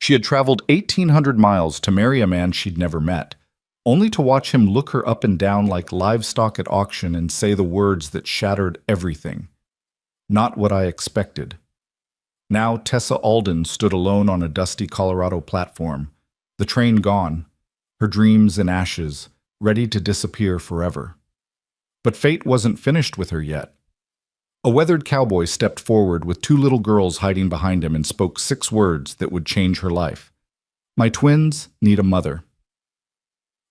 She had traveled 1,800 miles to marry a man she'd never met, only to watch him look her up and down like livestock at auction and say the words that shattered everything. Not what I expected. Now Tessa Alden stood alone on a dusty Colorado platform, the train gone, her dreams in ashes, ready to disappear forever. But fate wasn't finished with her yet. A weathered cowboy stepped forward with two little girls hiding behind him and spoke 6 words that would change her life. My twins need a mother.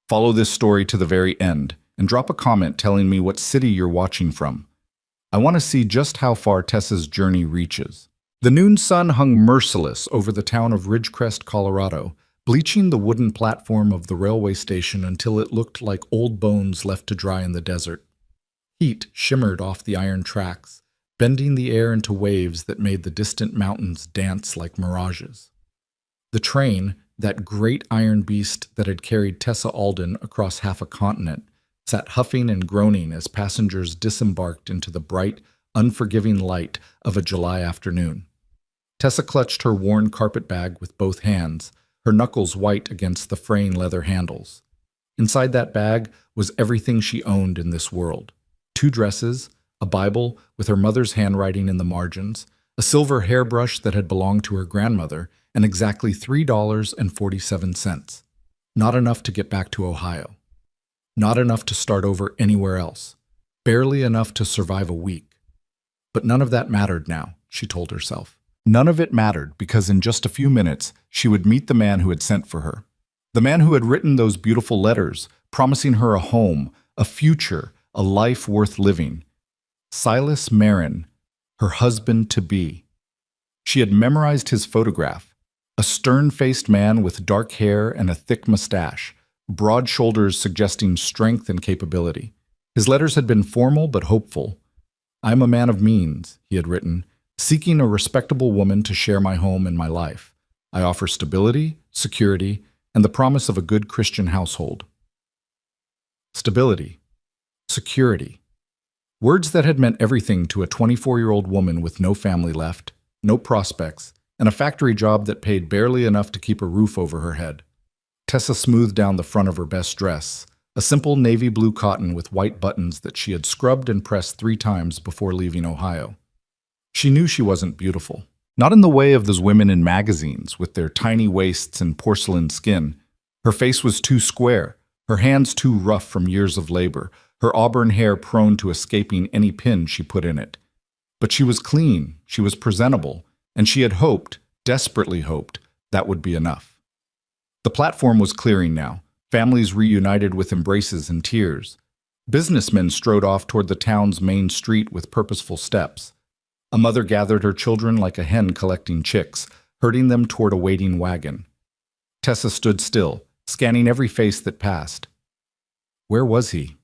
Follow this story to the very end and drop a comment telling me what city you're watching from. I want to see just how far Tessa's journey reaches. The noon sun hung merciless over the town of Ridgecrest, Colorado, bleaching the wooden platform of the railway station until it looked like old bones left to dry in the desert. Heat shimmered off the iron tracks, bending the air into waves that made the distant mountains dance like mirages. The train, that great iron beast that had carried Tessa Alden across half a continent, sat huffing and groaning as passengers disembarked into the bright, unforgiving light of a July afternoon. Tessa clutched her worn carpet bag with both hands, her knuckles white against the fraying leather handles. Inside that bag was everything she owned in this world. 2 dresses, a Bible with her mother's handwriting in the margins, a silver hairbrush that had belonged to her grandmother, and exactly $3.47. Not enough to get back to Ohio. Not enough to start over anywhere else. Barely enough to survive a week. But none of that mattered now, she told herself. None of it mattered because in just a few minutes she would meet the man who had sent for her. The man who had written those beautiful letters, promising her a home, a future, a life worth living. Silas Marin, her husband-to-be. She had memorized his photograph, a stern-faced man with dark hair and a thick mustache, broad shoulders suggesting strength and capability. His letters had been formal but hopeful. I'm a man of means, he had written, seeking a respectable woman to share my home and my life. I offer stability, security, and the promise of a good Christian household. Stability. Security. Words that had meant everything to a 24-year-old woman with no family left, no prospects, and a factory job that paid barely enough to keep a roof over her head. Tessa smoothed down the front of her best dress, a simple navy blue cotton with white buttons that she had scrubbed and pressed 3 times before leaving Ohio. She knew she wasn't beautiful. Not in the way of those women in magazines with their tiny waists and porcelain skin. Her face was too square, her hands too rough from years of labor, her auburn hair prone to escaping any pin she put in it. But she was clean, she was presentable, and she had hoped, desperately hoped, that would be enough. The platform was clearing now, families reunited with embraces and tears. Businessmen strode off toward the town's main street with purposeful steps. A mother gathered her children like a hen collecting chicks, herding them toward a waiting wagon. Tessa stood still, scanning every face that passed. Where was he?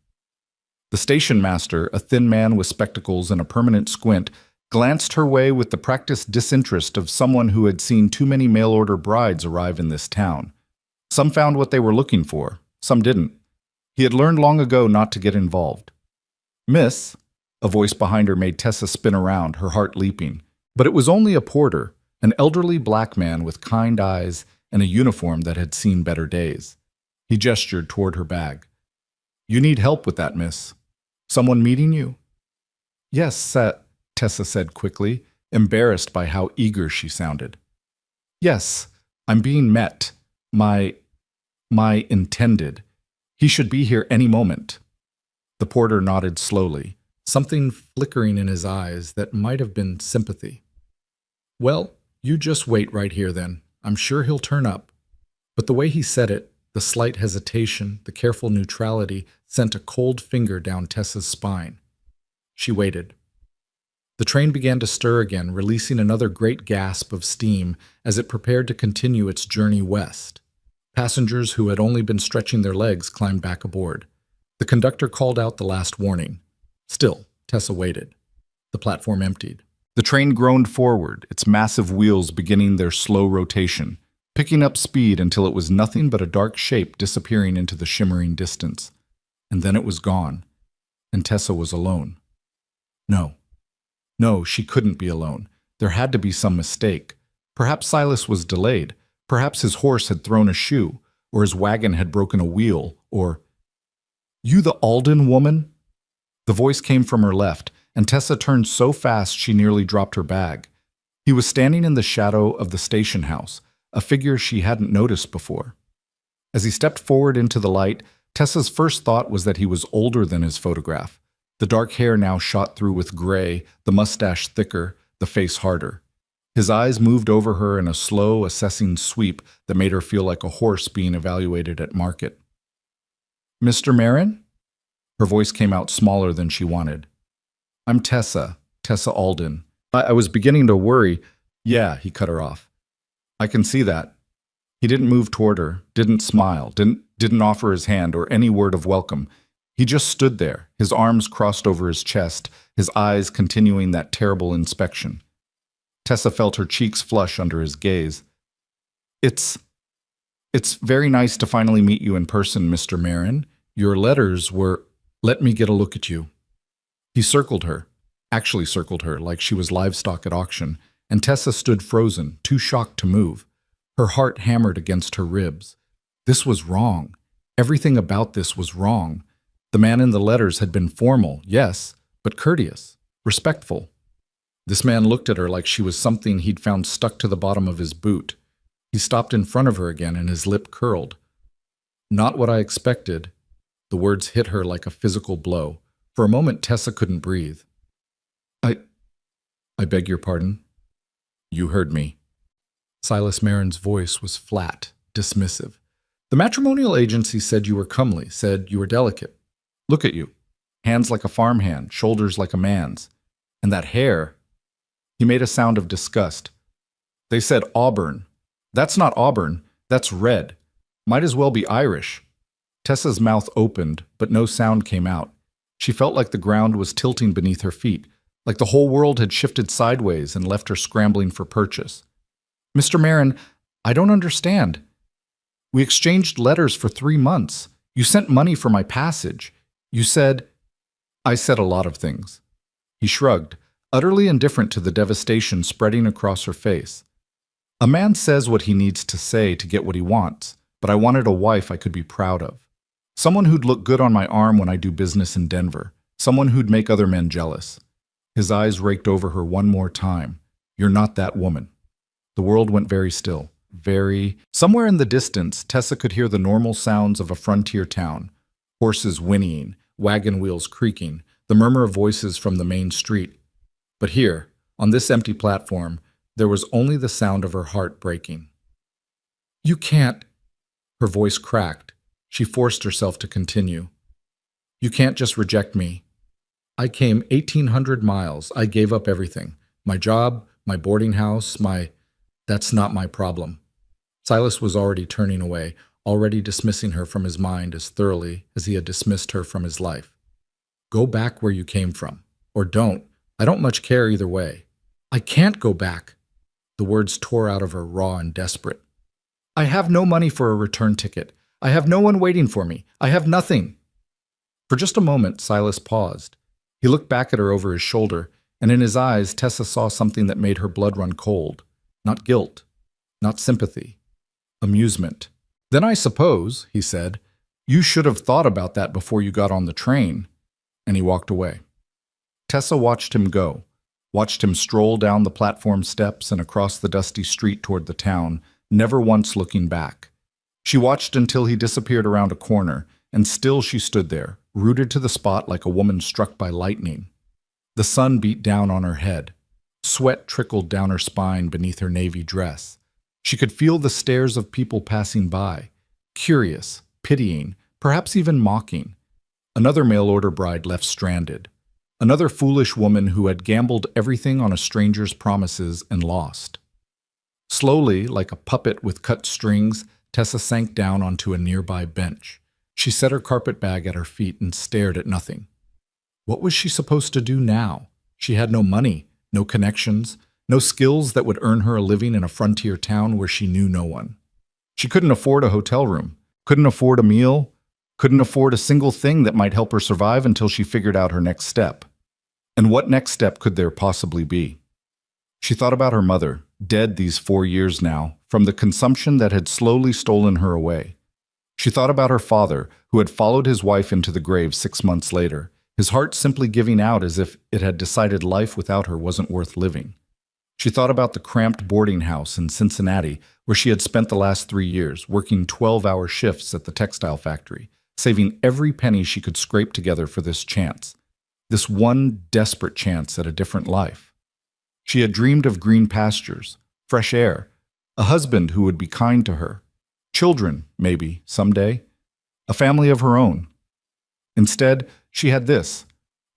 The station master, a thin man with spectacles and a permanent squint, glanced her way with the practiced disinterest of someone who had seen too many mail-order brides arrive in this town. Some found what they were looking for, some didn't. He had learned long ago not to get involved. Miss, a voice behind her made Tessa spin around, her heart leaping. But it was only a porter, an elderly black man with kind eyes and a uniform that had seen better days. He gestured toward her bag. You need help with that, miss. Someone meeting you? Yes, Tessa said quickly, embarrassed by how eager she sounded. Yes, I'm being met. My intended. He should be here any moment. The porter nodded slowly, something flickering in his eyes that might have been sympathy. Well, you just wait right here then. I'm sure he'll turn up. But the way he said it, the slight hesitation, the careful neutrality, sent a cold finger down Tessa's spine. She waited. The train began to stir again, releasing another great gasp of steam as it prepared to continue its journey west. Passengers who had only been stretching their legs climbed back aboard. The conductor called out the last warning. Still, Tessa waited. The platform emptied. The train groaned forward, its massive wheels beginning their slow rotation, picking up speed until it was nothing but a dark shape disappearing into the shimmering distance. And then it was gone, and Tessa was alone. No, she couldn't be alone. There had to be some mistake. Perhaps Silas was delayed. Perhaps his horse had thrown a shoe, or his wagon had broken a wheel, or, "You the Alden woman?" The voice came from her left, and Tessa turned so fast she nearly dropped her bag. He was standing in the shadow of the station house, a figure she hadn't noticed before. As he stepped forward into the light, Tessa's first thought was that he was older than his photograph. The dark hair now shot through with gray, the mustache thicker, the face harder. His eyes moved over her in a slow, assessing sweep that made her feel like a horse being evaluated at market. "Mr. Marin?" Her voice came out smaller than she wanted. "I'm Tessa Alden. I was beginning to worry." "Yeah," he cut her off. "I can see that." He didn't move toward her, didn't smile, didn't offer his hand or any word of welcome. He just stood there, his arms crossed over his chest, his eyes continuing that terrible inspection. Tessa felt her cheeks flush under his gaze. It's very nice to finally meet you in person, Mr. Marin. Your letters were... Let me get a look at you." He circled her, actually circled her like she was livestock at auction, and Tessa stood frozen, too shocked to move. Her heart hammered against her ribs. This was wrong. Everything about this was wrong. The man in the letters had been formal, yes, but courteous, respectful. This man looked at her like she was something he'd found stuck to the bottom of his boot. He stopped in front of her again and his lip curled. "Not what I expected." The words hit her like a physical blow. For a moment, Tessa couldn't breathe. I beg your pardon?" "You heard me." Silas Marin's voice was flat, dismissive. "The matrimonial agency said you were comely, said you were delicate. Look at you. Hands like a farmhand, shoulders like a man's. And that hair..." He made a sound of disgust. "They said auburn. That's not auburn, that's red. Might as well be Irish." Tessa's mouth opened, but no sound came out. She felt like the ground was tilting beneath her feet, like the whole world had shifted sideways and left her scrambling for purchase. "Mr. Marin, I don't understand. We exchanged letters for 3 months. You sent money for my passage. You said..." "I said a lot of things." He shrugged, utterly indifferent to the devastation spreading across her face. "A man says what he needs to say to get what he wants, but I wanted a wife I could be proud of. Someone who'd look good on my arm when I do business in Denver. Someone who'd make other men jealous." His eyes raked over her one more time. "You're not that woman." The world went very still. Somewhere in the distance, Tessa could hear the normal sounds of a frontier town. Horses whinnying, wagon wheels creaking, the murmur of voices from the main street. But here, on this empty platform, there was only the sound of her heart breaking. "You can't..." Her voice cracked. She forced herself to continue. "You can't just reject me. I came 1,800 miles. I gave up everything. My job, my boarding house, That's not my problem." Silas was already turning away, already dismissing her from his mind as thoroughly as he had dismissed her from his life. "Go back where you came from. Or don't. I don't much care either way." "I can't go back." The words tore out of her raw and desperate. "I have no money for a return ticket. I have no one waiting for me. I have nothing." For just a moment, Silas paused. He looked back at her over his shoulder, and in his eyes, Tessa saw something that made her blood run cold. Not guilt, not sympathy, amusement. "Then I suppose," he said, "you should have thought about that before you got on the train." And he walked away. Tessa watched him go, watched him stroll down the platform steps and across the dusty street toward the town, never once looking back. She watched until he disappeared around a corner, and still she stood there, rooted to the spot like a woman struck by lightning. The sun beat down on her head. Sweat trickled down her spine beneath her navy dress. She could feel the stares of people passing by, curious, pitying, perhaps even mocking. Another mail-order bride left stranded. Another foolish woman who had gambled everything on a stranger's promises and lost. Slowly, like a puppet with cut strings, Tessa sank down onto a nearby bench. She set her carpet bag at her feet and stared at nothing. What was she supposed to do now? She had no money, no connections, no skills that would earn her a living in a frontier town where she knew no one. She couldn't afford a hotel room, couldn't afford a meal, couldn't afford a single thing that might help her survive until she figured out her next step. And what next step could there possibly be? She thought about her mother, dead these 4 years now, from the consumption that had slowly stolen her away. She thought about her father, who had followed his wife into the grave 6 months later, his heart simply giving out as if it had decided life without her wasn't worth living. She thought about the cramped boarding house in Cincinnati, where she had spent the last 3 years, working 12-hour shifts at the textile factory, saving every penny she could scrape together for this chance, this one desperate chance at a different life. She had dreamed of green pastures, fresh air, a husband who would be kind to her, children, maybe, someday, a family of her own. Instead, she had this: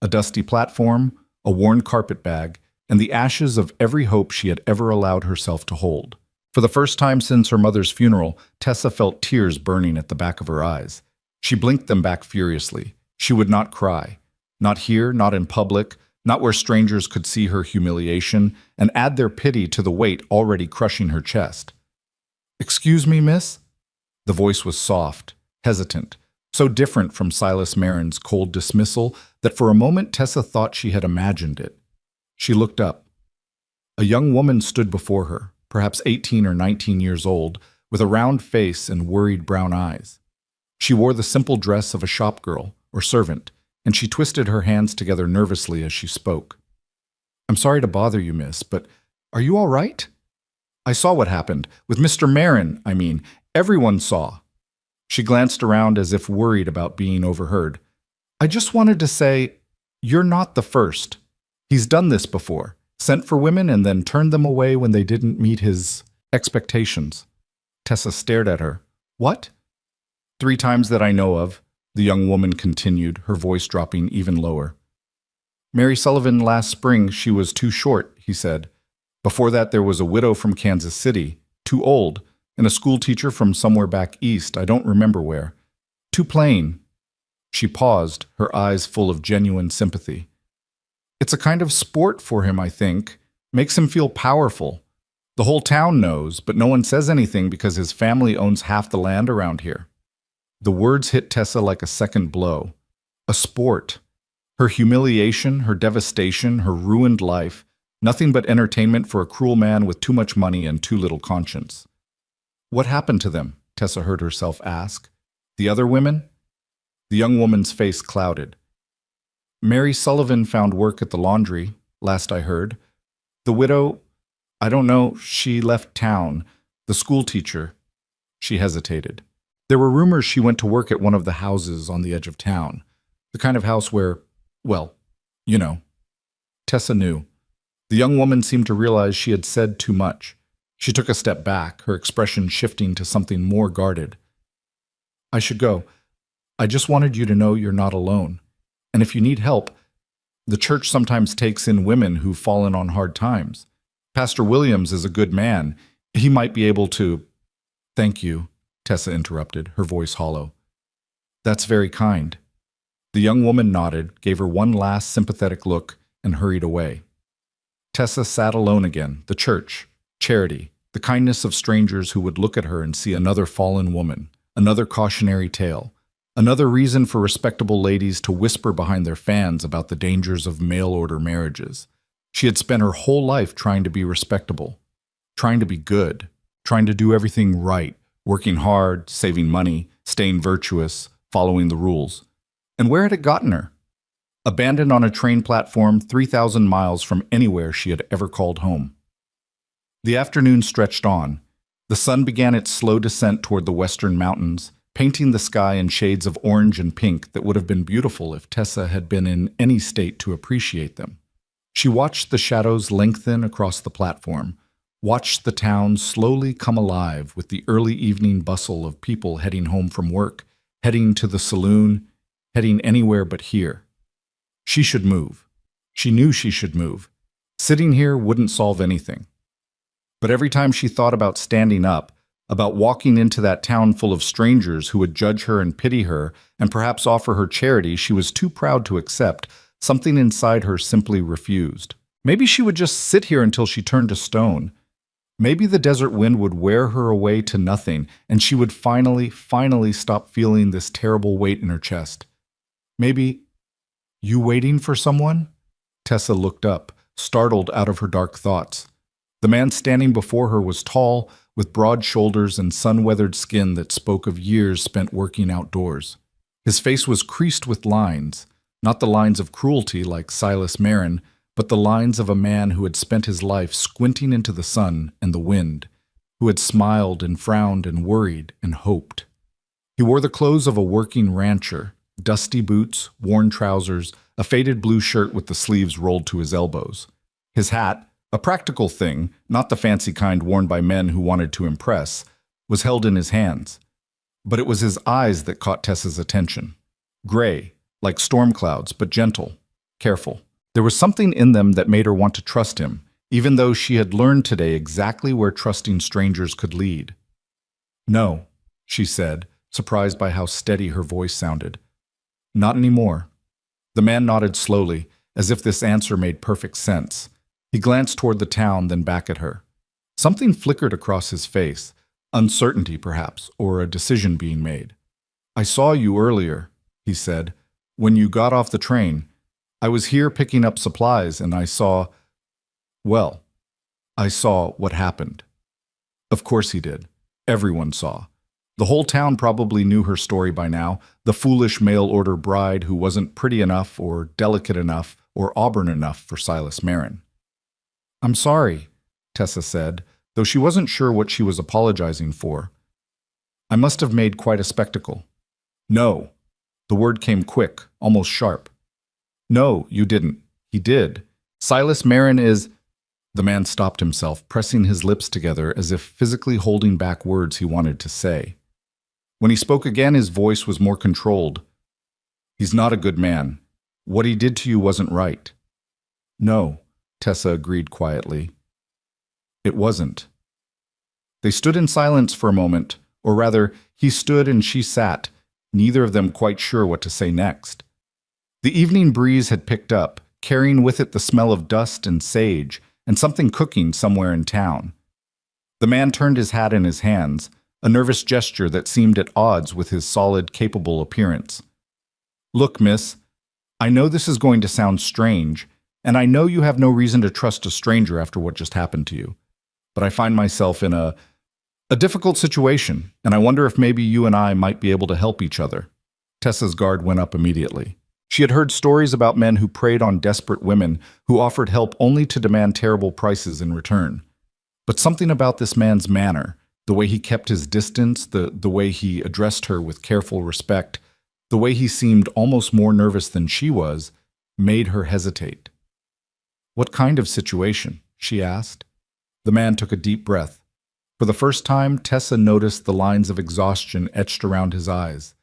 a dusty platform, a worn carpet bag, and the ashes of every hope she had ever allowed herself to hold. For the first time since her mother's funeral, Tessa felt tears burning at the back of her eyes. She blinked them back furiously. She would not cry. Not here, not in public, not where strangers could see her humiliation and add their pity to the weight already crushing her chest. "Excuse me, miss?" The voice was soft, hesitant, so different from Silas Marin's cold dismissal that for a moment Tessa thought she had imagined it. She looked up. A young woman stood before her, perhaps 18 or 19 years old, with a round face and worried brown eyes. She wore the simple dress of a shopgirl or servant, and she twisted her hands together nervously as she spoke. "I'm sorry to bother you, miss, but are you all right? I saw what happened. With Mr. Marin, I mean. Everyone saw." She glanced around as if worried about being overheard. "I just wanted to say, you're not the first. He's done this before, sent for women and then turned them away when they didn't meet his expectations." Tessa stared at her. "What?" "3 times that I know of," the young woman continued, her voice dropping even lower. "Mary Sullivan last spring, she was too short," he said. "Before that there was a widow from Kansas City, too old, and a school teacher from somewhere back east, I don't remember where. Too plain." She paused, her eyes full of genuine sympathy. "It's a kind of sport for him, I think. Makes him feel powerful. The whole town knows, but no one says anything because his family owns half the land around here." The words hit Tessa like a second blow. A sport. Her humiliation, her devastation, her ruined life, nothing but entertainment for a cruel man with too much money and too little conscience. "What happened to them?" Tessa heard herself ask. "The other women?" The young woman's face clouded. "Mary Sullivan found work at the laundry, last I heard. The widow, I don't know, she left town. The school teacher." She hesitated. "There were rumors she went to work at one of the houses on the edge of town. The kind of house where, well, you know." Tessa knew. The young woman seemed to realize she had said too much. She took a step back, her expression shifting to something more guarded. "I should go. I just wanted you to know you're not alone. And if you need help, the church sometimes takes in women who've fallen on hard times. Pastor Williams is a good man. He might be able to—" "Thank you," Tessa interrupted, her voice hollow. "That's very kind." The young woman nodded, gave her one last sympathetic look, and hurried away. Tessa sat alone again, the church, charity, the kindness of strangers who would look at her and see another fallen woman, another cautionary tale, another reason for respectable ladies to whisper behind their fans about the dangers of mail-order marriages. She had spent her whole life trying to be respectable, trying to be good, trying to do everything right, working hard, saving money, staying virtuous, following the rules. And where had it gotten her? Abandoned on a train platform 3,000 miles from anywhere she had ever called home. The afternoon stretched on. The sun began its slow descent toward the western mountains, painting the sky in shades of orange and pink that would have been beautiful if Tessa had been in any state to appreciate them. She watched the shadows lengthen across the platform, watched the town slowly come alive with the early evening bustle of people heading home from work, heading to the saloon, heading anywhere but here. She should move. She knew she should move. Sitting here wouldn't solve anything. But every time she thought about standing up, about walking into that town full of strangers who would judge her and pity her and perhaps offer her charity she was too proud to accept, something inside her simply refused. Maybe she would just sit here until she turned to stone. Maybe the desert wind would wear her away to nothing and she would finally stop feeling this terrible weight in her chest. Maybe— "You waiting for someone?" Tessa looked up, startled out of her dark thoughts. The man standing before her was tall, with broad shoulders and sun-weathered skin that spoke of years spent working outdoors. His face was creased with lines, not the lines of cruelty like Silas Marin, but the lines of a man who had spent his life squinting into the sun and the wind, who had smiled and frowned and worried and hoped. He wore the clothes of a working rancher, dusty boots, worn trousers, a faded blue shirt with the sleeves rolled to his elbows. His hat, a practical thing, not the fancy kind worn by men who wanted to impress, was held in his hands. But it was his eyes that caught Tessa's attention. Gray, like storm clouds, but gentle, careful. There was something in them that made her want to trust him, even though she had learned today exactly where trusting strangers could lead. "No," she said, surprised by how steady her voice sounded. "Not anymore." The man nodded slowly, as if this answer made perfect sense. He glanced toward the town, then back at her. Something flickered across his face, uncertainty perhaps, or a decision being made. "I saw you earlier," he said, "when you got off the train. I was here picking up supplies and I saw what happened." Of course he did. Everyone saw. The whole town probably knew her story by now, the foolish mail-order bride who wasn't pretty enough or delicate enough or auburn enough for Silas Marin. "I'm sorry," Tessa said, though she wasn't sure what she was apologizing for. "I must have made quite a spectacle." "No." The word came quick, almost sharp. "No, you didn't. He did. Silas Marin is—" The man stopped himself, pressing his lips together as if physically holding back words he wanted to say. When he spoke again, his voice was more controlled. "He's not a good man. What he did to you wasn't right." "No," Tessa agreed quietly. "It wasn't." They stood in silence for a moment, or rather, he stood and she sat, neither of them quite sure what to say next. The evening breeze had picked up, carrying with it the smell of dust and sage, and something cooking somewhere in town. The man turned his hat in his hands, a nervous gesture that seemed at odds with his solid, capable appearance. "Look, miss, I know this is going to sound strange, and I know you have no reason to trust a stranger after what just happened to you, but I find myself in a difficult situation, and I wonder if maybe you and I might be able to help each other." Tessa's guard went up immediately. She had heard stories about men who preyed on desperate women who offered help only to demand terrible prices in return. But something about this man's manner, the way he kept his distance, the way he addressed her with careful respect, the way he seemed almost more nervous than she was, made her hesitate. "What kind of situation?" she asked. The man took a deep breath. For the first time, Tessa noticed the lines of exhaustion etched around his eyes,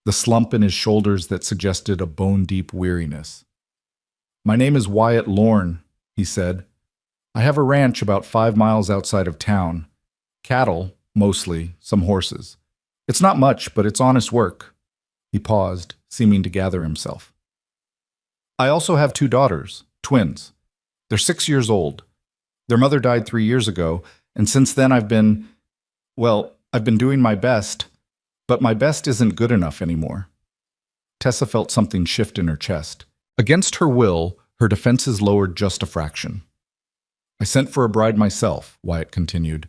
the slump in his shoulders that suggested a bone-deep weariness. "My name is Wyatt Lorne," he said. "I have a ranch about 5 miles outside of town. Cattle, mostly, some horses. It's not much, but it's honest work." He paused, seeming to gather himself. "I also have 2 daughters, twins. They're 6 years old. Their mother died 3 years ago, and since then I've been doing my best, but my best isn't good enough anymore." Tessa felt something shift in her chest. Against her will, her defenses lowered just a fraction. "I sent for a bride myself," Wyatt continued.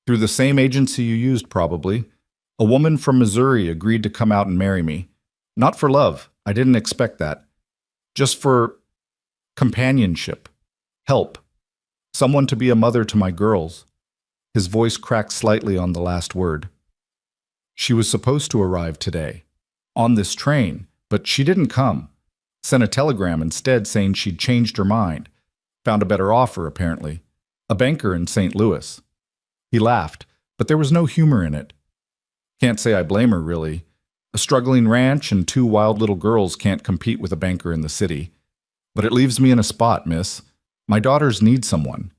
"Through the same agency you used, probably. A woman from Missouri agreed to come out and marry me. Not for love, I didn't expect that. Just for companionship, help, someone to be a mother to my girls." His voice cracked slightly on the last word. "She was supposed to arrive today, on this train, but she didn't come. Sent a telegram instead saying she'd changed her mind. Found a better offer, apparently. A banker in St. Louis." He laughed, but there was no humor in it. "Can't say I blame her, really. A struggling ranch and 2 wild little girls can't compete with a banker in the city. But it leaves me in a spot, miss. My daughters need someone.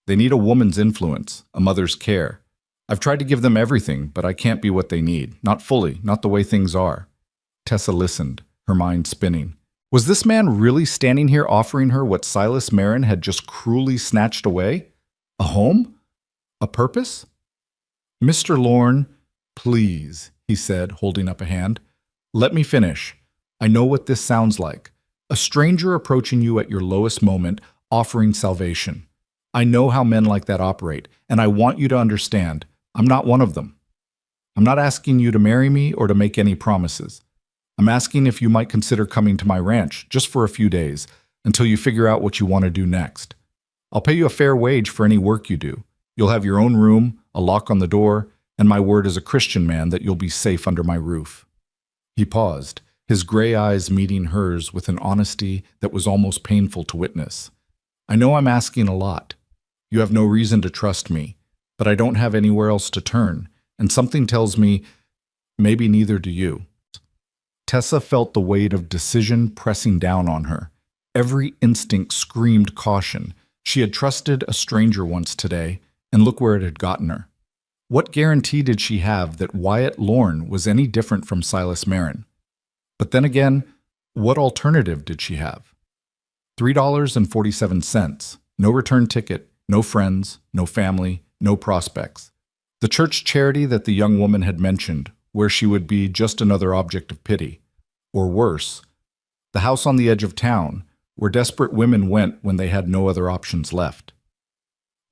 They need a woman's influence, a mother's care. I've tried to give them everything, but I can't be what they need. Not fully, not the way things are." Tessa listened, her mind spinning. Was this man really standing here offering her what Silas Marin had just cruelly snatched away? A home? A purpose? "Mr. Lorne, please," he said, holding up a hand. "Let me finish. I know what this sounds like. A stranger approaching you at your lowest moment, offering salvation. I know how men like that operate, and I want you to understand, I'm not one of them. I'm not asking you to marry me or to make any promises. I'm asking if you might consider coming to my ranch just for a few days until you figure out what you want to do next. I'll pay you a fair wage for any work you do. You'll have your own room, a lock on the door, and my word as a Christian man that you'll be safe under my roof." He paused, his gray eyes meeting hers with an honesty that was almost painful to witness. "I know I'm asking a lot. You have no reason to trust me, but I don't have anywhere else to turn, and something tells me maybe neither do you." Tessa felt the weight of decision pressing down on her. Every instinct screamed caution. She had trusted a stranger once today, and look where it had gotten her. What guarantee did she have that Wyatt Lorne was any different from Silas Marin? But then again, what alternative did she have? $3.47, no return ticket, no friends, no family, no prospects. The church charity that the young woman had mentioned, where she would be just another object of pity. Or worse, the house on the edge of town, where desperate women went when they had no other options left.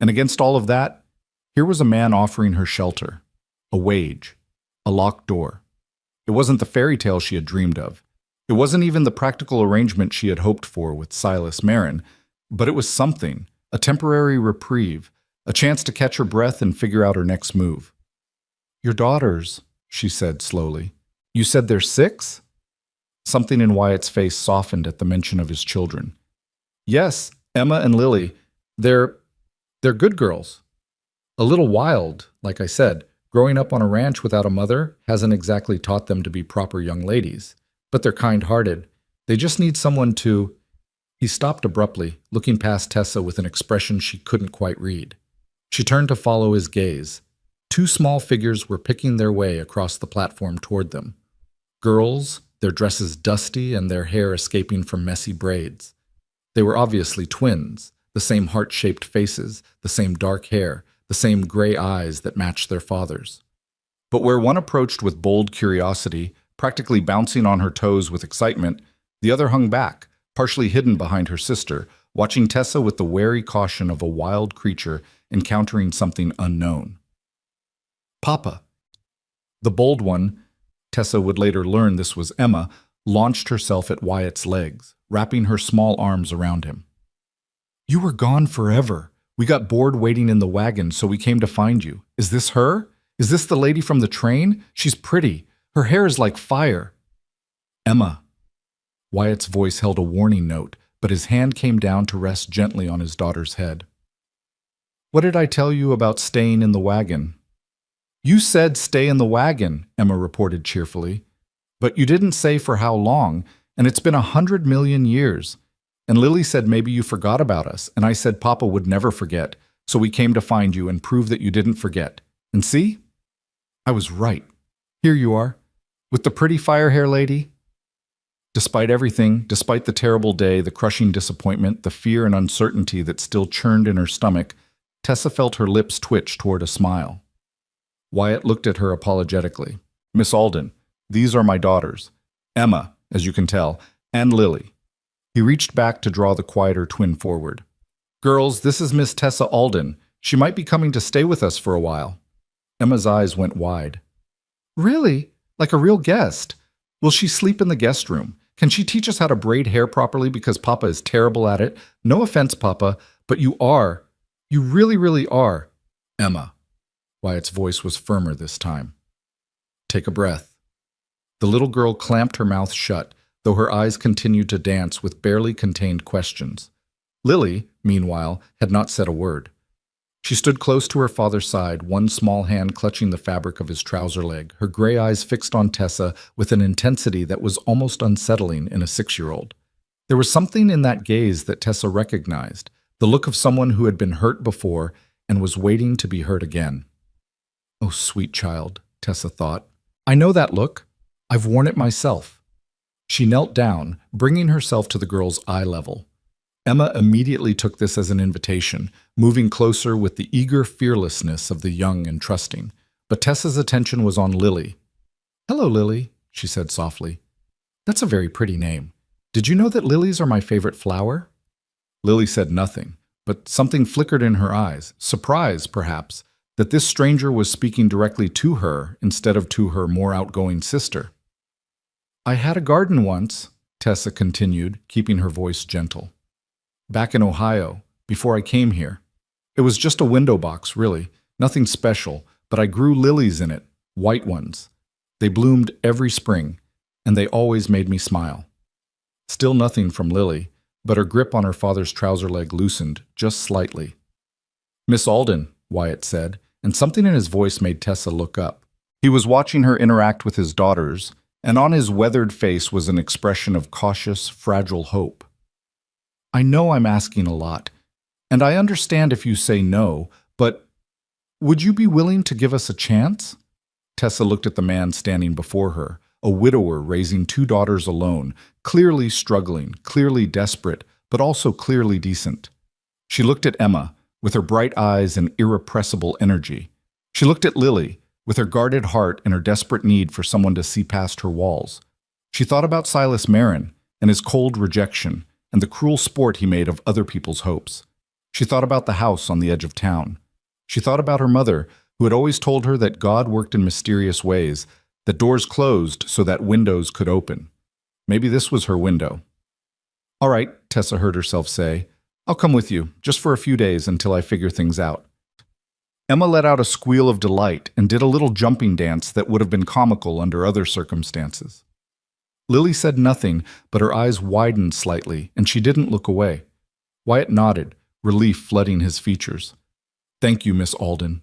And against all of that, here was a man offering her shelter, a wage, a locked door. It wasn't the fairy tale she had dreamed of. It wasn't even the practical arrangement she had hoped for with Silas Marin, but it was something, a temporary reprieve, a chance to catch her breath and figure out her next move. "Your daughters," she said slowly. "You said they're 6? Something in Wyatt's face softened at the mention of his children. "Yes, Emma and Lily. They're good girls. A little wild, like I said. Growing up on a ranch without a mother hasn't exactly taught them to be proper young ladies, but they're kind-hearted. They just need someone to—" He stopped abruptly, looking past Tessa with an expression she couldn't quite read. She turned to follow his gaze. 2 small figures were picking their way across the platform toward them. Girls, their dresses dusty and their hair escaping from messy braids. They were obviously twins, the same heart-shaped faces, the same dark hair, the same gray eyes that matched their father's. But where one approached with bold curiosity, practically bouncing on her toes with excitement, the other hung back, partially hidden behind her sister, watching Tessa with the wary caution of a wild creature encountering something unknown. "Papa." The bold one, Tessa would later learn this was Emma, launched herself at Wyatt's legs, wrapping her small arms around him. "You were gone forever. We got bored waiting in the wagon, so we came to find you. Is this her? Is this the lady from the train? She's pretty. Her hair is like fire." "Emma." Wyatt's voice held a warning note, but his hand came down to rest gently on his daughter's head. "What did I tell you about staying in the wagon?" "You said stay in the wagon," Emma reported cheerfully. "But you didn't say for how long, and it's been 100 million years. And Lily said maybe you forgot about us, and I said Papa would never forget, so we came to find you and prove that you didn't forget. And see? I was right. Here you are, with the pretty fire hair lady." Despite everything, despite the terrible day, the crushing disappointment, the fear and uncertainty that still churned in her stomach, Tessa felt her lips twitch toward a smile. Wyatt looked at her apologetically. "Miss Alden, these are my daughters. Emma, as you can tell, and Lily." He reached back to draw the quieter twin forward. "Girls, this is Miss Tessa Alden. She might be coming to stay with us for a while." Emma's eyes went wide. "Really? Like a real guest? Will she sleep in the guest room? Can she teach us how to braid hair properly because Papa is terrible at it? No offense, Papa, but you are. You really, really are." "Emma." Wyatt's voice was firmer this time. "Take a breath." The little girl clamped her mouth shut, though her eyes continued to dance with barely contained questions. Lily, meanwhile, had not said a word. She stood close to her father's side, one small hand clutching the fabric of his trouser leg, her gray eyes fixed on Tessa with an intensity that was almost unsettling in a 6-year-old. There was something in that gaze that Tessa recognized, the look of someone who had been hurt before and was waiting to be hurt again. "Oh, sweet child," Tessa thought. "I know that look. I've worn it myself." She knelt down, bringing herself to the girl's eye level. Emma immediately took this as an invitation, moving closer with the eager fearlessness of the young and trusting. But Tessa's attention was on Lily. "Hello, Lily," she said softly. "That's a very pretty name. Did you know that lilies are my favorite flower?" Lily said nothing, but something flickered in her eyes, surprise, perhaps, that this stranger was speaking directly to her instead of to her more outgoing sister. "I had a garden once," Tessa continued, keeping her voice gentle. "Back in Ohio, before I came here. It was just a window box, really, nothing special, but I grew lilies in it, white ones. They bloomed every spring, and they always made me smile." Still nothing from Lily, but her grip on her father's trouser leg loosened, just slightly. "Miss Alden," Wyatt said, and something in his voice made Tessa look up. He was watching her interact with his daughters, and on his weathered face was an expression of cautious, fragile hope. "I know I'm asking a lot, and I understand if you say no, but would you be willing to give us a chance?" Tessa looked at the man standing before her, a widower raising 2 daughters alone, clearly struggling, clearly desperate, but also clearly decent. She looked at Emma, with her bright eyes and irrepressible energy. She looked at Lily, with her guarded heart and her desperate need for someone to see past her walls. She thought about Silas Marin and his cold rejection and the cruel sport he made of other people's hopes. She thought about the house on the edge of town. She thought about her mother, who had always told her that God worked in mysterious ways, that doors closed so that windows could open. Maybe this was her window. "All right," Tessa heard herself say. "I'll come with you, just for a few days until I figure things out." Emma let out a squeal of delight and did a little jumping dance that would have been comical under other circumstances. Lily said nothing, but her eyes widened slightly, and she didn't look away. Wyatt nodded, relief flooding his features. "Thank you, Miss Alden.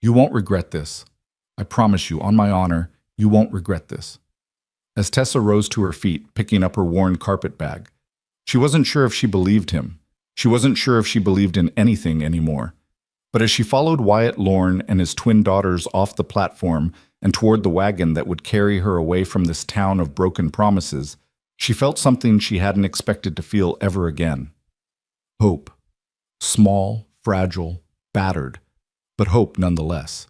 You won't regret this. I promise you, on my honor, you won't regret this." As Tessa rose to her feet, picking up her worn carpet bag, she wasn't sure if she believed him. She wasn't sure if she believed in anything anymore. But as she followed Wyatt Lorne and his twin daughters off the platform and toward the wagon that would carry her away from this town of broken promises, she felt something she hadn't expected to feel ever again. Hope. Small, fragile, battered, but hope nonetheless.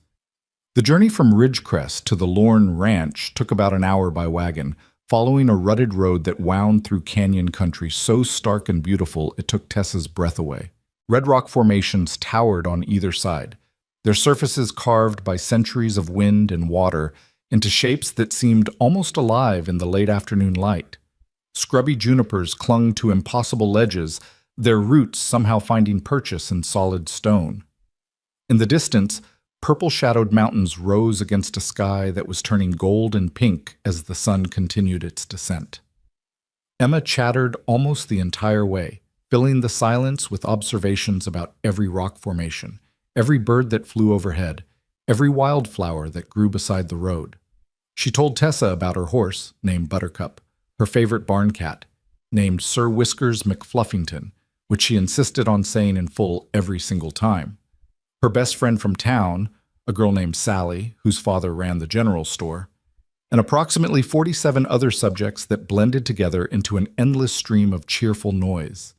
The journey from Ridgecrest to the Lorne Ranch took about an hour by wagon, following a rutted road that wound through canyon country so stark and beautiful it took Tessa's breath away. Red rock formations towered on either side, their surfaces carved by centuries of wind and water into shapes that seemed almost alive in the late afternoon light. Scrubby junipers clung to impossible ledges, their roots somehow finding purchase in solid stone. In the distance, purple-shadowed mountains rose against a sky that was turning gold and pink as the sun continued its descent. Emma chattered almost the entire way, filling the silence with observations about every rock formation, every bird that flew overhead, every wildflower that grew beside the road. She told Tessa about her horse, named Buttercup, her favorite barn cat, named Sir Whiskers McFluffington, which she insisted on saying in full every single time. Her best friend from town, a girl named Sally, whose father ran the general store, and approximately 47 other subjects that blended together into an endless stream of cheerful noise.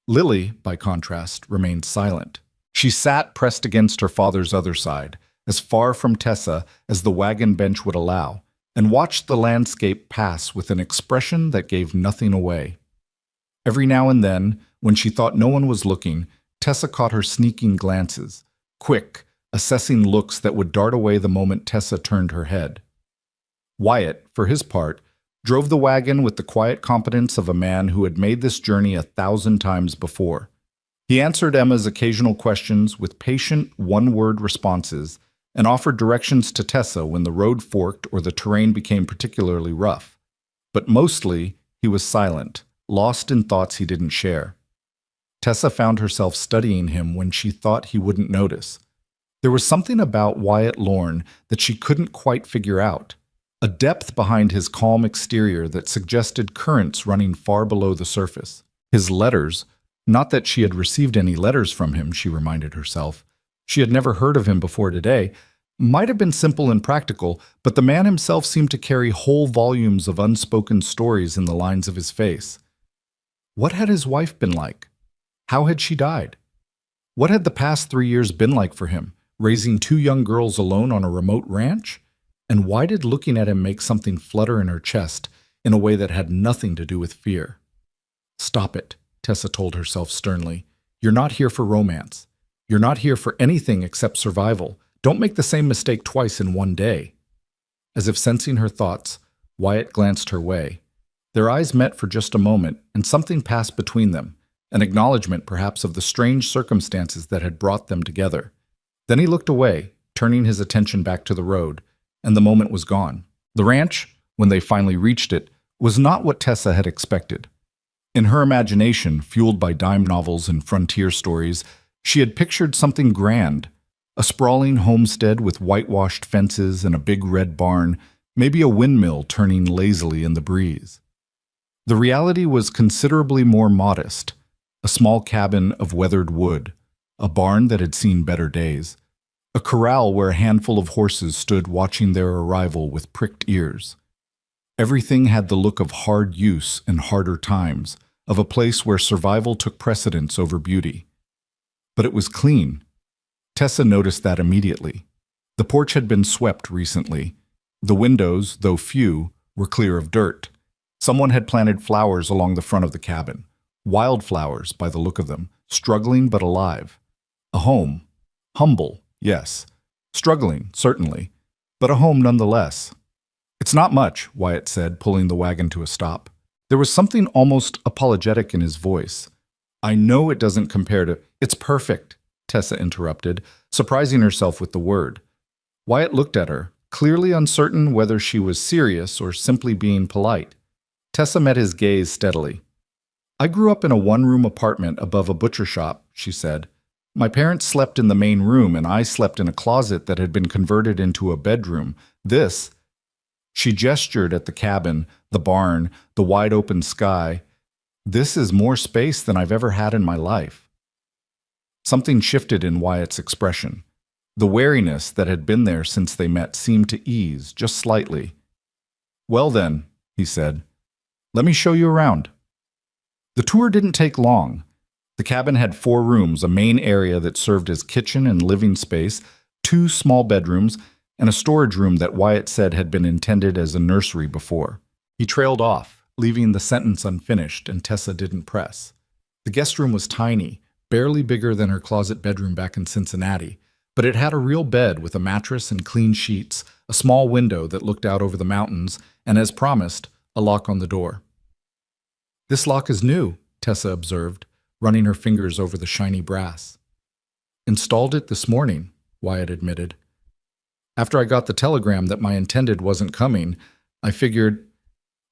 Lily, by contrast, remained silent. She sat pressed against her father's other side, as far from Tessa as the wagon bench would allow, and watched the landscape pass with an expression that gave nothing away. Every now and then, when she thought no one was looking, Tessa caught her sneaking glances, quick, assessing looks that would dart away the moment Tessa turned her head. Wyatt, for his part, drove the wagon with the quiet competence of a man who had made this journey 1,000 times before. He answered Emma's occasional questions with patient, one-word responses and offered directions to Tessa when the road forked or the terrain became particularly rough. But mostly, he was silent, lost in thoughts he didn't share. Tessa found herself studying him when she thought he wouldn't notice. There was something about Wyatt Lorne that she couldn't quite figure out, a depth behind his calm exterior that suggested currents running far below the surface. His letters, not that she had received any letters from him, she reminded herself. She had never heard of him before today, might have been simple and practical, but the man himself seemed to carry whole volumes of unspoken stories in the lines of his face. What had his wife been like? How had she died? What had the past 3 years been like for him, raising 2 young girls alone on a remote ranch? And why did looking at him make something flutter in her chest in a way that had nothing to do with fear? Stop it, Tessa told herself sternly. You're not here for romance. You're not here for anything except survival. Don't make the same mistake twice in one day." As if sensing her thoughts, Wyatt glanced her way. Their eyes met for just a moment, and something passed between them, an acknowledgement perhaps of the strange circumstances that had brought them together. Then he looked away, turning his attention back to the road, and the moment was gone. The ranch, when they finally reached it, was not what Tessa had expected. In her imagination, fueled by dime novels and frontier stories, she had pictured something grand, a sprawling homestead with whitewashed fences and a big red barn, maybe a windmill turning lazily in the breeze. The reality was considerably more modest, a small cabin of weathered wood, a barn that had seen better days, a corral where a handful of horses stood watching their arrival with pricked ears. Everything had the look of hard use and harder times, of a place where survival took precedence over beauty. But it was clean. Tessa noticed that immediately. The porch had been swept recently. The windows, though few, were clear of dirt. Someone had planted flowers along the front of the cabin. Wildflowers, by the look of them, struggling but alive. A home. Humble, yes. Struggling, certainly. But a home nonetheless. "It's not much," Wyatt said, pulling the wagon to a stop. There was something almost apologetic in his voice. "I know it doesn't compare to—" "It's perfect," Tessa interrupted, surprising herself with the word. Wyatt looked at her, clearly uncertain whether she was serious or simply being polite. Tessa met his gaze steadily. "I grew up in a one-room apartment above a butcher shop," she said. "My parents slept in the main room, and I slept in a closet that had been converted into a bedroom. This—" She gestured at the cabin, the barn, the wide-open sky. "This is more space than I've ever had in my life." Something shifted in Wyatt's expression. The wariness that had been there since they met seemed to ease, just slightly. "Well then," he said, "let me show you around." The tour didn't take long. The cabin had 4 rooms, a main area that served as kitchen and living space, 2 small bedrooms, and a storage room that Wyatt said had been intended as a nursery before. He trailed off, leaving the sentence unfinished, and Tessa didn't press. The guest room was tiny, barely bigger than her closet bedroom back in Cincinnati, but it had a real bed with a mattress and clean sheets, a small window that looked out over the mountains, and as promised, a lock on the door. "This lock is new," Tessa observed, running her fingers over the shiny brass. "Installed it this morning," Wyatt admitted. "After I got the telegram that my intended wasn't coming, I figured—"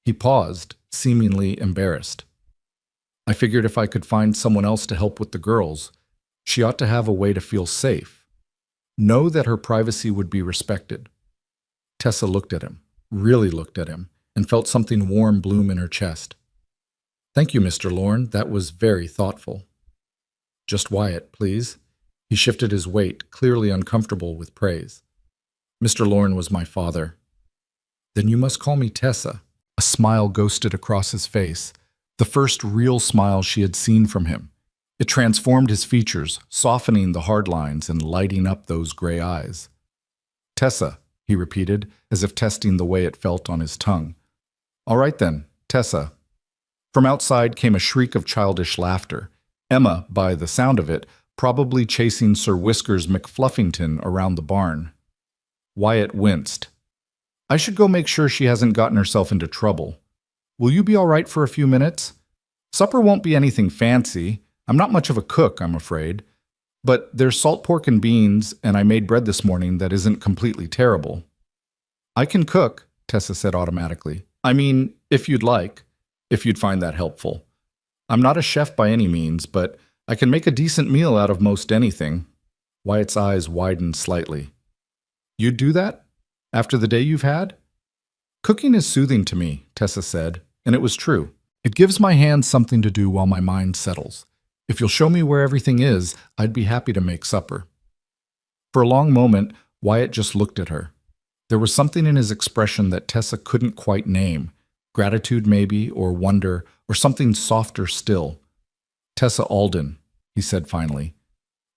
He paused, seemingly embarrassed. "I figured if I could find someone else to help with the girls, she ought to have a way to feel safe. Know that her privacy would be respected." Tessa looked at him, really looked at him, and felt something warm bloom in her chest. "Thank you, Mr. Lorne. That was very thoughtful." "Just Wyatt, please." He shifted his weight, clearly uncomfortable with praise. "Mr. Lorne was my father." "Then you must call me Tessa." A smile ghosted across his face, the first real smile she had seen from him. It transformed his features, softening the hard lines and lighting up those gray eyes. "Tessa," he repeated, as if testing the way it felt on his tongue. "All right then, Tessa." From outside came a shriek of childish laughter. Emma, by the sound of it, probably chasing Sir Whiskers McFluffington around the barn. Wyatt winced. "I should go make sure she hasn't gotten herself into trouble. Will you be all right for a few minutes? Supper won't be anything fancy. I'm not much of a cook, I'm afraid. But there's salt pork and beans, and I made bread this morning that isn't completely terrible." "I can cook," Tessa said automatically. "I mean, if you'd like, if you'd find that helpful. I'm not a chef by any means, but I can make a decent meal out of most anything." Wyatt's eyes widened slightly. "You'd do that? After the day you've had?" "Cooking is soothing to me," Tessa said, and it was true. "It gives my hands something to do while my mind settles. If you'll show me where everything is, I'd be happy to make supper." For a long moment, Wyatt just looked at her. There was something in his expression that Tessa couldn't quite name. Gratitude, maybe, or wonder, or something softer still. "Tessa Alden," he said finally,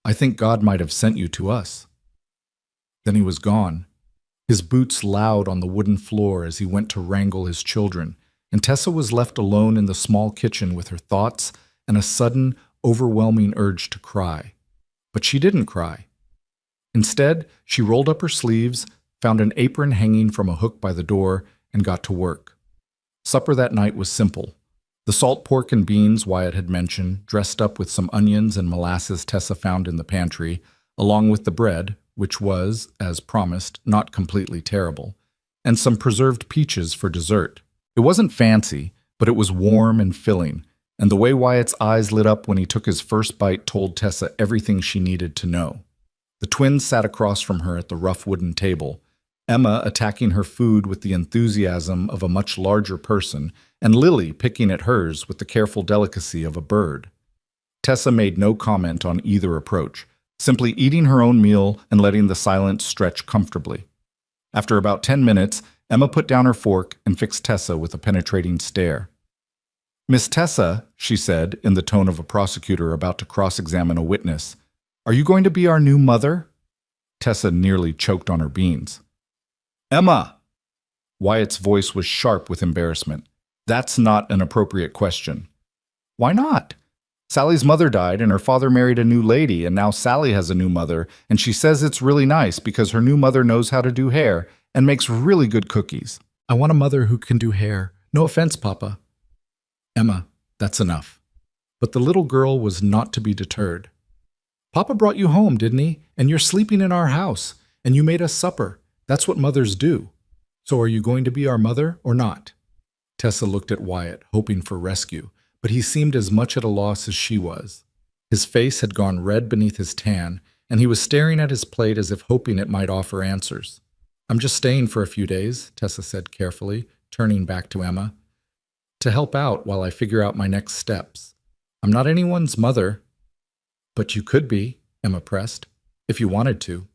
"I think God might have sent you to us." Then he was gone, his boots loud on the wooden floor as he went to wrangle his children, and Tessa was left alone in the small kitchen with her thoughts and a sudden, overwhelming urge to cry. But she didn't cry. Instead, she rolled up her sleeves, found an apron hanging from a hook by the door, and got to work. Supper that night was simple. The salt pork and beans Wyatt had mentioned, dressed up with some onions and molasses Tessa found in the pantry, along with the bread, which was, as promised, not completely terrible, and some preserved peaches for dessert. It wasn't fancy, but it was warm and filling, and the way Wyatt's eyes lit up when he took his first bite told Tessa everything she needed to know. The twins sat across from her at the rough wooden table, Emma attacking her food with the enthusiasm of a much larger person, and Lily picking at hers with the careful delicacy of a bird. Tessa made no comment on either approach, simply eating her own meal and letting the silence stretch comfortably. After about 10 minutes, Emma put down her fork and fixed Tessa with a penetrating stare. "Miss Tessa," she said, in the tone of a prosecutor about to cross-examine a witness, "are you going to be our new mother?" Tessa nearly choked on her beans. "Emma!" Wyatt's voice was sharp with embarrassment. "That's not an appropriate question." "Why not? Sally's mother died and her father married a new lady, and now Sally has a new mother, and she says it's really nice because her new mother knows how to do hair and makes really good cookies." "I want a mother who can do hair. No offense, Papa." "Emma, that's enough." But the little girl was not to be deterred. "Papa brought you home, didn't he? And you're sleeping in our house, and you made us supper. That's what mothers do. So are you going to be our mother or not?" Tessa looked at Wyatt, hoping for rescue, but he seemed as much at a loss as she was. His face had gone red beneath his tan, and he was staring at his plate as if hoping it might offer answers. "I'm just staying for a few days," Tessa said carefully, turning back to Emma, "to help out while I figure out my next steps. I'm not anyone's mother." "But you could be," Emma pressed, "if you wanted to.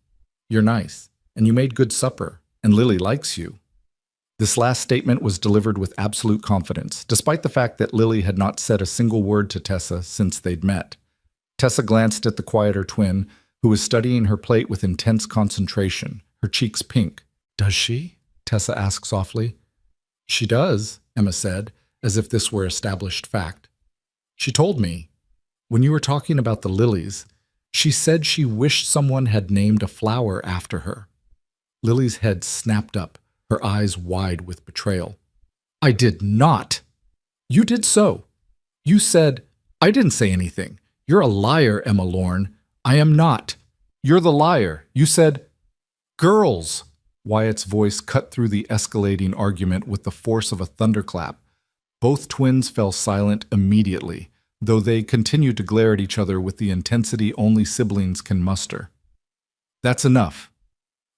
You're nice, and you made good supper, and Lily likes you." This last statement was delivered with absolute confidence, despite the fact that Lily had not said a single word to Tessa since they'd met. Tessa glanced at the quieter twin, who was studying her plate with intense concentration, her cheeks pink. "Does she?" Tessa asked softly. "She does," Emma said, as if this were established fact. "She told me. When you were talking about the lilies, she said she wished someone had named a flower after her." Lily's head snapped up, her eyes wide with betrayal. "I did not." "You did so. You said—" "I didn't say anything. You're a liar, Emma Lorne." "I am not. You're the liar. You said—" "Girls!" Wyatt's voice cut through the escalating argument with the force of a thunderclap. Both twins fell silent immediately, though they continued to glare at each other with the intensity only siblings can muster. "That's enough.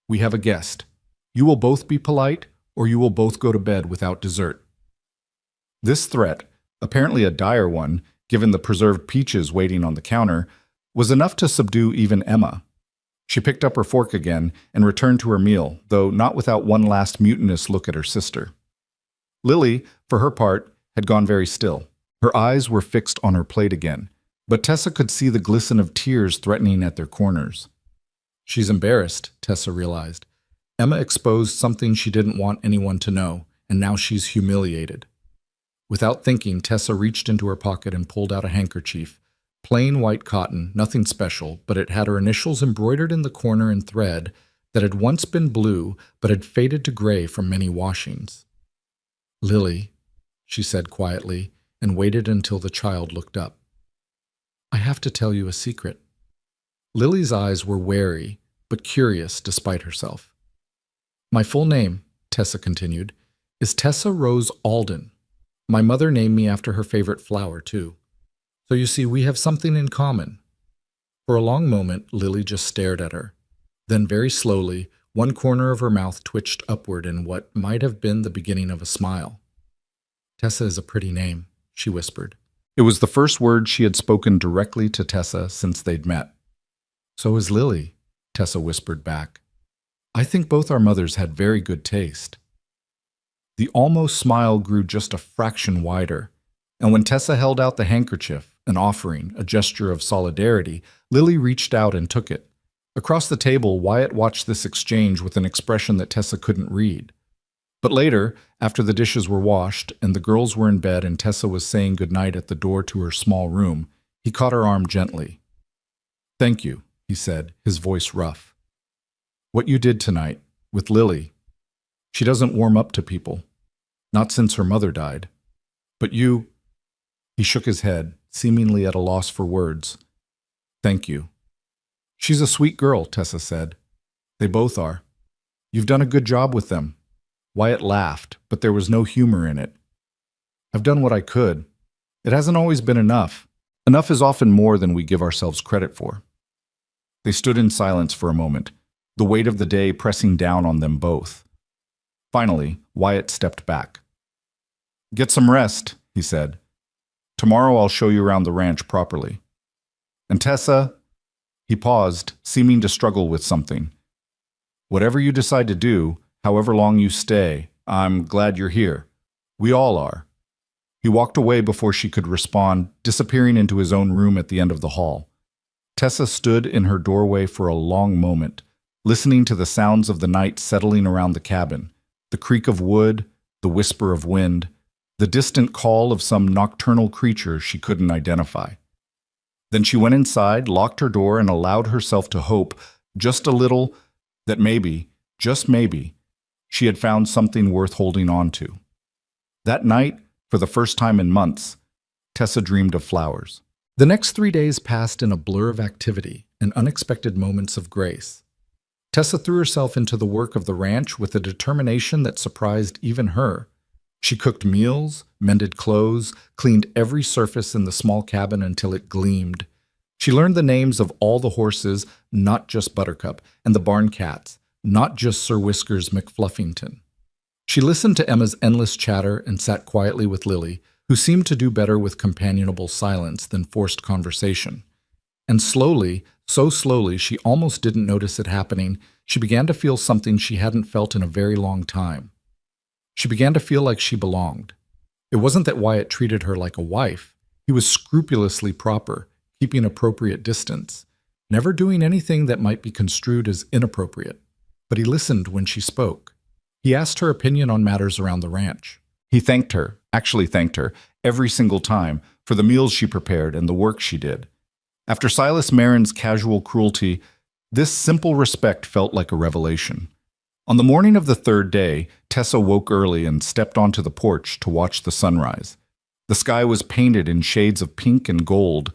We have a guest. You will both be polite, or you will both go to bed without dessert." This threat, apparently a dire one, given the preserved peaches waiting on the counter, was enough to subdue even Emma. She picked up her fork again and returned to her meal, though not without one last mutinous look at her sister. Lily, for her part, had gone very still. Her eyes were fixed on her plate again, but Tessa could see the glisten of tears threatening at their corners. She's embarrassed, Tessa realized. Emma exposed something she didn't want anyone to know, and now she's humiliated. Without thinking, Tessa reached into her pocket and pulled out a handkerchief. Plain white cotton, nothing special, but it had her initials embroidered in the corner in thread that had once been blue but had faded to gray from many washings. "Lily," she said quietly, and waited until the child looked up. "I have to tell you a secret." Lily's eyes were wary, but curious despite herself. "My full name," Tessa continued, "is Tessa Rose Alden. My mother named me after her favorite flower, too. So you see, we have something in common." For a long moment, Lily just stared at her. Then very slowly, one corner of her mouth twitched upward in what might have been the beginning of a smile. "Tessa is a pretty name," she whispered. It was the first word she had spoken directly to Tessa since they'd met. "So is Lily," Tessa whispered back. "I think both our mothers had very good taste." The almost smile grew just a fraction wider, and when Tessa held out the handkerchief, an offering, a gesture of solidarity, Lily reached out and took it. Across the table, Wyatt watched this exchange with an expression that Tessa couldn't read. But later, after the dishes were washed and the girls were in bed and Tessa was saying goodnight at the door to her small room, He caught her arm gently. "Thank you," he said, his voice rough. "What you did tonight, with Lily, she doesn't warm up to people. Not since her mother died. But you—" He shook his head, seemingly at a loss for words. "Thank you." "She's a sweet girl," Tessa said. "They both are. You've done a good job with them." Wyatt laughed, but there was no humor in it. "I've done what I could. It hasn't always been enough. Enough is often more than we give ourselves credit for." They stood in silence for a moment, the weight of the day pressing down on them both. Finally, Wyatt stepped back. "Get some rest," he said. "Tomorrow I'll show you around the ranch properly. And Tessa—" He paused, seeming to struggle with something. "Whatever you decide to do, however long you stay, I'm glad you're here. We all are." He walked away before she could respond, disappearing into his own room at the end of the hall. Tessa stood in her doorway for a long moment, listening to the sounds of the night settling around the cabin, the creak of wood, the whisper of wind, the distant call of some nocturnal creature she couldn't identify. Then she went inside, locked her door, and allowed herself to hope, just a little, that maybe, just maybe, she had found something worth holding on to. That night, for the first time in months, Tessa dreamed of flowers. The next 3 days passed in a blur of activity and unexpected moments of grace. Tessa threw herself into the work of the ranch with a determination that surprised even her. She cooked meals, mended clothes, cleaned every surface in the small cabin until it gleamed. She learned the names of all the horses, not just Buttercup, and the barn cats, not just Sir Whiskers McFluffington. She listened to Emma's endless chatter and sat quietly with Lily, who seemed to do better with companionable silence than forced conversation. And slowly, so slowly she almost didn't notice it happening, she began to feel something she hadn't felt in a very long time. She began to feel like she belonged. It wasn't that Wyatt treated her like a wife. He was scrupulously proper, keeping appropriate distance, never doing anything that might be construed as inappropriate. But he listened when she spoke. He asked her opinion on matters around the ranch. He thanked her, actually thanked her, every single time for the meals she prepared and the work she did. After Silas Marin's casual cruelty, this simple respect felt like a revelation. On the morning of the third day, Tessa woke early and stepped onto the porch to watch the sunrise. The sky was painted in shades of pink and gold,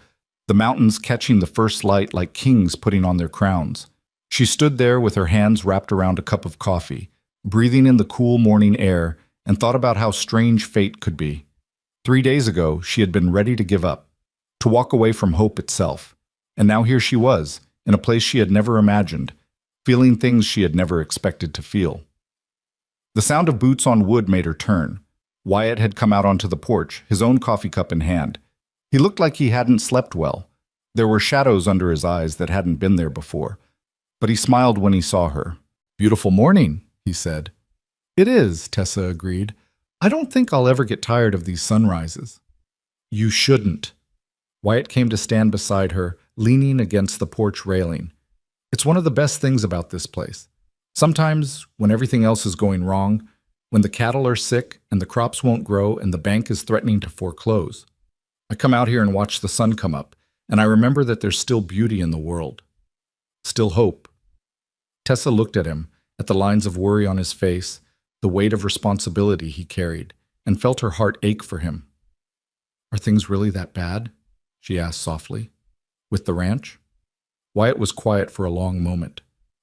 the mountains catching the first light like kings putting on their crowns. She stood there with her hands wrapped around a cup of coffee, breathing in the cool morning air, and thought about how strange fate could be. 3 days ago, she had been ready to give up, to walk away from hope itself. And now here she was, in a place she had never imagined, feeling things she had never expected to feel. The sound of boots on wood made her turn. Wyatt had come out onto the porch, his own coffee cup in hand. He looked like he hadn't slept well. There were shadows under his eyes that hadn't been there before. But he smiled when he saw her. "Beautiful morning," he said. "It is," Tessa agreed. "I don't think I'll ever get tired of these sunrises." "You shouldn't." Wyatt came to stand beside her, leaning against the porch railing. "It's one of the best things about this place. Sometimes, when everything else is going wrong, when the cattle are sick and the crops won't grow and the bank is threatening to foreclose, I come out here and watch the sun come up, and I remember that there's still beauty in the world. Still hope." Tessa looked at him, at the lines of worry on his face, the weight of responsibility he carried, and felt her heart ache for him. "Are things really that bad?" she asked softly. "With the ranch?" Wyatt was quiet for a long moment.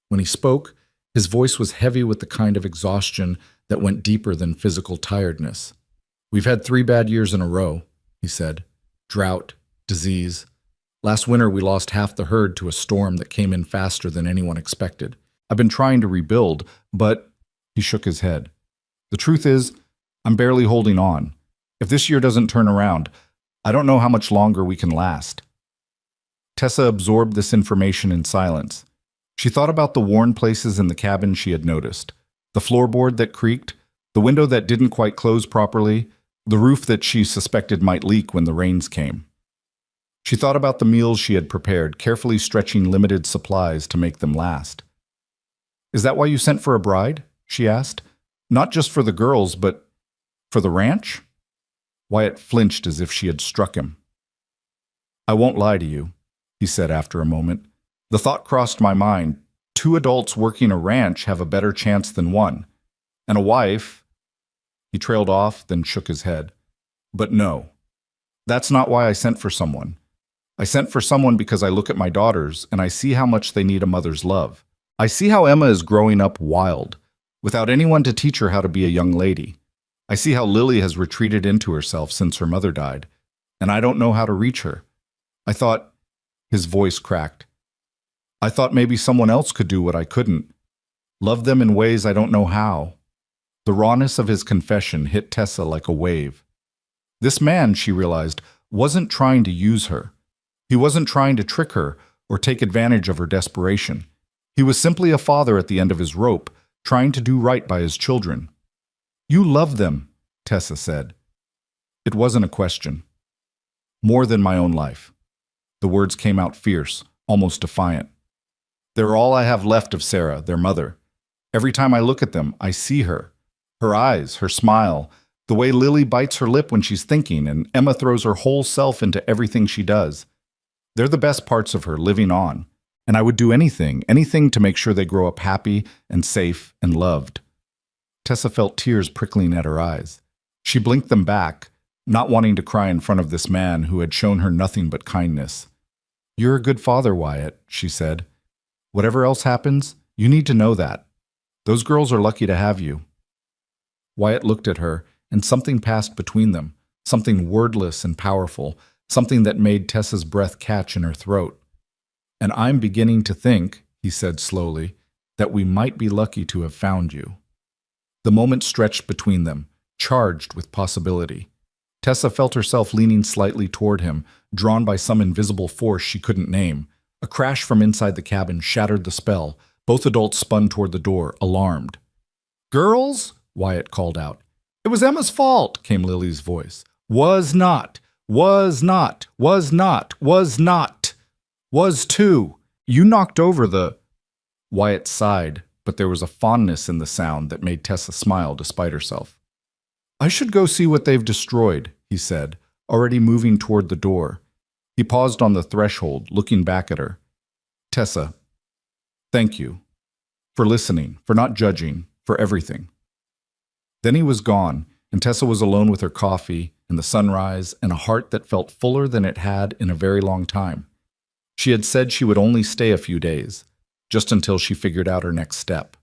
When he spoke, his voice was heavy with the kind of exhaustion that went deeper than physical tiredness. "We've had 3 bad years in a row," he said. "Drought, disease. Last winter we lost half the herd to a storm that came in faster than anyone expected. I've been trying to rebuild, but—" He shook his head. "The truth is, I'm barely holding on. If this year doesn't turn around, I don't know how much longer we can last." Tessa absorbed this information in silence. She thought about the worn places in the cabin she had noticed. The floorboard that creaked, the window that didn't quite close properly, the roof that she suspected might leak when the rains came. She thought about the meals she had prepared, carefully stretching limited supplies to make them last. "Is that why you sent for a bride?" she asked. "Not just for the girls, but for the ranch?" Wyatt flinched as if she had struck him. I won't lie to you, he said after a moment. The thought crossed my mind. 2 adults working a ranch have a better chance than one. And a wife. He trailed off, then shook his head. But no, that's not why I sent for someone. I sent for someone because I look at my daughters and I see how much they need a mother's love. I see how Emma is growing up wild, without anyone to teach her how to be a young lady. I see how Lily has retreated into herself since her mother died, and I don't know how to reach her. I thought, his voice cracked. I thought maybe someone else could do what I couldn't. Love them in ways I don't know how. The rawness of his confession hit Tessa like a wave. This man, she realized, wasn't trying to use her. He wasn't trying to trick her or take advantage of her desperation. He was simply a father at the end of his rope, trying to do right by his children. You love them, Tessa said. It wasn't a question. More than my own life. The words came out fierce, almost defiant. They're all I have left of Sarah, their mother. Every time I look at them, I see her. Her eyes, her smile, the way Lily bites her lip when she's thinking, and Emma throws her whole self into everything she does. They're the best parts of her living on, and I would do anything to make sure they grow up happy and safe and loved. Tessa felt tears prickling at her eyes. She blinked them back, not wanting to cry in front of this man who had shown her nothing but kindness. You're a good father, Wyatt, she said. Whatever else happens, you need to know that. Those girls are lucky to have you. Wyatt looked at her, and something passed between them, something wordless and powerful, something that made Tessa's breath catch in her throat. And I'm beginning to think, he said slowly, that we might be lucky to have found you. The moment stretched between them, charged with possibility. Tessa felt herself leaning slightly toward him, drawn by some invisible force she couldn't name. A crash from inside the cabin shattered the spell. Both adults spun toward the door, alarmed. Girls, Wyatt called out. It was Emma's fault, came Lily's voice. Was not. Was not. Was not. Was not. Was too. You knocked over the... Wyatt sighed, but there was a fondness in the sound that made Tessa smile despite herself. I should go see what they've destroyed, he said, already moving toward the door. He paused on the threshold, looking back at her. Tessa, thank you. For listening, for not judging, for everything. Then he was gone, and Tessa was alone with her coffee and the sunrise and a heart that felt fuller than it had in a very long time. She had said she would only stay a few days, just until she figured out her next step.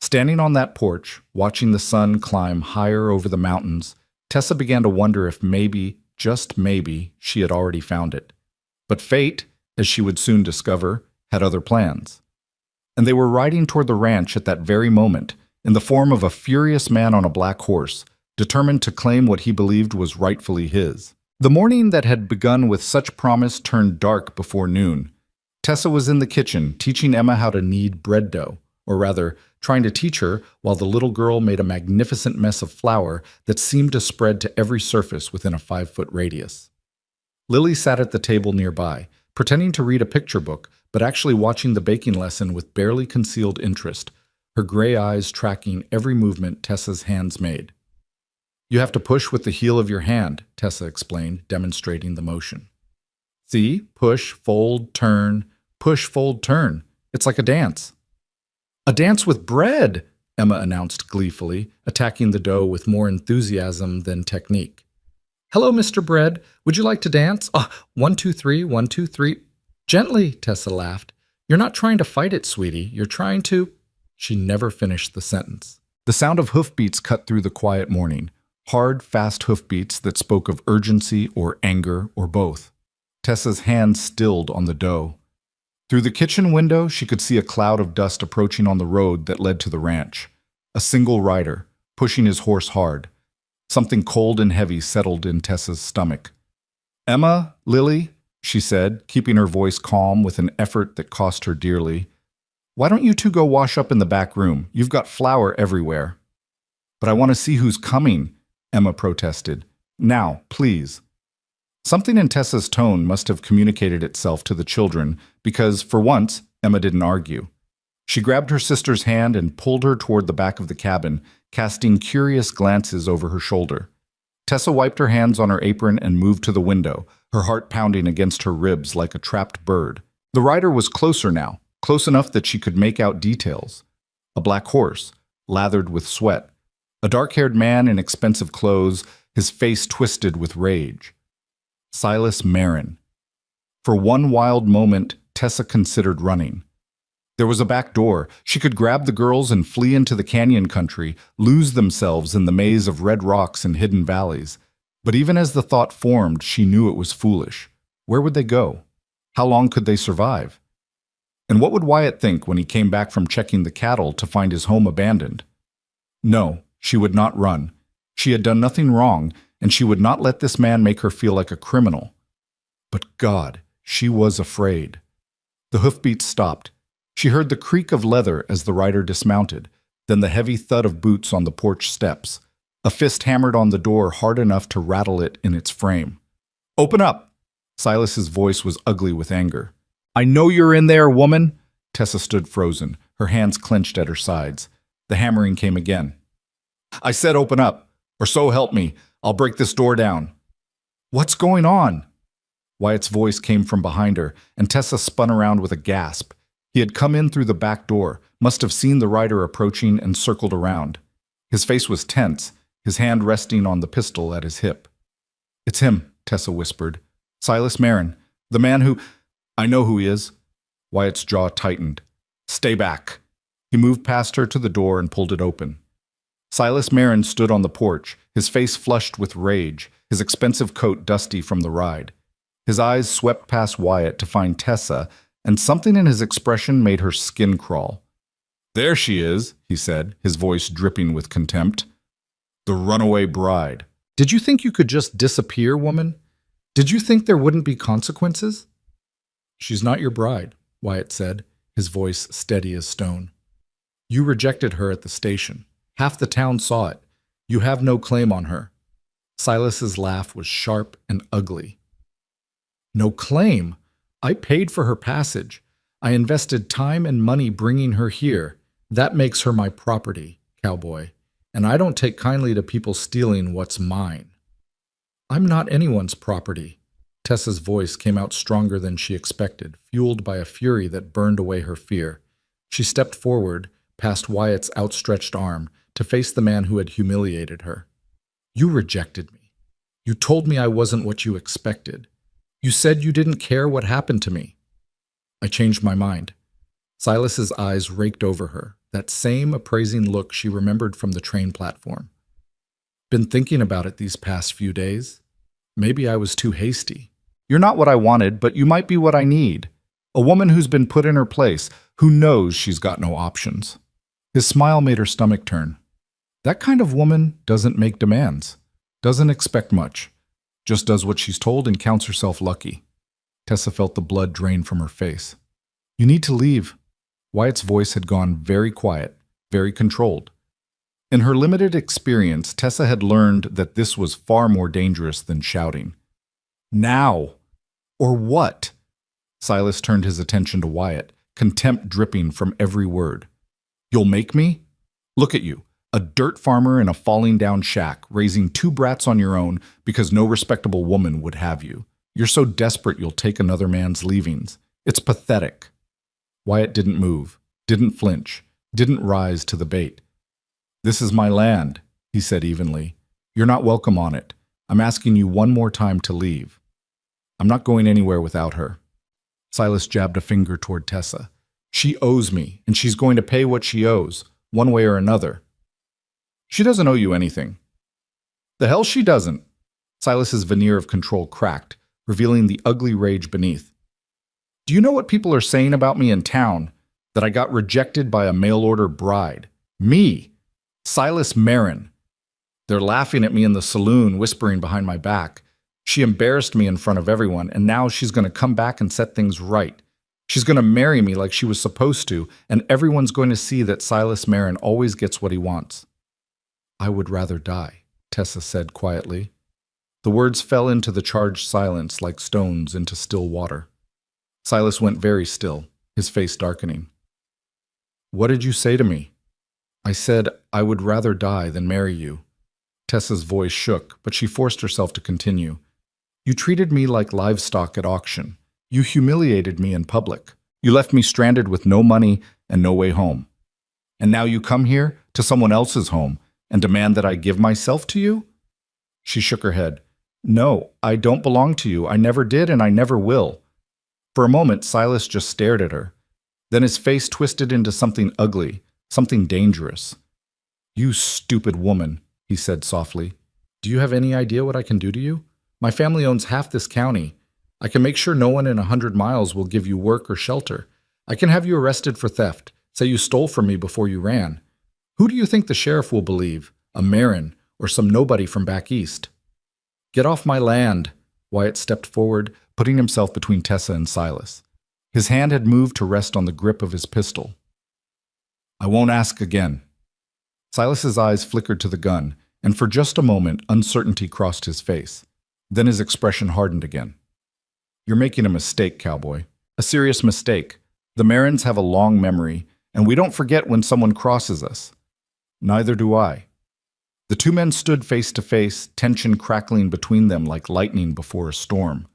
Standing on that porch, watching the sun climb higher over the mountains, Tessa began to wonder if maybe, just maybe, she had already found it. But fate, as she would soon discover, had other plans. And they were riding toward the ranch at that very moment, in the form of a furious man on a black horse, determined to claim what he believed was rightfully his. The morning that had begun with such promise turned dark before noon. Tessa was in the kitchen, teaching Emma how to knead bread dough, or rather, trying to teach her while the little girl made a magnificent mess of flour that seemed to spread to every surface within a 5-foot radius. Lily sat at the table nearby, pretending to read a picture book, but actually watching the baking lesson with barely concealed interest, her gray eyes tracking every movement Tessa's hands made. You have to push with the heel of your hand, Tessa explained, demonstrating the motion. See? Push, fold, turn. Push, fold, turn. It's like a dance. A dance with bread, Emma announced gleefully, attacking the dough with more enthusiasm than technique. Hello, Mr. Bread. Would you like to dance? 1, 2, 3, 1, 2, 3. Gently, Tessa laughed. You're not trying to fight it, sweetie. You're trying to... She never finished the sentence. The sound of hoofbeats cut through the quiet morning. Hard, fast hoofbeats that spoke of urgency or anger or both. Tessa's hand stilled on the dough. Through the kitchen window, she could see a cloud of dust approaching on the road that led to the ranch. A single rider, pushing his horse hard. Something cold and heavy settled in Tessa's stomach. Emma, Lily, she said, keeping her voice calm with an effort that cost her dearly. Why don't you two go wash up in the back room? You've got flour everywhere. But I want to see who's coming, Emma protested. Now, please. Something in Tessa's tone must have communicated itself to the children because, for once, Emma didn't argue. She grabbed her sister's hand and pulled her toward the back of the cabin, casting curious glances over her shoulder. Tessa wiped her hands on her apron and moved to the window, her heart pounding against her ribs like a trapped bird. The rider was closer now, close enough that she could make out details. A black horse, lathered with sweat. A dark-haired man in expensive clothes, his face twisted with rage. Silas Marin. For one wild moment, Tessa considered running. There was a back door. She could grab the girls and flee into the canyon country, lose themselves in the maze of red rocks and hidden valleys. But even as the thought formed, she knew it was foolish. Where would they go? How long could they survive? And what would Wyatt think when he came back from checking the cattle to find his home abandoned? No, she would not run. She had done nothing wrong, and she would not let this man make her feel like a criminal. But God, she was afraid. The hoofbeats stopped. She heard the creak of leather as the rider dismounted, then the heavy thud of boots on the porch steps. A fist hammered on the door hard enough to rattle it in its frame. "Open up!" Silas's voice was ugly with anger. "I know you're in there, woman!" Tessa stood frozen, her hands clenched at her sides. The hammering came again. "I said open up, or so help me. I'll break this door down." "What's going on?" Wyatt's voice came from behind her, and Tessa spun around with a gasp. He had come in through the back door, must have seen the rider approaching and circled around. His face was tense, his hand resting on the pistol at his hip. "It's him," Tessa whispered. "Silas Marin, the man who—" "I know who he is." Wyatt's jaw tightened. "Stay back." He moved past her to the door and pulled it open. Silas Marin stood on the porch, his face flushed with rage, his expensive coat dusty from the ride. His eyes swept past Wyatt to find Tessa, and something in his expression made her skin crawl. "There she is," he said, his voice dripping with contempt. "The runaway bride." "Did you think you could just disappear, woman? Did you think there wouldn't be consequences?" "She's not your bride," Wyatt said, his voice steady as stone. "You rejected her at the station. Half the town saw it. You have no claim on her." Silas's laugh was sharp and ugly. "No claim? I paid for her passage. I invested time and money bringing her here. That makes her my property, Cowboy. And I don't take kindly to people stealing what's mine." "I'm not anyone's property." Tessa's voice came out stronger than she expected, fueled by a fury that burned away her fear. She stepped forward, past Wyatt's outstretched arm, to face the man who had humiliated her. "You rejected me. You told me I wasn't what you expected. You said you didn't care what happened to me." "I changed my mind." Silas's eyes raked over her, that same appraising look she remembered from the train platform. "Been thinking about it these past few days. Maybe I was too hasty. You're not what I wanted, but you might be what I need. A woman who's been put in her place, who knows she's got no options." His smile made her stomach turn. That kind of woman doesn't make demands, doesn't expect much, just does what she's told and counts herself lucky. Tessa felt the blood drain from her face. "You need to leave." Wyatt's voice had gone very quiet, very controlled. In her limited experience, Tessa had learned that this was far more dangerous than shouting. "Now! Or what?" Silas turned his attention to Wyatt, contempt dripping from every word. "You'll make me? Look at you, a dirt farmer in a falling-down shack, raising 2 brats on your own because no respectable woman would have you. You're so desperate you'll take another man's leavings. It's pathetic." Wyatt didn't move, didn't flinch, didn't rise to the bait. "This is my land," he said evenly. "You're not welcome on it. I'm asking you one more time to leave. I'm not going anywhere without her." Silas jabbed a finger toward Tessa. "She owes me, and she's going to pay what she owes, one way or another." "She doesn't owe you anything." "The hell she doesn't." Silas's veneer of control cracked, revealing the ugly rage beneath. "Do you know what people are saying about me in town? That I got rejected by a mail-order bride. Me! Silas Marin. They're laughing at me in the saloon, whispering behind my back. She embarrassed me in front of everyone, and now she's going to come back and set things right. She's going to marry me like she was supposed to, and everyone's going to see that Silas Marin always gets what he wants." "I would rather die," Tessa said quietly. The words fell into the charged silence like stones into still water. Silas went very still, his face darkening. "What did you say to me?" "I said I would rather die than marry you." Tessa's voice shook, but she forced herself to continue. You treated me like livestock at auction. You humiliated me in public. You left me stranded with no money and no way home. And now you come here to someone else's home and demand that I give myself to you?" She shook her head. "No, I don't belong to you. I never did and I never will." For a moment, Silas just stared at her. Then his face twisted into something ugly, something dangerous. "You stupid woman," he said softly. "Do you have any idea what I can do to you? My family owns half this county. I can make sure no one in 100 miles will give you work or shelter. I can have you arrested for theft, say you stole from me before you ran. Who do you think the sheriff will believe? A Marin or some nobody from back east?" "Get off my land." Wyatt stepped forward, putting himself between Tessa and Silas. His hand had moved to rest on the grip of his pistol. "I won't ask again." Silas's eyes flickered to the gun, and for just a moment uncertainty crossed his face. Then his expression hardened again. "You're making a mistake, Cowboy. A serious mistake. The Marins have a long memory, and we don't forget when someone crosses us. Neither do I." The two men stood face to face, tension crackling between them like lightning before a storm.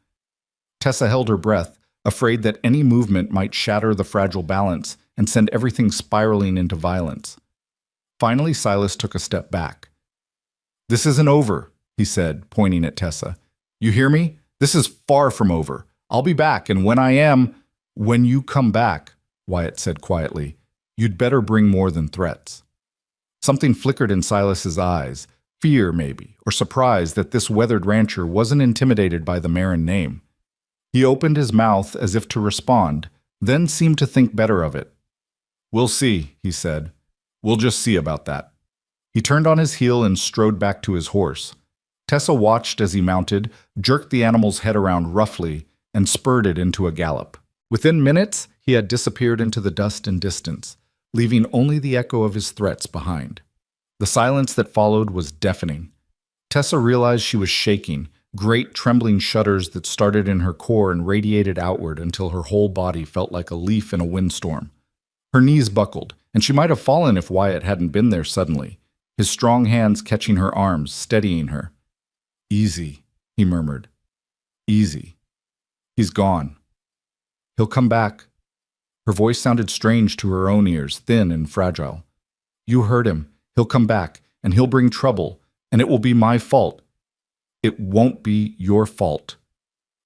Tessa held her breath, afraid that any movement might shatter the fragile balance and send everything spiraling into violence. Finally, Silas took a step back. "This isn't over," he said, pointing at Tessa. "You hear me? This is far from over. I'll be back, and when I am—" "When you come back," Wyatt said quietly, "you'd better bring more than threats." Something flickered in Silas's eyes, fear maybe, or surprise that this weathered rancher wasn't intimidated by the Marin name. He opened his mouth as if to respond, then seemed to think better of it. "We'll see," he said. "We'll just see about that." He turned on his heel and strode back to his horse. Tessa watched as he mounted, jerked the animal's head around roughly, and spurred it into a gallop. Within minutes, he had disappeared into the dust and distance, leaving only the echo of his threats behind. The silence that followed was deafening. Tessa realized she was shaking, great trembling shudders that started in her core and radiated outward until her whole body felt like a leaf in a windstorm. Her knees buckled, and she might have fallen if Wyatt hadn't been there suddenly, his strong hands catching her arms, steadying her. "Easy," he murmured. "Easy. He's gone. He'll come back." Her voice sounded strange to her own ears, thin and fragile. "You heard him. He'll come back, and he'll bring trouble, and it will be my fault." "It won't be your fault."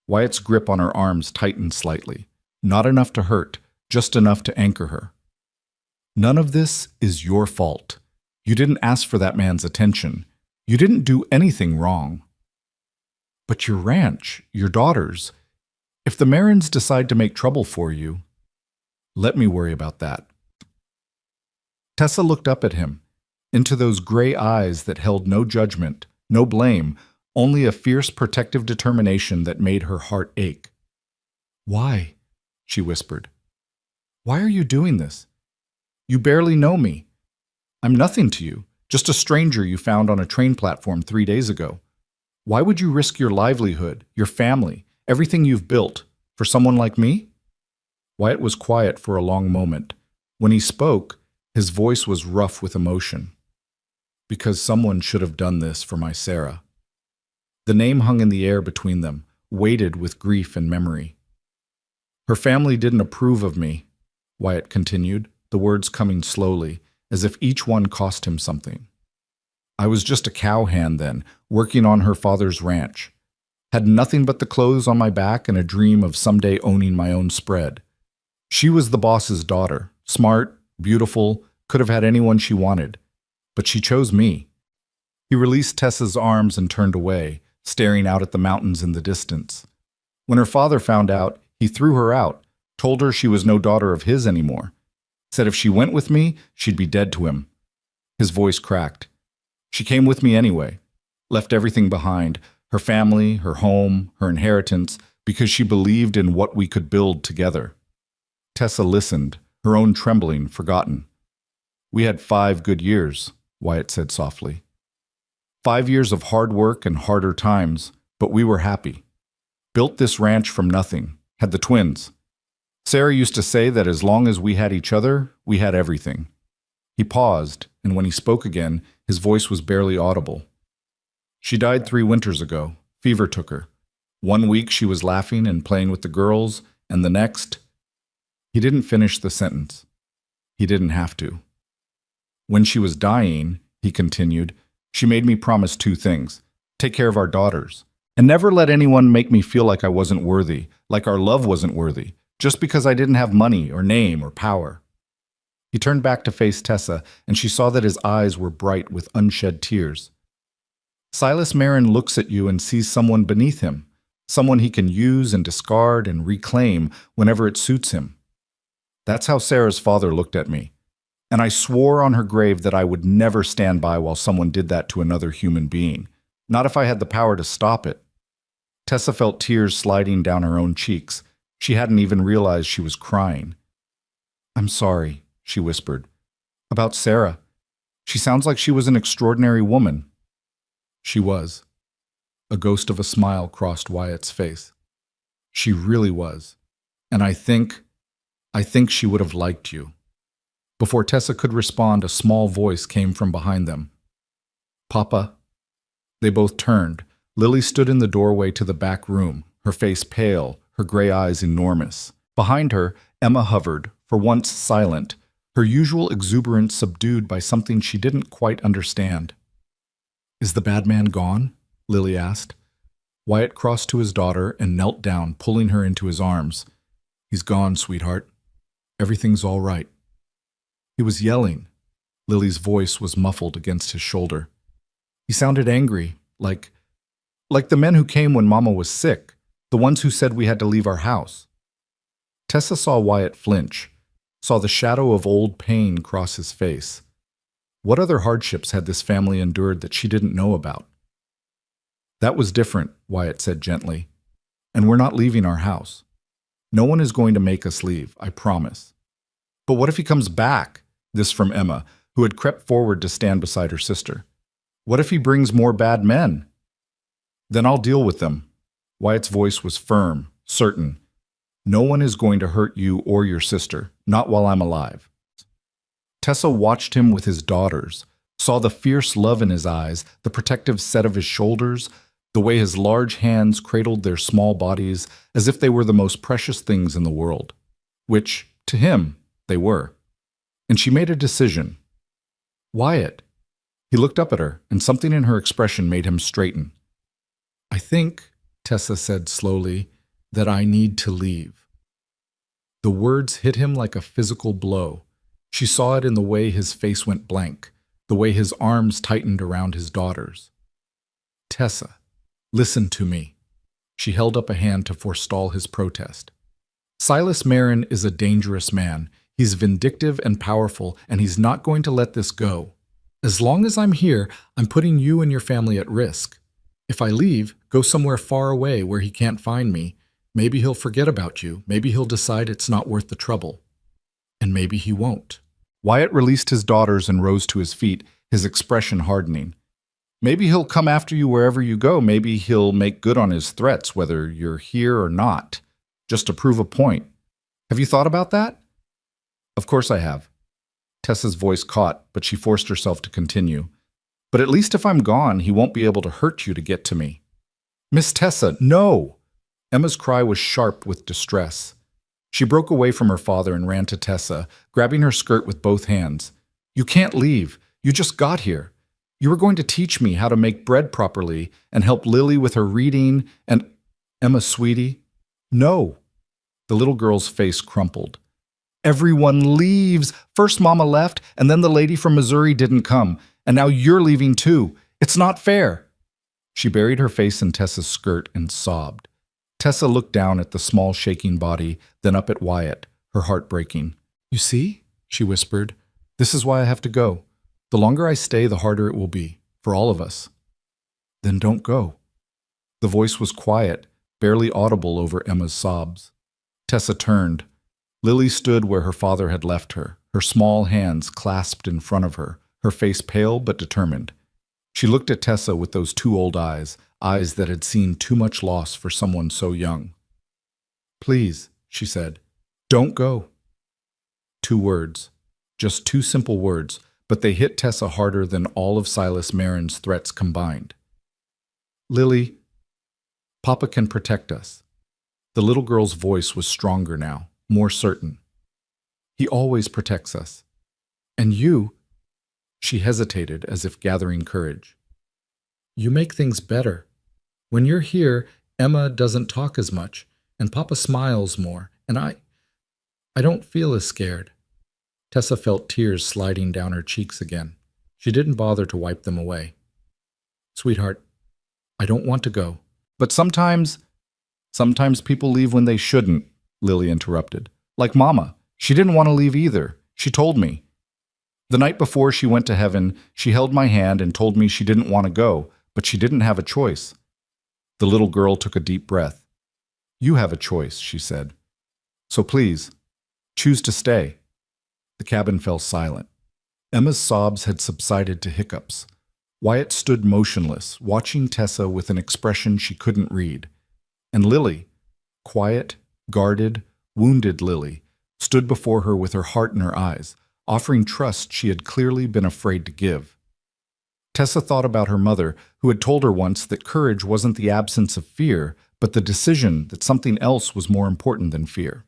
Wyatt's grip on her arms tightened slightly. Not enough to hurt, just enough to anchor her. "None of this is your fault. You didn't ask for that man's attention. You didn't do anything wrong." "But your ranch, your daughters, if the Marins decide to make trouble for you—" "Let me worry about that." Tessa looked up at him, into those gray eyes that held no judgment, no blame, only a fierce protective determination that made her heart ache. "Why?" she whispered. "Why are you doing this? You barely know me. I'm nothing to you, just a stranger you found on a train platform 3 days ago. Why would you risk your livelihood, your family, everything you've built, for someone like me?" Wyatt was quiet for a long moment. When he spoke, his voice was rough with emotion. "Because someone should have done this for my Sarah." The name hung in the air between them, weighted with grief and memory. "Her family didn't approve of me," Wyatt continued, the words coming slowly, as if each one cost him something. "I was just a cowhand then, working on her father's ranch. Had nothing but the clothes on my back and a dream of someday owning my own spread. She was the boss's daughter, smart, beautiful, could have had anyone she wanted. But she chose me." He released Tessa's arms and turned away, staring out at the mountains in the distance. When her father found out, he threw her out, told her she was no daughter of his anymore. Said if she went with me, she'd be dead to him. His voice cracked. "She came with me anyway, left everything behind, her family, her home, her inheritance, because she believed in what we could build together." Tessa listened, her own trembling forgotten. "We had 5 good years," Wyatt said softly. 5 years of hard work and harder times, but we were happy. Built this ranch from nothing, had the twins. Sarah used to say that as long as we had each other, we had everything. He paused, and when he spoke again, his voice was barely audible. "She died 3 winters ago. Fever took her. One week she was laughing and playing with the girls, and the next, he didn't finish the sentence. He didn't have to. When she was dying, he continued, she made me promise two things. Take care of our daughters, and never let anyone make me feel like I wasn't worthy, like our love wasn't worthy, just because I didn't have money or name or power. He turned back to face Tessa, and she saw that his eyes were bright with unshed tears. Silas Marin looks at you and sees someone beneath him, someone he can use and discard and reclaim whenever it suits him. That's how Sarah's father looked at me, and I swore on her grave that I would never stand by while someone did that to another human being, not if I had the power to stop it. Tessa felt tears sliding down her own cheeks. She hadn't even realized she was crying. I'm sorry, she whispered. About Sarah. She sounds like she was an extraordinary woman. She was. A ghost of a smile crossed Wyatt's face. She really was. And I think she would have liked you. Before Tessa could respond, a small voice came from behind them. Papa. They both turned. Lily stood in the doorway to the back room, her face pale, her gray eyes enormous. Behind her, Emma hovered, for once silent, her usual exuberance subdued by something she didn't quite understand. Is the bad man gone? Lily asked. Wyatt crossed to his daughter and knelt down, pulling her into his arms. He's gone, sweetheart. Everything's all right. He was yelling. Lily's voice was muffled against his shoulder. He sounded angry, like the men who came when Mama was sick, the ones who said we had to leave our house. Tessa saw Wyatt flinch, saw the shadow of old pain cross his face. What other hardships had this family endured that she didn't know about? That was different, Wyatt said gently. And we're not leaving our house. No one is going to make us leave, I promise. But what if he comes back? This from Emma, who had crept forward to stand beside her sister. What if he brings more bad men? Then I'll deal with them. Wyatt's voice was firm, certain. No one is going to hurt you or your sister, not while I'm alive. Tessa watched him with his daughters, saw the fierce love in his eyes, the protective set of his shoulders, the way his large hands cradled their small bodies as if they were the most precious things in the world, which, to him, they were. And she made a decision. Wyatt. He looked up at her, and something in her expression made him straighten. I think, Tessa said slowly, that I need to leave. The words hit him like a physical blow. She saw it in the way his face went blank, the way his arms tightened around his daughters. Tessa, listen to me. She held up a hand to forestall his protest. Silas Marin is a dangerous man. He's vindictive and powerful, and he's not going to let this go. As long as I'm here, I'm putting you and your family at risk. If I leave, go somewhere far away where he can't find me, maybe he'll forget about you, maybe he'll decide it's not worth the trouble. And maybe he won't. Wyatt released his daughters and rose to his feet, his expression hardening. Maybe he'll come after you wherever you go. Maybe he'll make good on his threats, whether you're here or not, just to prove a point. Have you thought about that? Of course I have. Tessa's voice caught, but she forced herself to continue. But at least if I'm gone, he won't be able to hurt you to get to me. Miss Tessa, no! Emma's cry was sharp with distress. She broke away from her father and ran to Tessa, grabbing her skirt with both hands. You can't leave. You just got here. You were going to teach me how to make bread properly and help Lily with her reading and… Emma, sweetie? No. The little girl's face crumpled. Everyone leaves. First Mama left, and then the lady from Missouri didn't come, and now you're leaving too. It's not fair. She buried her face in Tessa's skirt and sobbed. Tessa looked down at the small shaking body, then up at Wyatt, her heart breaking. You see, she whispered, this is why I have to go. The longer I stay, the harder it will be, for all of us. Then don't go. The voice was quiet, barely audible over Emma's sobs. Tessa turned. Lily stood where her father had left her, her small hands clasped in front of her, her face pale but determined. She looked at Tessa with those two old eyes, eyes that had seen too much loss for someone so young. Please, she said, don't go. 2 words, just 2 simple words, but they hit Tessa harder than all of Silas Marin's threats combined. Lily, Papa can protect us. The little girl's voice was stronger now, more certain. He always protects us. And you, she hesitated as if gathering courage. You make things better. When you're here, Emma doesn't talk as much, and Papa smiles more, and I don't feel as scared. Tessa felt tears sliding down her cheeks again. She didn't bother to wipe them away. Sweetheart, I don't want to go. But sometimes people leave when they shouldn't, Lily interrupted. Like Mama. She didn't want to leave either. She told me. The night before she went to heaven, she held my hand and told me she didn't want to go, but she didn't have a choice. The little girl took a deep breath. You have a choice, she said. So please, choose to stay. The cabin fell silent. Emma's sobs had subsided to hiccups. Wyatt stood motionless, watching Tessa with an expression she couldn't read. And Lily, quiet, guarded, wounded Lily, stood before her with her heart in her eyes, offering trust she had clearly been afraid to give. Tessa thought about her mother, who had told her once that courage wasn't the absence of fear, but the decision that something else was more important than fear.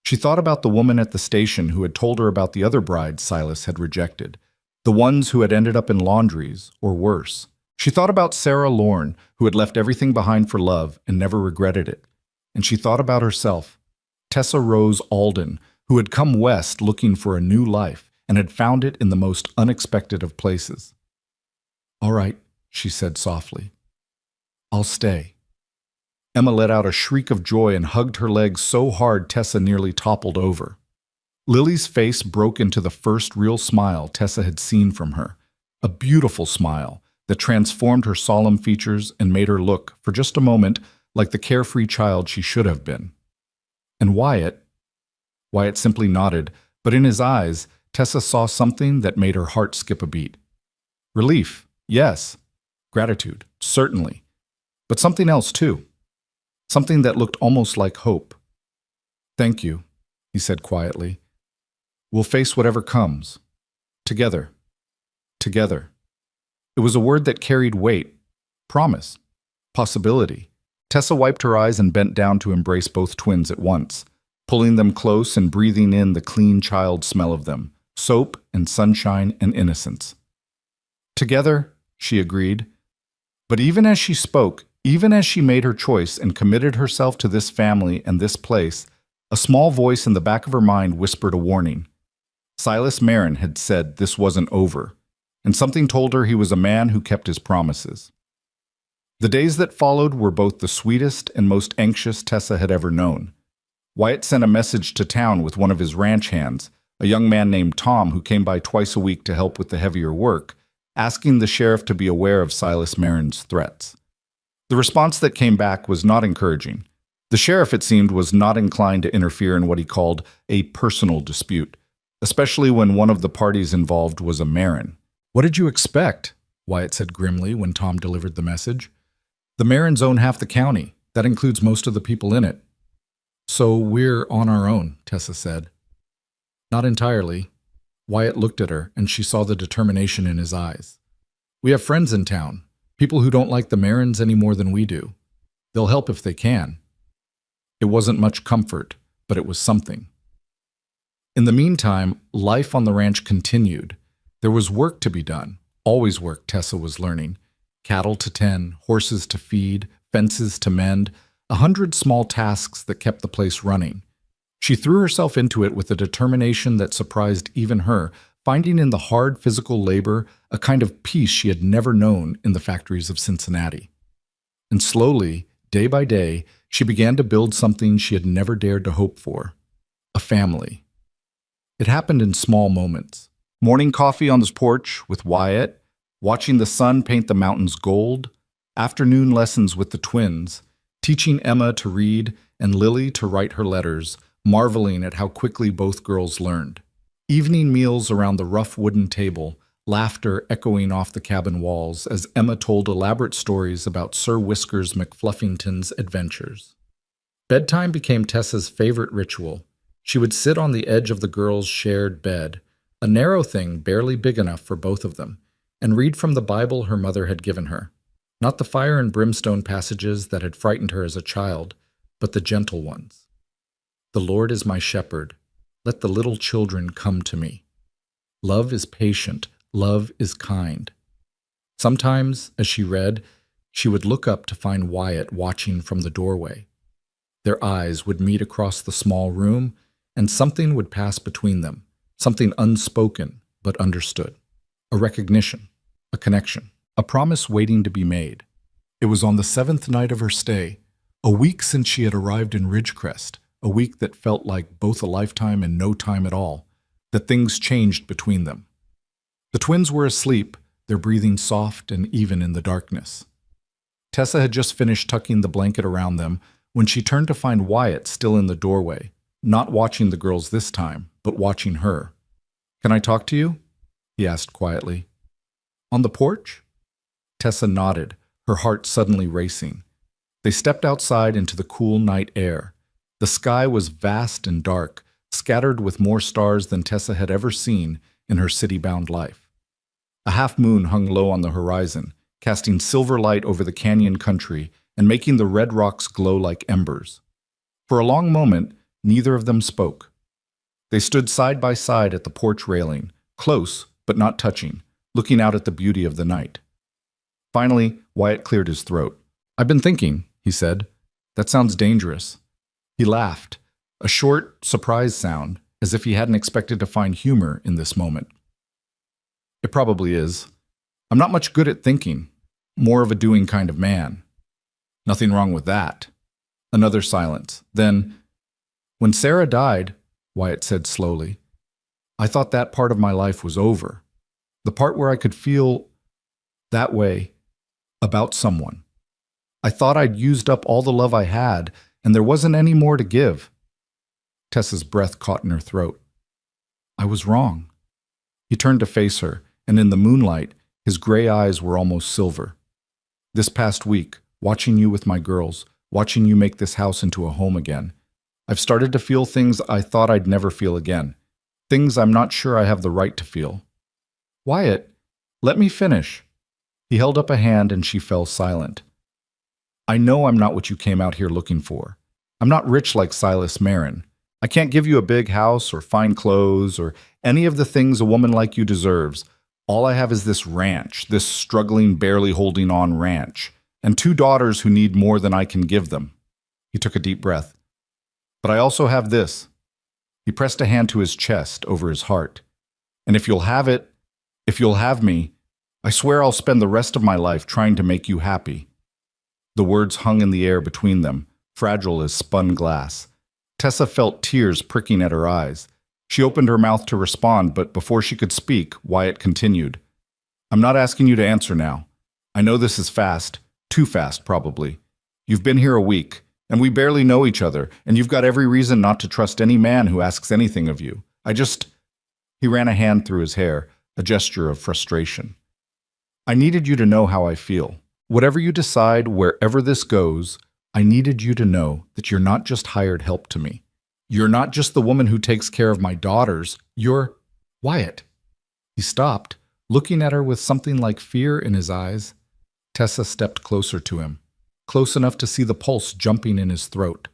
She thought about the woman at the station who had told her about the other brides Silas had rejected, the ones who had ended up in laundries, or worse. She thought about Sarah Lorne, who had left everything behind for love and never regretted it. And she thought about herself, Tessa Rose Alden, who had come west looking for a new life and had found it in the most unexpected of places. All right, she said softly. I'll stay. Emma let out a shriek of joy and hugged her legs so hard Tessa nearly toppled over. Lily's face broke into the first real smile Tessa had seen from her, a beautiful smile that transformed her solemn features and made her look, for just a moment, like the carefree child she should have been. And Wyatt simply nodded, but in his eyes, Tessa saw something that made her heart skip a beat. Relief, yes. Gratitude, certainly. But something else, too. Something that looked almost like hope. Thank you, he said quietly. We'll face whatever comes. Together. Together. It was a word that carried weight. Promise. Possibility. Tessa wiped her eyes and bent down to embrace both twins at once, pulling them close and breathing in the clean child smell of them, soap and sunshine and innocence. Together, she agreed. But even as she spoke, even as she made her choice and committed herself to this family and this place, a small voice in the back of her mind whispered a warning. Silas Marin had said this wasn't over, and something told her he was a man who kept his promises. The days that followed were both the sweetest and most anxious Tessa had ever known. Wyatt sent a message to town with one of his ranch hands, a young man named Tom who came by twice a week to help with the heavier work, asking the sheriff to be aware of Silas Marin's threats. The response that came back was not encouraging. The sheriff, it seemed, was not inclined to interfere in what he called a personal dispute, especially when one of the parties involved was a Marin. What did you expect? Wyatt said grimly when Tom delivered the message. The Marins own half the county. That includes most of the people in it. So we're on our own, Tessa said. Not entirely. Wyatt looked at her, and she saw the determination in his eyes. We have friends in town, people who don't like the Marins any more than we do. They'll help if they can. It wasn't much comfort, but it was something. In the meantime, life on the ranch continued. There was work to be done, always work, Tessa was learning. Cattle to tend, horses to feed, fences to mend, 100 small tasks that kept the place running. She threw herself into it with a determination that surprised even her, finding in the hard physical labor a kind of peace she had never known in the factories of Cincinnati. And slowly, day by day, she began to build something she had never dared to hope for, a family. It happened in small moments. Morning coffee on the porch with Wyatt, watching the sun paint the mountains gold, afternoon lessons with the twins, teaching Emma to read and Lily to write her letters, marveling at how quickly both girls learned. Evening meals around the rough wooden table, laughter echoing off the cabin walls as Emma told elaborate stories about Sir Whiskers McFluffington's adventures. Bedtime became Tessa's favorite ritual. She would sit on the edge of the girls' shared bed, a narrow thing barely big enough for both of them, and read from the Bible her mother had given her. Not the fire and brimstone passages that had frightened her as a child, but the gentle ones. The Lord is my shepherd. Let the little children come to me. Love is patient. Love is kind. Sometimes, as she read, she would look up to find Wyatt watching from the doorway. Their eyes would meet across the small room, and something would pass between them, something unspoken but understood. A recognition, a connection, a promise waiting to be made. It was on the 7th night of her stay, a week since she had arrived in Ridgecrest, a week that felt like both a lifetime and no time at all, that things changed between them. The twins were asleep, their breathing soft and even in the darkness. Tessa had just finished tucking the blanket around them when she turned to find Wyatt still in the doorway, not watching the girls this time, but watching her. "Can I talk to you?" he asked quietly. "On the porch?" Tessa nodded, her heart suddenly racing. They stepped outside into the cool night air. The sky was vast and dark, scattered with more stars than Tessa had ever seen in her city-bound life. A half-moon hung low on the horizon, casting silver light over the canyon country and making the red rocks glow like embers. For a long moment, neither of them spoke. They stood side by side at the porch railing, close but not touching, looking out at the beauty of the night. Finally, Wyatt cleared his throat. "I've been thinking," he said. "That sounds dangerous." He laughed, a short, surprised sound, as if he hadn't expected to find humor in this moment. "It probably is. I'm not much good at thinking, more of a doing kind of man." "Nothing wrong with that." Another silence. Then, "When Sarah died," Wyatt said slowly, "I thought that part of my life was over. The part where I could feel that way about someone. I thought I'd used up all the love I had, and there wasn't any more to give." Tessa's breath caught in her throat. "I was wrong." He turned to face her, and in the moonlight, his gray eyes were almost silver. "This past week, watching you with my girls, watching you make this house into a home again, I've started to feel things I thought I'd never feel again. Things I'm not sure I have the right to feel." "Wyatt, let me finish." He held up a hand and she fell silent. "I know I'm not what you came out here looking for. I'm not rich like Silas Marin. I can't give you a big house or fine clothes or any of the things a woman like you deserves. All I have is this ranch, this struggling, barely holding on ranch, and 2 daughters who need more than I can give them." He took a deep breath. "But I also have this." He pressed a hand to his chest, over his heart. "And if you'll have it, if you'll have me, I swear I'll spend the rest of my life trying to make you happy." The words hung in the air between them, fragile as spun glass. Tessa felt tears pricking at her eyes. She opened her mouth to respond, but before she could speak, Wyatt continued. "I'm not asking you to answer now. I know this is fast, too fast probably. You've been here a week, and we barely know each other, and you've got every reason not to trust any man who asks anything of you. He ran a hand through his hair, a gesture of frustration. "I needed you to know how I feel. Whatever you decide, wherever this goes, I needed you to know that you're not just hired help to me. You're not just the woman who takes care of my daughters. You're Wyatt." He stopped, looking at her with something like fear in his eyes. Tessa stepped closer to him, close enough to see the pulse jumping in his throat,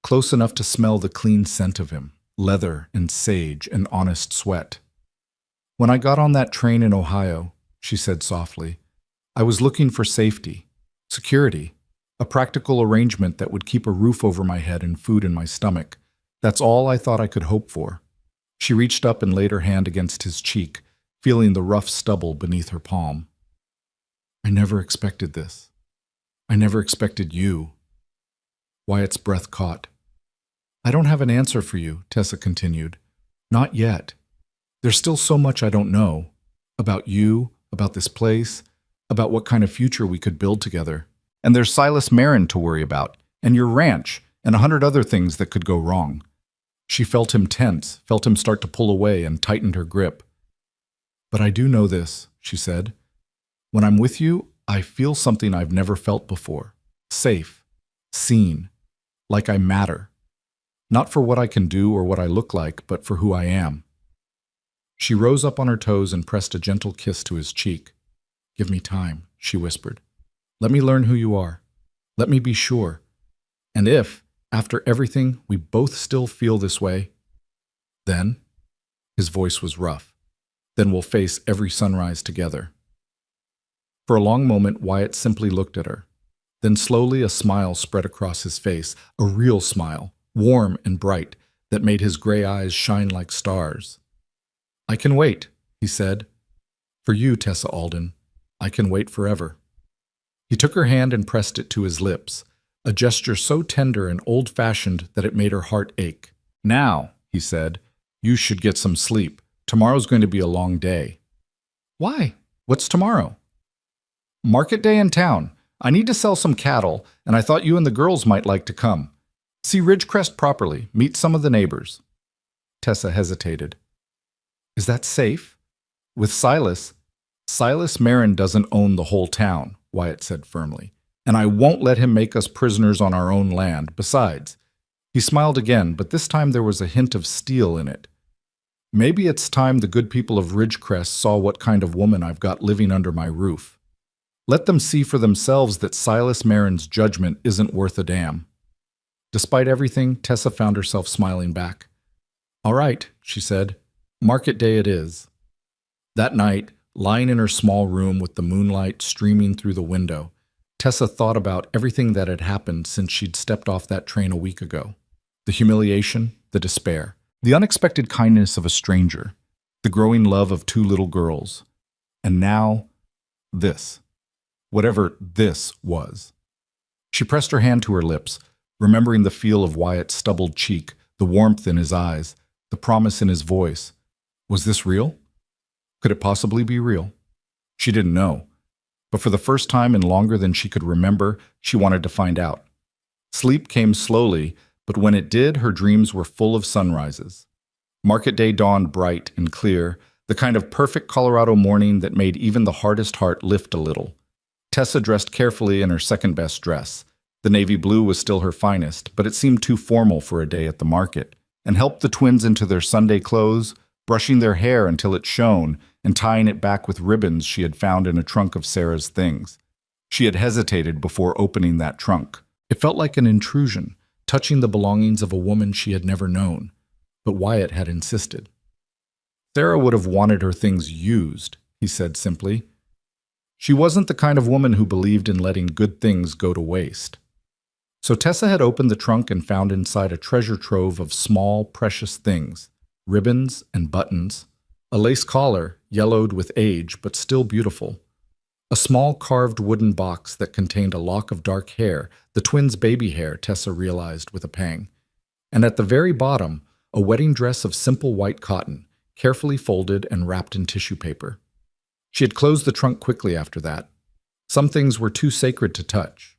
close enough to smell the clean scent of him, leather and sage and honest sweat. "When I got on that train in Ohio," she said softly, "I was looking for safety, security, a practical arrangement that would keep a roof over my head and food in my stomach. That's all I thought I could hope for." She reached up and laid her hand against his cheek, feeling the rough stubble beneath her palm. "I never expected this. I never expected you." Wyatt's breath caught. "I don't have an answer for you," Tessa continued. "Not yet. There's still so much I don't know. About you, about this place, about what kind of future we could build together. And there's Silas Marin to worry about, and your ranch, and 100 other things that could go wrong." She felt him tense, felt him start to pull away, and tightened her grip. "But I do know this," she said. "When I'm with you, I feel something I've never felt before. Safe, seen, like I matter. Not for what I can do or what I look like, but for who I am." She rose up on her toes and pressed a gentle kiss to his cheek. "Give me time," she whispered. Let me learn who you are. Let me be sure. And if, after everything, we both still feel this way, then, his voice was rough, then we'll face every sunrise together. For a long moment, Wyatt simply looked at her. Then slowly a smile spread across his face, a real smile, warm and bright, that made his gray eyes shine like stars. I can wait, he said. For you, Tessa Alden, I can wait forever. He took her hand and pressed it to his lips, a gesture so tender and old-fashioned that it made her heart ache. Now, he said, you should get some sleep. Tomorrow's going to be a long day. Why? What's tomorrow? Market day in town. I need to sell some cattle, and I thought you and the girls might like to come. See Ridgecrest properly, meet some of the neighbors. Tessa hesitated. Is that safe? With Silas Marin doesn't own the whole town, Wyatt said firmly, and I won't let him make us prisoners on our own land. Besides, he smiled again, but this time there was a hint of steel in it. Maybe it's time the good people of Ridgecrest saw what kind of woman I've got living under my roof. Let them see for themselves that Silas Marin's judgment isn't worth a damn. Despite everything, Tessa found herself smiling back. All right, she said. Market day it is. That night, lying in her small room with the moonlight streaming through the window, Tessa thought about everything that had happened since she'd stepped off that train a week ago. The humiliation, the despair, the unexpected kindness of a stranger, the growing love of two little girls. And now, this. Whatever this was. She pressed her hand to her lips, remembering the feel of Wyatt's stubbled cheek, the warmth in his eyes, the promise in his voice. Was this real? Could it possibly be real? She didn't know. But for the first time in longer than she could remember, she wanted to find out. Sleep came slowly, but when it did, her dreams were full of sunrises. Market day dawned bright and clear, the kind of perfect Colorado morning that made even the hardest heart lift a little. Tessa dressed carefully in her second-best dress. The navy blue was still her finest, but it seemed too formal for a day at the market, and helped the twins into their Sunday clothes, brushing their hair until it shone and tying it back with ribbons she had found in a trunk of Sarah's things. She had hesitated before opening that trunk. It felt like an intrusion, touching the belongings of a woman she had never known, but Wyatt had insisted. Sarah would have wanted her things used, he said simply. She wasn't the kind of woman who believed in letting good things go to waste. So Tessa had opened the trunk and found inside a treasure trove of small, precious things, ribbons and buttons, a lace collar, yellowed with age but still beautiful, a small carved wooden box that contained a lock of dark hair, the twins' baby hair, Tessa realized with a pang, and at the very bottom, a wedding dress of simple white cotton, carefully folded and wrapped in tissue paper. She had closed the trunk quickly after that. Some things were too sacred to touch.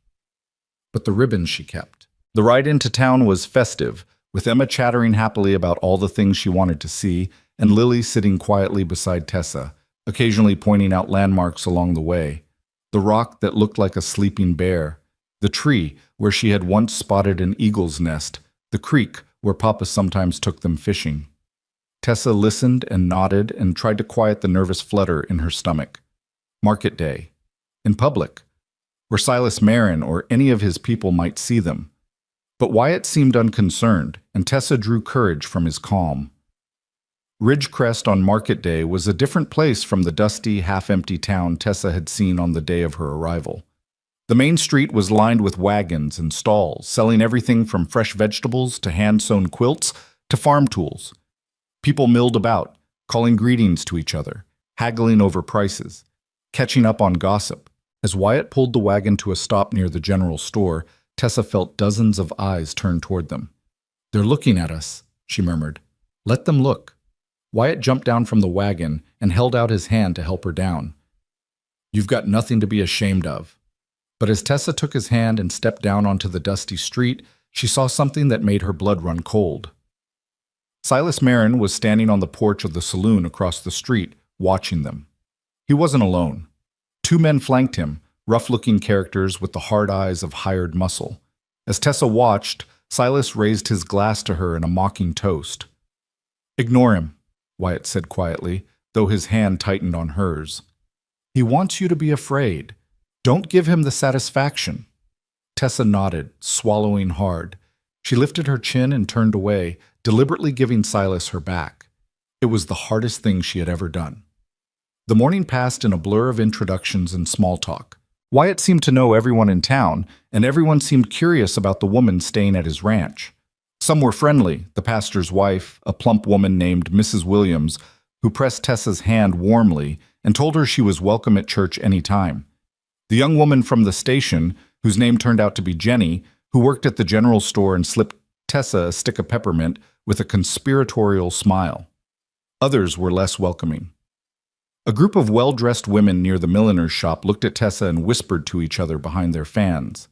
But the ribbons she kept. The ride into town was festive, with Emma chattering happily about all the things she wanted to see, and Lily sitting quietly beside Tessa, occasionally pointing out landmarks along the way. The rock that looked like a sleeping bear, the tree where she had once spotted an eagle's nest, the creek where Papa sometimes took them fishing. Tessa listened and nodded and tried to quiet the nervous flutter in her stomach. Market day. In public. Where Silas Marin or any of his people might see them. But Wyatt seemed unconcerned, and Tessa drew courage from his calm. Ridgecrest on market day was a different place from the dusty, half-empty town Tessa had seen on the day of her arrival. The main street was lined with wagons and stalls, selling everything from fresh vegetables to hand-sewn quilts to farm tools. People milled about, calling greetings to each other, haggling over prices, catching up on gossip. As Wyatt pulled the wagon to a stop near the general store, Tessa felt dozens of eyes turn toward them. They're looking at us, she murmured. Let them look. Wyatt jumped down from the wagon and held out his hand to help her down. You've got nothing to be ashamed of. But as Tessa took his hand and stepped down onto the dusty street, she saw something that made her blood run cold. Silas Marin was standing on the porch of the saloon across the street, watching them. He wasn't alone. Two men flanked him, rough-looking characters with the hard eyes of hired muscle. As Tessa watched, Silas raised his glass to her in a mocking toast. Ignore him, Wyatt said quietly, though his hand tightened on hers. He wants you to be afraid. Don't give him the satisfaction. Tessa nodded, swallowing hard. She lifted her chin and turned away, deliberately giving Silas her back. It was the hardest thing she had ever done. The morning passed in a blur of introductions and small talk. Wyatt seemed to know everyone in town, and everyone seemed curious about the woman staying at his ranch. Some were friendly, the pastor's wife, a plump woman named Mrs. Williams, who pressed Tessa's hand warmly and told her she was welcome at church any time. The young woman from the station, whose name turned out to be Jenny, who worked at the general store and slipped Tessa a stick of peppermint with a conspiratorial smile. Others were less welcoming. A group of well-dressed women near the milliner's shop looked at Tessa and whispered to each other behind their fans.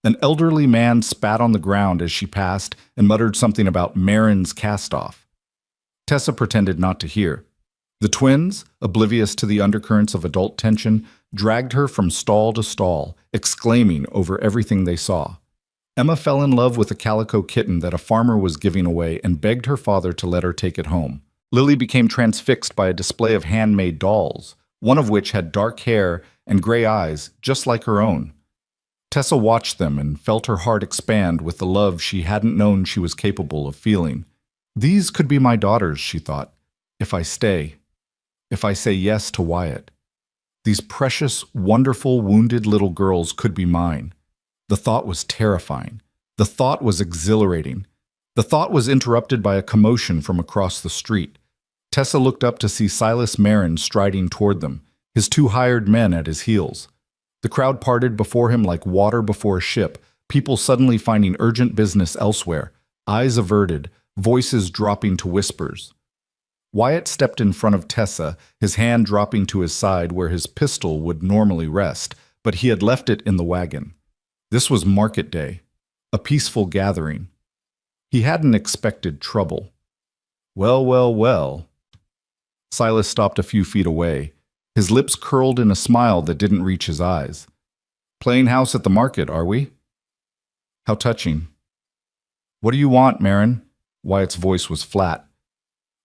An elderly man spat on the ground as she passed and muttered something about Marin's cast-off. Tessa pretended not to hear. The twins, oblivious to the undercurrents of adult tension, dragged her from stall to stall, exclaiming over everything they saw. Emma fell in love with a calico kitten that a farmer was giving away and begged her father to let her take it home. Lily became transfixed by a display of handmade dolls, one of which had dark hair and gray eyes, just like her own. Tessa watched them and felt her heart expand with the love she hadn't known she was capable of feeling. These could be my daughters, she thought, if I stay, if I say yes to Wyatt. These precious, wonderful, wounded little girls could be mine. The thought was terrifying. The thought was exhilarating. The thought was interrupted by a commotion from across the street. Tessa looked up to see Silas Marin striding toward them, his two hired men at his heels. The crowd parted before him like water before a ship, people suddenly finding urgent business elsewhere, eyes averted, voices dropping to whispers. Wyatt stepped in front of Tessa, his hand dropping to his side where his pistol would normally rest, but he had left it in the wagon. This was market day, a peaceful gathering. He hadn't expected trouble. Well, well, well. Silas stopped a few feet away, his lips curled in a smile that didn't reach his eyes. Playing house at the market, are we? How touching. What do you want, Marin? Wyatt's voice was flat.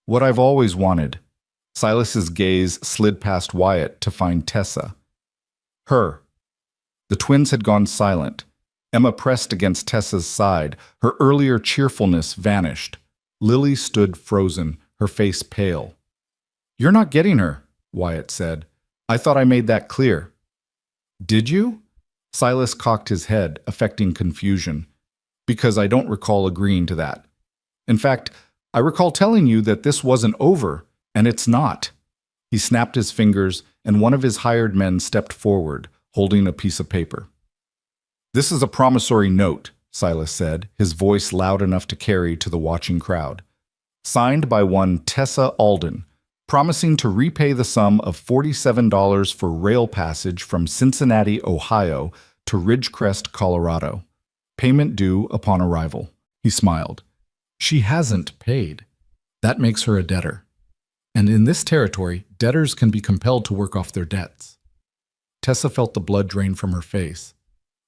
What I've always wanted. Silas's gaze slid past Wyatt to find Tessa. Her. The twins had gone silent. Emma pressed against Tessa's side. Her earlier cheerfulness vanished. Lily stood frozen, her face pale. You're not getting her, Wyatt said. I thought I made that clear. Did you? Silas cocked his head, affecting confusion. Because I don't recall agreeing to that. In fact, I recall telling you that this wasn't over, and it's not. He snapped his fingers, and one of his hired men stepped forward, holding a piece of paper. This is a promissory note, Silas said, his voice loud enough to carry to the watching crowd. Signed by one Tessa Alden, promising to repay the sum of $47 for rail passage from Cincinnati, Ohio to Ridgecrest, Colorado. Payment due upon arrival. He smiled. She hasn't paid. That makes her a debtor. And in this territory, debtors can be compelled to work off their debts. Tessa felt the blood drain from her face.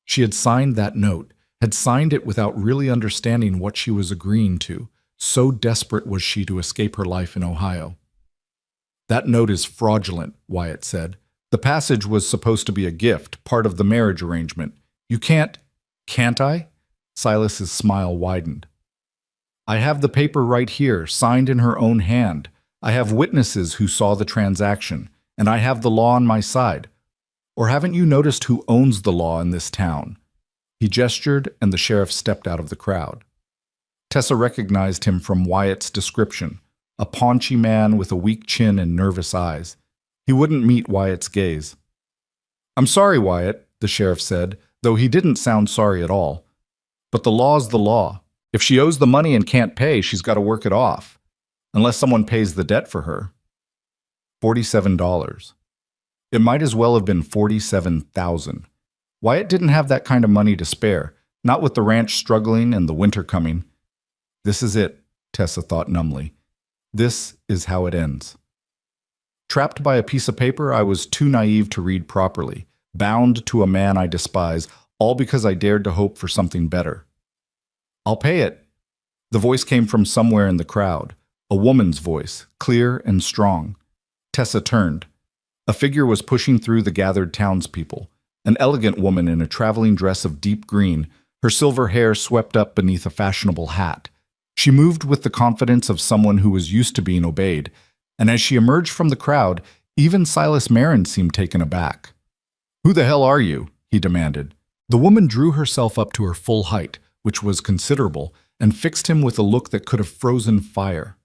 She had signed that note, had signed it without really understanding what she was agreeing to. So desperate was she to escape her life in Ohio. That note is fraudulent, Wyatt said. The passage was supposed to be a gift, part of the marriage arrangement. You can't I? Silas's smile widened. I have the paper right here, signed in her own hand. I have witnesses who saw the transaction, and I have the law on my side. Or haven't you noticed who owns the law in this town? He gestured, and the sheriff stepped out of the crowd. Tessa recognized him from Wyatt's description, a paunchy man with a weak chin and nervous eyes. He wouldn't meet Wyatt's gaze. I'm sorry, Wyatt, the sheriff said, though he didn't sound sorry at all. But the law's the law. If she owes the money and can't pay, she's got to work it off. Unless someone pays the debt for her. $47. It might as well have been $47,000. Wyatt didn't have that kind of money to spare, not with the ranch struggling and the winter coming. This is it, Tessa thought numbly. This is how it ends. Trapped by a piece of paper I was too naive to read properly, bound to a man I despise, all because I dared to hope for something better. I'll pay it. The voice came from somewhere in the crowd, a woman's voice, clear and strong. Tessa turned. A figure was pushing through the gathered townspeople. An elegant woman in a traveling dress of deep green, her silver hair swept up beneath a fashionable hat. She moved with the confidence of someone who was used to being obeyed, and as she emerged from the crowd, even Silas Marin seemed taken aback. "Who the hell are you?" he demanded. The woman drew herself up to her full height, which was considerable, and fixed him with a look that could have frozen fire.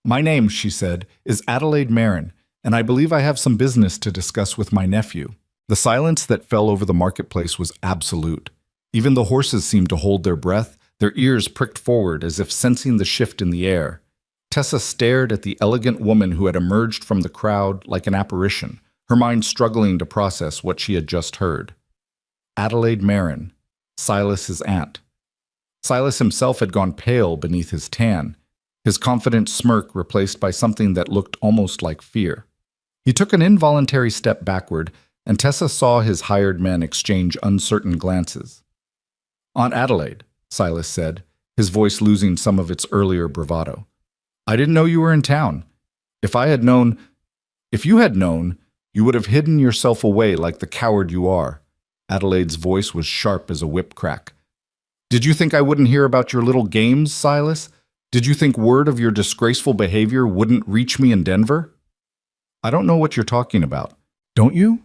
"My name," she said, "is Adelaide Marin, and I believe I have some business to discuss with my nephew." The silence that fell over the marketplace was absolute. Even the horses seemed to hold their breath, their ears pricked forward as if sensing the shift in the air. Tessa stared at the elegant woman who had emerged from the crowd like an apparition, her mind struggling to process what she had just heard. Adelaide Marin, Silas's aunt. Silas himself had gone pale beneath his tan, his confident smirk replaced by something that looked almost like fear. He took an involuntary step backward, and Tessa saw his hired men exchange uncertain glances. "Aunt Adelaide," Silas said, his voice losing some of its earlier bravado. "I didn't know you were in town. If you had known, you would have hidden yourself away like the coward you are." Adelaide's voice was sharp as a whip crack. "Did you think I wouldn't hear about your little games, Silas? Did you think word of your disgraceful behavior wouldn't reach me in Denver?" "I don't know what you're talking about. Don't you?"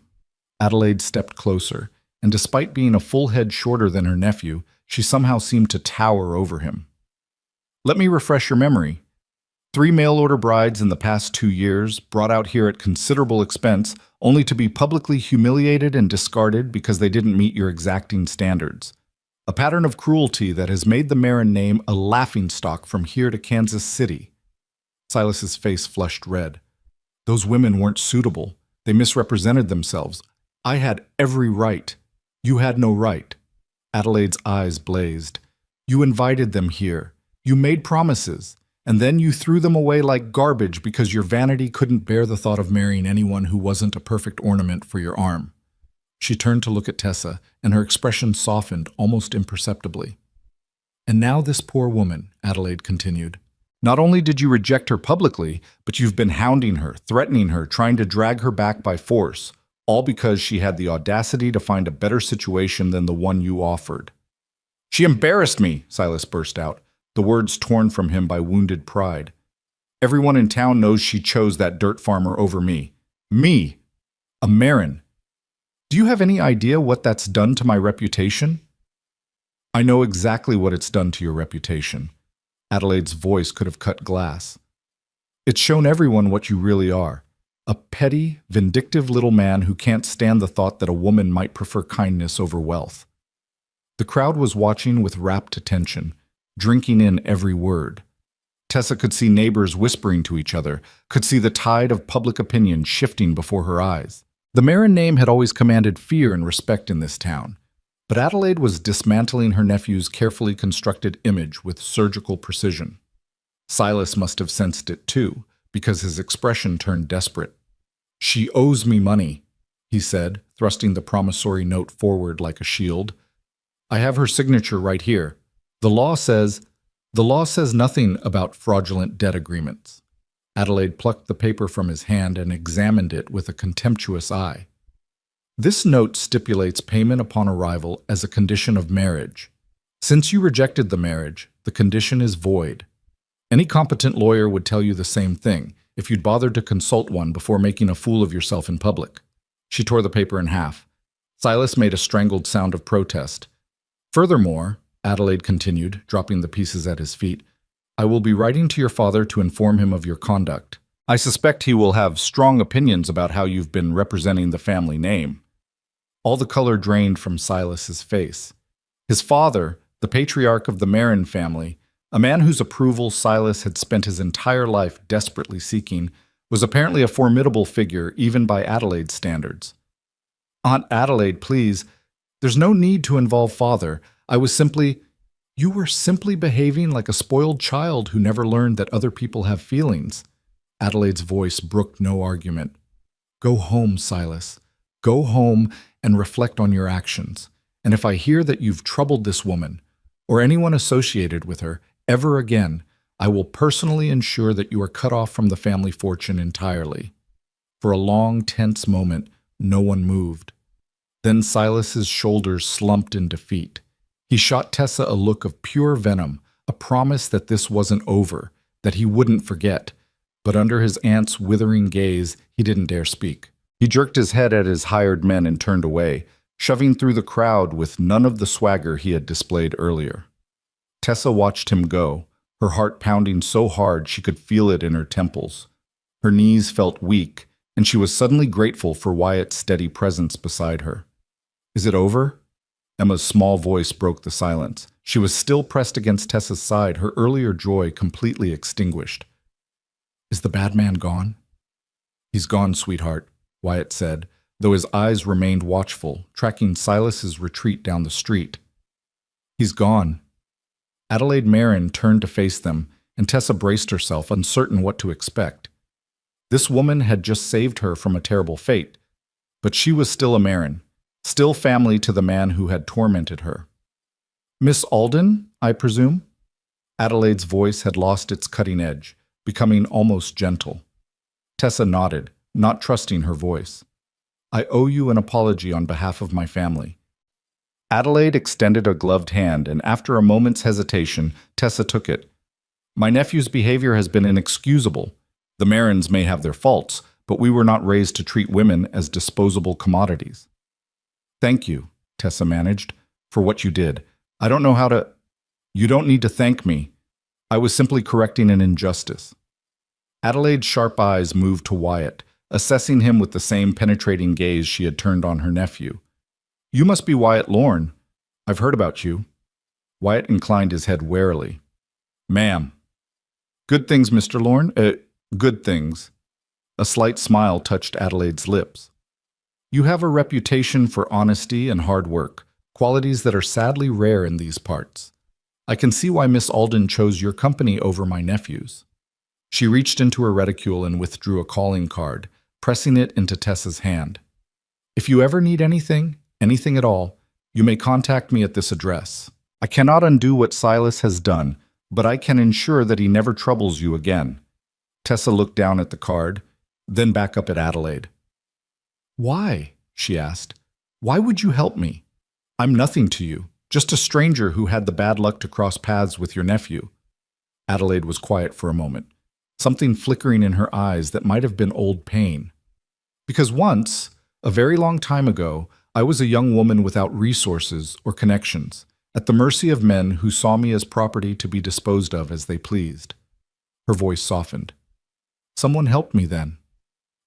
Adelaide stepped closer, and despite being a full head shorter than her nephew, she somehow seemed to tower over him. "Let me refresh your memory. 3 mail-order brides in the past 2 years, brought out here at considerable expense, only to be publicly humiliated and discarded because they didn't meet your exacting standards. A pattern of cruelty that has made the Marin name a laughingstock from here to Kansas City." Silas's face flushed red. "Those women weren't suitable. They misrepresented themselves. I had every right. You had no right." Adelaide's eyes blazed. "You invited them here. You made promises. And then you threw them away like garbage because your vanity couldn't bear the thought of marrying anyone who wasn't a perfect ornament for your arm." She turned to look at Tessa, and her expression softened almost imperceptibly. "And now this poor woman," Adelaide continued. "Not only did you reject her publicly, but you've been hounding her, threatening her, trying to drag her back by force, all because she had the audacity to find a better situation than the one you offered." "She embarrassed me," Silas burst out, the words torn from him by wounded pride. "Everyone in town knows she chose that dirt farmer over me. Me! A Marin. Do you have any idea what that's done to my reputation?" "I know exactly what it's done to your reputation." Adelaide's voice could have cut glass. "It's shown everyone what you really are. A petty, vindictive little man who can't stand the thought that a woman might prefer kindness over wealth." The crowd was watching with rapt attention, drinking in every word. Tessa could see neighbors whispering to each other, could see the tide of public opinion shifting before her eyes. The Marin name had always commanded fear and respect in this town, but Adelaide was dismantling her nephew's carefully constructed image with surgical precision. Silas must have sensed it too, because his expression turned desperate. "She owes me money," he said, thrusting the promissory note forward like a shield. "I have her signature right here. The law says nothing about fraudulent debt agreements." Adelaide plucked the paper from his hand and examined it with a contemptuous eye. "This note stipulates payment upon arrival as a condition of marriage. Since you rejected the marriage, the condition is void. Any competent lawyer would tell you the same thing if you'd bothered to consult one before making a fool of yourself in public." She tore the paper in half. Silas made a strangled sound of protest. "Furthermore," Adelaide continued, dropping the pieces at his feet, "I will be writing to your father to inform him of your conduct. I suspect he will have strong opinions about how you've been representing the family name." All the color drained from Silas's face. His father, the patriarch of the Marin family, a man whose approval Silas had spent his entire life desperately seeking, was apparently a formidable figure even by Adelaide's standards. "Aunt Adelaide, please. There's no need to involve father. You were simply behaving like a spoiled child who never learned that other people have feelings." Adelaide's voice brooked no argument. "Go home, Silas. Go home and reflect on your actions. And if I hear that you've troubled this woman, or anyone associated with her, ever again, I will personally ensure that you are cut off from the family fortune entirely." For a long, tense moment, no one moved. Then Silas's shoulders slumped in defeat. He shot Tessa a look of pure venom, a promise that this wasn't over, that he wouldn't forget. But under his aunt's withering gaze, he didn't dare speak. He jerked his head at his hired men and turned away, shoving through the crowd with none of the swagger he had displayed earlier. Tessa watched him go, her heart pounding so hard she could feel it in her temples. Her knees felt weak, and she was suddenly grateful for Wyatt's steady presence beside her. "Is it over?" Emma's small voice broke the silence. She was still pressed against Tessa's side, her earlier joy completely extinguished. "Is the bad man gone?" "He's gone, sweetheart," Wyatt said, though his eyes remained watchful, tracking Silas's retreat down the street. "He's gone." Adelaide Marin turned to face them, and Tessa braced herself, uncertain what to expect. This woman had just saved her from a terrible fate, but she was still a Marin, still family to the man who had tormented her. "Miss Alden, I presume?" Adelaide's voice had lost its cutting edge, becoming almost gentle. Tessa nodded, not trusting her voice. "I owe you an apology on behalf of my family." Adelaide extended a gloved hand, and after a moment's hesitation, Tessa took it. "My nephew's behavior has been inexcusable. The Marins may have their faults, but we were not raised to treat women as disposable commodities." "Thank you," Tessa managed, "for what you did. I don't know how to—" "You don't need to thank me. I was simply correcting an injustice." Adelaide's sharp eyes moved to Wyatt, assessing him with the same penetrating gaze she had turned on her nephew. "You must be Wyatt Lorne. I've heard about you." Wyatt inclined his head warily. "Ma'am." "Good things, Mr. Lorne? Good things." A slight smile touched Adelaide's lips. "You have a reputation for honesty and hard work, qualities that are sadly rare in these parts. I can see why Miss Alden chose your company over my nephew's." She reached into her reticule and withdrew a calling card, pressing it into Tessa's hand. "If you ever need anything at all, you may contact me at this address. I cannot undo what Silas has done, but I can ensure that he never troubles you again." Tessa looked down at the card, then back up at Adelaide. "Why?" she asked. "Why would you help me? I'm nothing to you, just a stranger who had the bad luck to cross paths with your nephew." Adelaide was quiet for a moment, something flickering in her eyes that might have been old pain. "Because once, a very long time ago, I was a young woman without resources or connections, at the mercy of men who saw me as property to be disposed of as they pleased." Her voice softened. "Someone helped me then.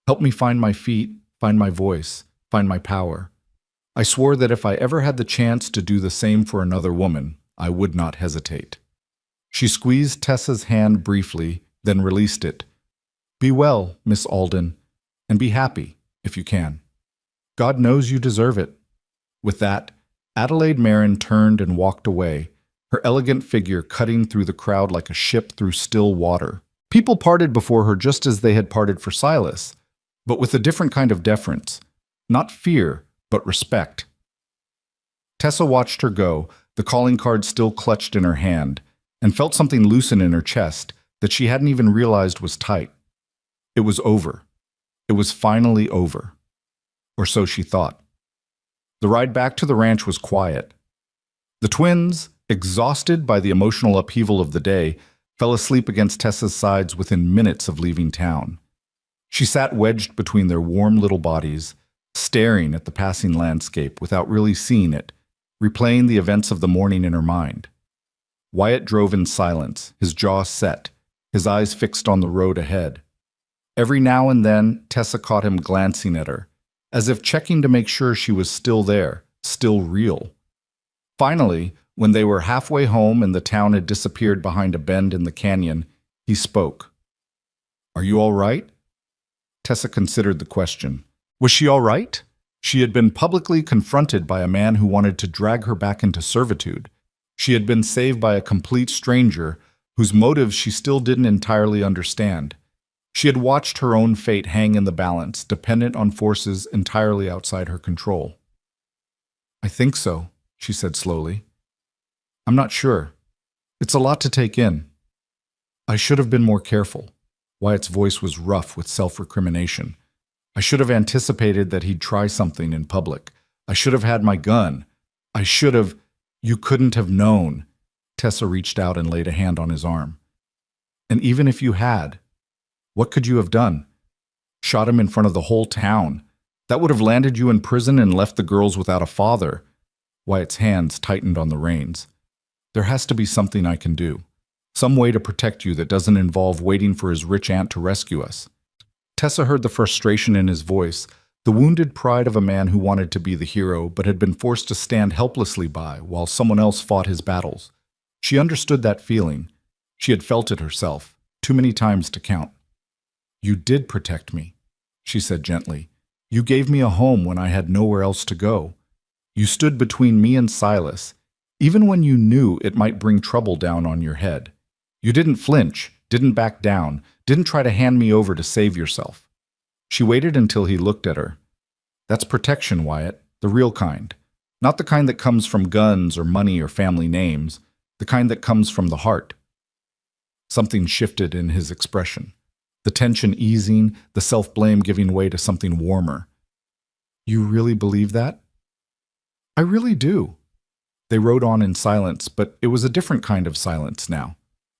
Helped me find my feet, find my voice, find my power. I swore that if I ever had the chance to do the same for another woman, I would not hesitate." She squeezed Tessa's hand briefly, then released it. "Be well, Miss Alden, and be happy, if you can. God knows you deserve it." With that, Adelaide Marin turned and walked away, her elegant figure cutting through the crowd like a ship through still water. People parted before her just as they had parted for Silas, but with a different kind of deference. Not fear, but respect. Tessa watched her go, the calling card still clutched in her hand, and felt something loosen in her chest that she hadn't even realized was tight. It was over. It was finally over. Or so she thought. The ride back to the ranch was quiet. The twins, exhausted by the emotional upheaval of the day, fell asleep against Tessa's sides within minutes of leaving town. She sat wedged between their warm little bodies, staring at the passing landscape without really seeing it, replaying the events of the morning in her mind. Wyatt drove in silence, his jaw set, his eyes fixed on the road ahead. Every now and then, Tessa caught him glancing at her, as if checking to make sure she was still there, still real. Finally, when they were halfway home and the town had disappeared behind a bend in the canyon, he spoke. "Are you all right?" Tessa considered the question. Was she all right? She had been publicly confronted by a man who wanted to drag her back into servitude. She had been saved by a complete stranger whose motives she still didn't entirely understand. She had watched her own fate hang in the balance, dependent on forces entirely outside her control. "I think so," she said slowly. "I'm not sure. It's a lot to take in. I should have been more careful." Wyatt's voice was rough with self-recrimination. "I should have anticipated that he'd try something in public, I should have had my gun. I should have. You couldn't have known. Tessa reached out and laid a hand on his arm. And even if you had, what could you have done? Shot him in front of the whole town. That would have landed you in prison and left the girls without a father. Wyatt's hands tightened on the reins. There has to be something I can do. Some way to protect you that doesn't involve waiting for his rich aunt to rescue us. Tessa heard the frustration in his voice, the wounded pride of a man who wanted to be the hero but had been forced to stand helplessly by while someone else fought his battles. She understood that feeling. She had felt it herself, too many times to count. You did protect me, she said gently. You gave me a home when I had nowhere else to go. You stood between me and Silas, even when you knew it might bring trouble down on your head. You didn't flinch, didn't back down, didn't try to hand me over to save yourself. She waited until he looked at her. That's protection, Wyatt, the real kind. Not the kind that comes from guns or money or family names, the kind that comes from the heart. Something shifted in his expression. The tension easing, the self-blame giving way to something warmer. You really believe that? I really do. They rode on in silence, but it was a different kind of silence now.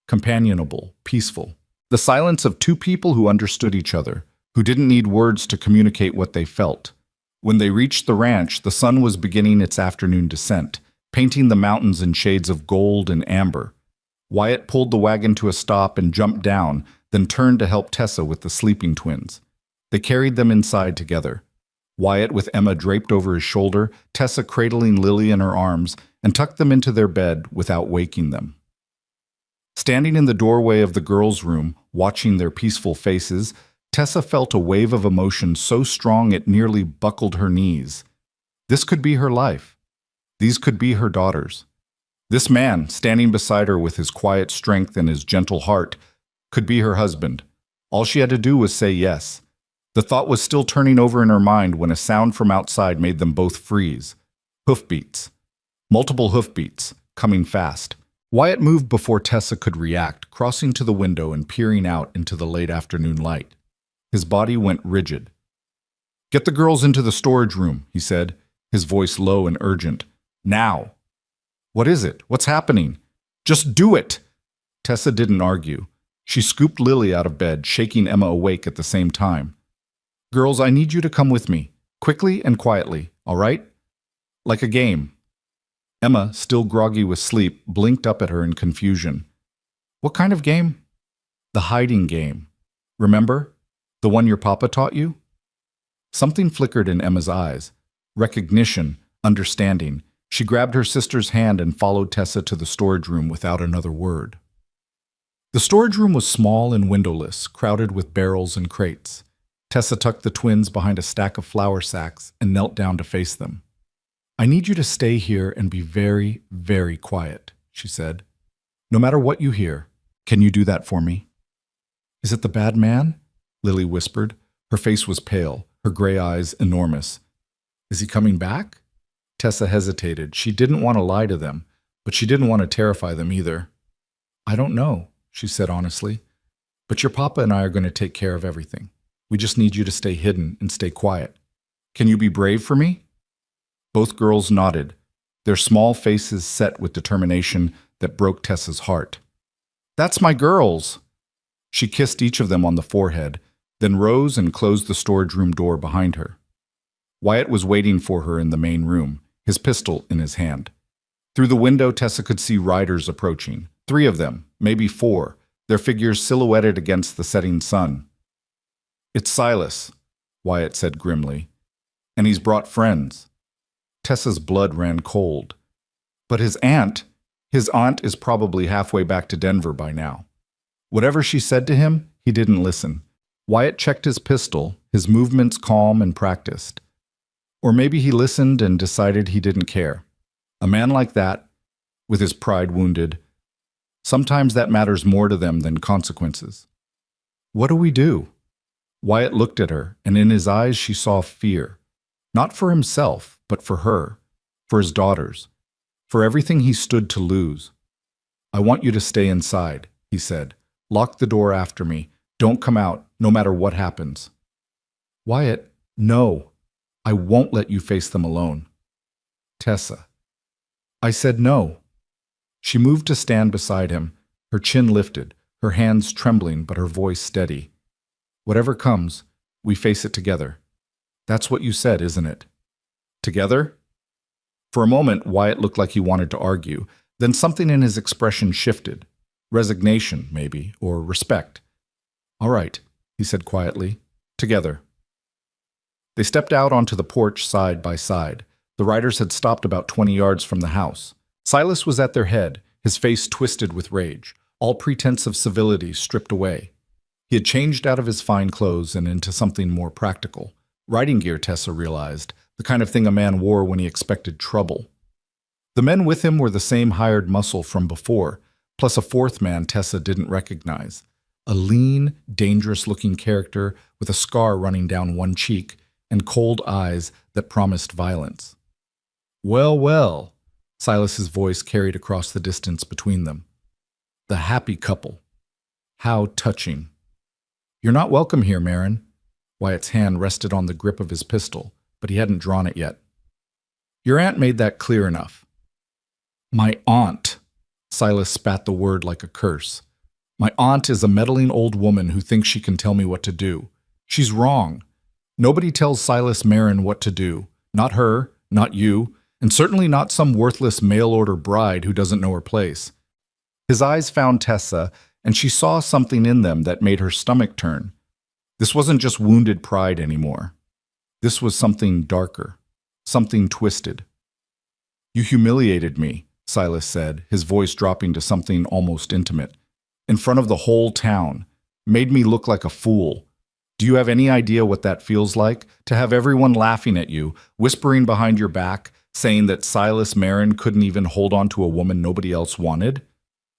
Companionable, peaceful. The silence of two people who understood each other, who didn't need words to communicate what they felt. When they reached the ranch, the sun was beginning its afternoon descent, painting the mountains in shades of gold and amber. Wyatt pulled the wagon to a stop and jumped down, then turned to help Tessa with the sleeping twins. They carried them inside together. Wyatt with Emma draped over his shoulder, Tessa cradling Lily in her arms, and tucked them into their bed without waking them. Standing in the doorway of the girls' room, watching their peaceful faces, Tessa felt a wave of emotion so strong it nearly buckled her knees. This could be her life. These could be her daughters. This man, standing beside her with his quiet strength and his gentle heart, could be her husband. All she had to do was say yes. The thought was still turning over in her mind when a sound from outside made them both freeze. Hoofbeats. Multiple hoofbeats, coming fast. Wyatt moved before Tessa could react, crossing to the window and peering out into the late afternoon light. His body went rigid. Get the girls into the storage room, he said, his voice low and urgent. Now. What is it? What's happening? Just do it! Tessa didn't argue. She scooped Lily out of bed, shaking Emma awake at the same time. Girls, I need you to come with me, quickly and quietly, all right? Like a game. Emma, still groggy with sleep, blinked up at her in confusion. What kind of game? The hiding game. Remember? The one your papa taught you? Something flickered in Emma's eyes. Recognition, understanding. She grabbed her sister's hand and followed Tessa to the storage room without another word. The storage room was small and windowless, crowded with barrels and crates. Tessa tucked the twins behind a stack of flour sacks and knelt down to face them. I need you to stay here and be very, very quiet, she said. No matter what you hear, can you do that for me? Is it the bad man? Lily whispered. Her face was pale, her gray eyes enormous. Is he coming back? Tessa hesitated. She didn't want to lie to them, but she didn't want to terrify them either. I don't know, she said honestly. But your papa and I are going to take care of everything. We just need you to stay hidden and stay quiet. Can you be brave for me? Both girls nodded, their small faces set with determination that broke Tessa's heart. That's my girls! She kissed each of them on the forehead, then rose and closed the storage room door behind her. Wyatt was waiting for her in the main room, his pistol in his hand. Through the window, Tessa could see riders approaching. 3 of them, maybe 4, their figures silhouetted against the setting sun. It's Silas, Wyatt said grimly. And he's brought friends. Tessa's blood ran cold. But his aunt is probably halfway back to Denver by now. Whatever she said to him, he didn't listen. Wyatt checked his pistol, his movements calm and practiced. Or maybe he listened and decided he didn't care. A man like that, with his pride wounded, sometimes that matters more to them than consequences. What do we do? Wyatt looked at her, and in his eyes she saw fear. Not for himself, but for her, for his daughters, for everything he stood to lose. I want you to stay inside, he said. Lock the door after me. Don't come out, no matter what happens. Wyatt, no. I won't let you face them alone. Tessa. I said no. She moved to stand beside him, her chin lifted, her hands trembling but her voice steady. Whatever comes, we face it together. That's what you said, isn't it? Together? For a moment, Wyatt looked like he wanted to argue. Then something in his expression shifted. Resignation, maybe, or respect. All right, he said quietly. Together. They stepped out onto the porch side by side. The riders had stopped about 20 yards from the house. Silas was at their head, his face twisted with rage, all pretense of civility stripped away. He had changed out of his fine clothes and into something more practical. Riding gear, Tessa realized, the kind of thing a man wore when he expected trouble. The men with him were the same hired muscle from before, plus a fourth man Tessa didn't recognize. A lean, dangerous-looking character with a scar running down one cheek and cold eyes that promised violence. Well, well, Silas's voice carried across the distance between them. The happy couple. How touching. You're not welcome here, Marin. Wyatt's hand rested on the grip of his pistol, but he hadn't drawn it yet. Your aunt made that clear enough. My aunt. Silas spat the word like a curse. My aunt is a meddling old woman who thinks she can tell me what to do. She's wrong. Nobody tells Silas Marin what to do. Not her, not you, and certainly not some worthless mail-order bride who doesn't know her place. His eyes found Tessa, and she saw something in them that made her stomach turn. This wasn't just wounded pride anymore. This was something darker, something twisted. You humiliated me, Silas said, his voice dropping to something almost intimate. In front of the whole town. Made me look like a fool. Do you have any idea what that feels like? To have everyone laughing at you, whispering behind your back, saying that Silas Marin couldn't even hold on to a woman nobody else wanted?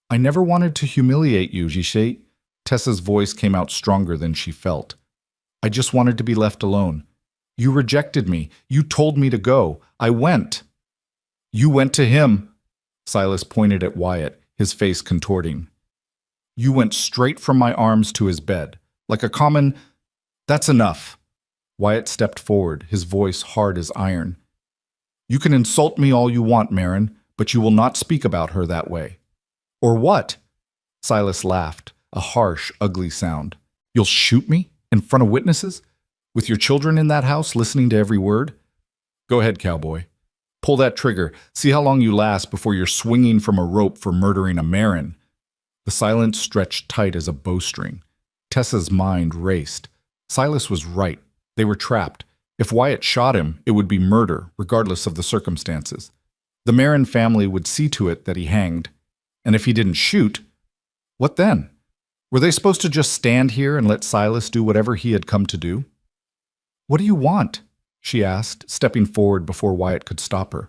I never wanted to humiliate you, Gishet. Tessa's voice came out stronger than she felt. I just wanted to be left alone. You rejected me. You told me to go. I went. You went to him. Silas pointed at Wyatt, his face contorting. You went straight from my arms to his bed, like a common... That's enough. Wyatt stepped forward, his voice hard as iron. You can insult me all you want, Marin, but you will not speak about her that way. Or what? Silas laughed, a harsh, ugly sound. You'll shoot me? In front of witnesses? With your children in that house listening to every word? Go ahead, Cowboy. Pull that trigger. See how long you last before you're swinging from a rope for murdering a Marin. The silence stretched tight as a bowstring. Tessa's mind raced. Silas was right. They were trapped. If Wyatt shot him, it would be murder, regardless of the circumstances. The Marin family would see to it that he hanged. And if he didn't shoot, what then? Were they supposed to just stand here and let Silas do whatever he had come to do? What do you want? She asked, stepping forward before Wyatt could stop her.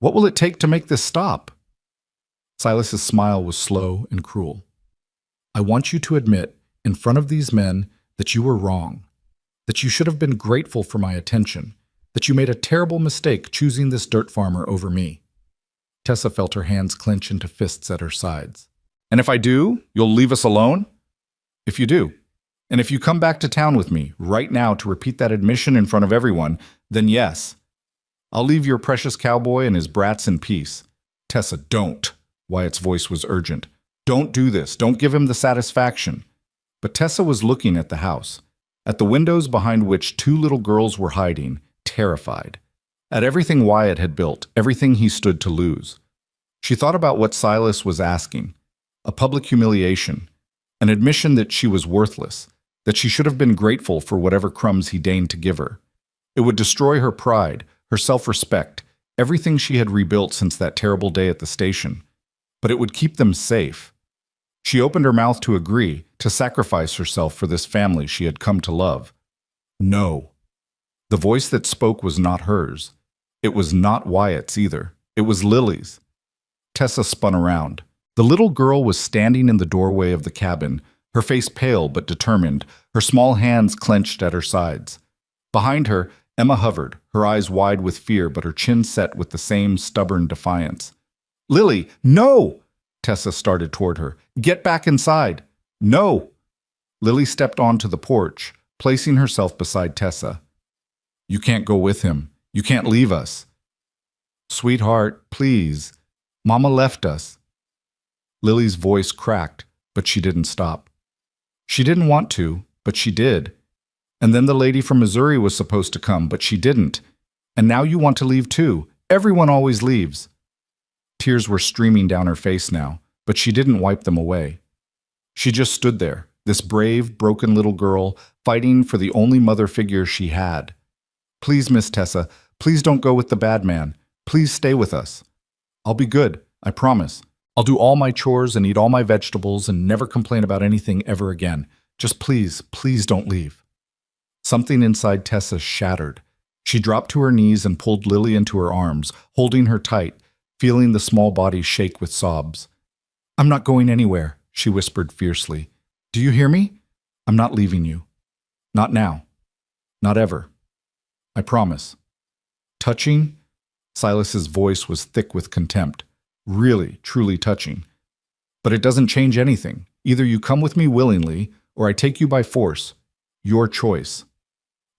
What will it take to make this stop? Silas's smile was slow and cruel. I want you to admit, in front of these men, that you were wrong, that you should have been grateful for my attention, that you made a terrible mistake choosing this dirt farmer over me. Tessa felt her hands clench into fists at her sides. And if I do, you'll leave us alone? If you do, and if you come back to town with me right now to repeat that admission in front of everyone, then yes. I'll leave your precious cowboy and his brats in peace. Tessa, don't. Wyatt's voice was urgent. Don't do this. Don't give him the satisfaction. But Tessa was looking at the house, at the windows behind which two little girls were hiding, terrified. At everything Wyatt had built, everything he stood to lose. She thought about what Silas was asking. A public humiliation. An admission that she was worthless, that she should have been grateful for whatever crumbs he deigned to give her. It would destroy her pride, her self-respect, everything she had rebuilt since that terrible day at the station. But it would keep them safe. She opened her mouth to agree, to sacrifice herself for this family she had come to love. No. The voice that spoke was not hers. It was not Wyatt's either. It was Lily's. Tessa spun around. The little girl was standing in the doorway of the cabin, her face pale but determined, her small hands clenched at her sides. Behind her, Emma hovered, her eyes wide with fear but her chin set with the same stubborn defiance. Lily, no! Tessa started toward her. Get back inside. No! Lily stepped onto the porch, placing herself beside Tessa. You can't go with him. You can't leave us. Sweetheart, please. Mama left us. Lily's voice cracked, but she didn't stop. She didn't want to, but she did. And then the lady from Missouri was supposed to come, but she didn't. And now you want to leave too. Everyone always leaves. Tears were streaming down her face now, but she didn't wipe them away. She just stood there, this brave, broken little girl, fighting for the only mother figure she had. Please, Miss Tessa, please don't go with the bad man. Please stay with us. I'll be good, I promise. I'll do all my chores and eat all my vegetables and never complain about anything ever again. Just please, please don't leave. Something inside Tessa shattered. She dropped to her knees and pulled Lily into her arms, holding her tight, feeling the small body shake with sobs. I'm not going anywhere, she whispered fiercely. Do you hear me? I'm not leaving you. Not now. Not ever. I promise. Touching? Silas's voice was thick with contempt. Really, truly touching. But it doesn't change anything. Either you come with me willingly, or I take you by force. Your choice.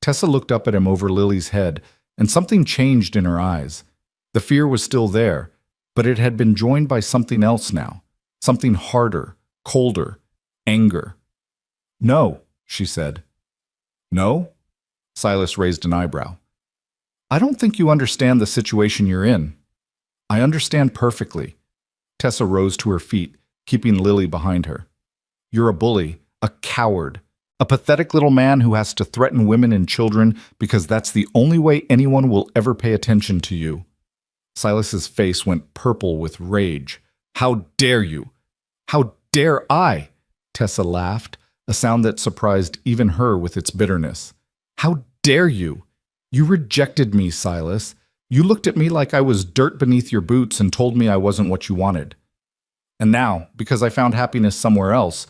Tessa looked up at him over Lily's head, and something changed in her eyes. The fear was still there, but it had been joined by something else now. Something harder, colder, anger. No, she said. No? Silas raised an eyebrow. I don't think you understand the situation you're in. I understand perfectly. Tessa rose to her feet, keeping Lily behind her. You're a bully, a coward, a pathetic little man who has to threaten women and children because that's the only way anyone will ever pay attention to you. Silas's face went purple with rage. How dare you? How dare I? Tessa laughed, a sound that surprised even her with its bitterness. How dare you? You rejected me, Silas. You looked at me like I was dirt beneath your boots and told me I wasn't what you wanted. And now, because I found happiness somewhere else,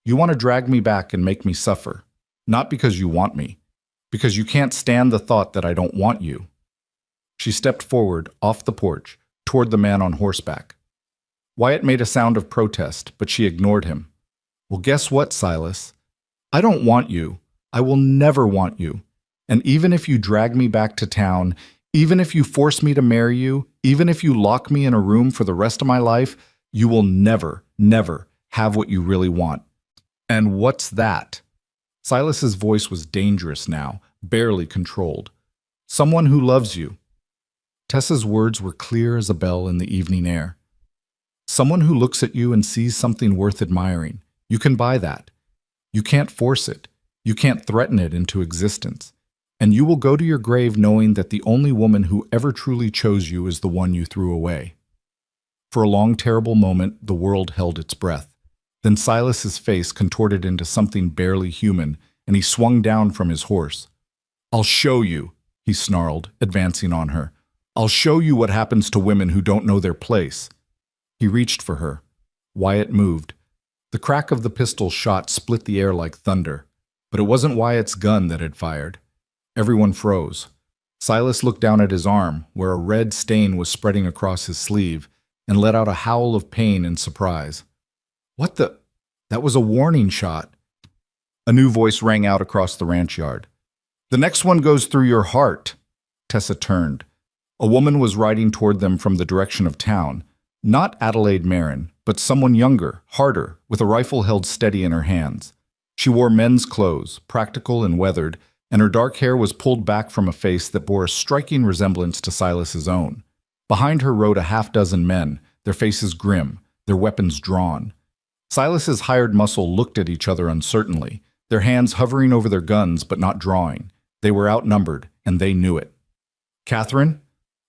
you want to drag me back and make me suffer. Not because you want me, because you can't stand the thought that I don't want you. She stepped forward, off the porch, toward the man on horseback. Wyatt made a sound of protest, but she ignored him. Well, guess what, Silas? I don't want you. I will never want you. And even if you drag me back to town, even if you force me to marry you, even if you lock me in a room for the rest of my life, you will never, never have what you really want. And what's that? Silas's voice was dangerous now, barely controlled. Someone who loves you. Tessa's words were clear as a bell in the evening air. Someone who looks at you and sees something worth admiring. You can buy that. You can't force it. You can't threaten it into existence. And you will go to your grave knowing that the only woman who ever truly chose you is the one you threw away. For a long, terrible moment, the world held its breath. Then Silas's face contorted into something barely human, and he swung down from his horse. I'll show you, he snarled, advancing on her. I'll show you what happens to women who don't know their place. He reached for her. Wyatt moved. The crack of the pistol shot split the air like thunder, but it wasn't Wyatt's gun that had fired. Everyone froze. Silas looked down at his arm, where a red stain was spreading across his sleeve, and let out a howl of pain and surprise. What the? That was a warning shot. A new voice rang out across the ranch yard. The next one goes through your heart. Tessa turned. A woman was riding toward them from the direction of town. Not Adelaide Marin, but someone younger, harder, with a rifle held steady in her hands. She wore men's clothes, practical and weathered, and her dark hair was pulled back from a face that bore a striking resemblance to Silas's own. Behind her rode a half-dozen men, their faces grim, their weapons drawn. Silas's hired muscle looked at each other uncertainly, their hands hovering over their guns but not drawing. They were outnumbered, and they knew it. Catherine?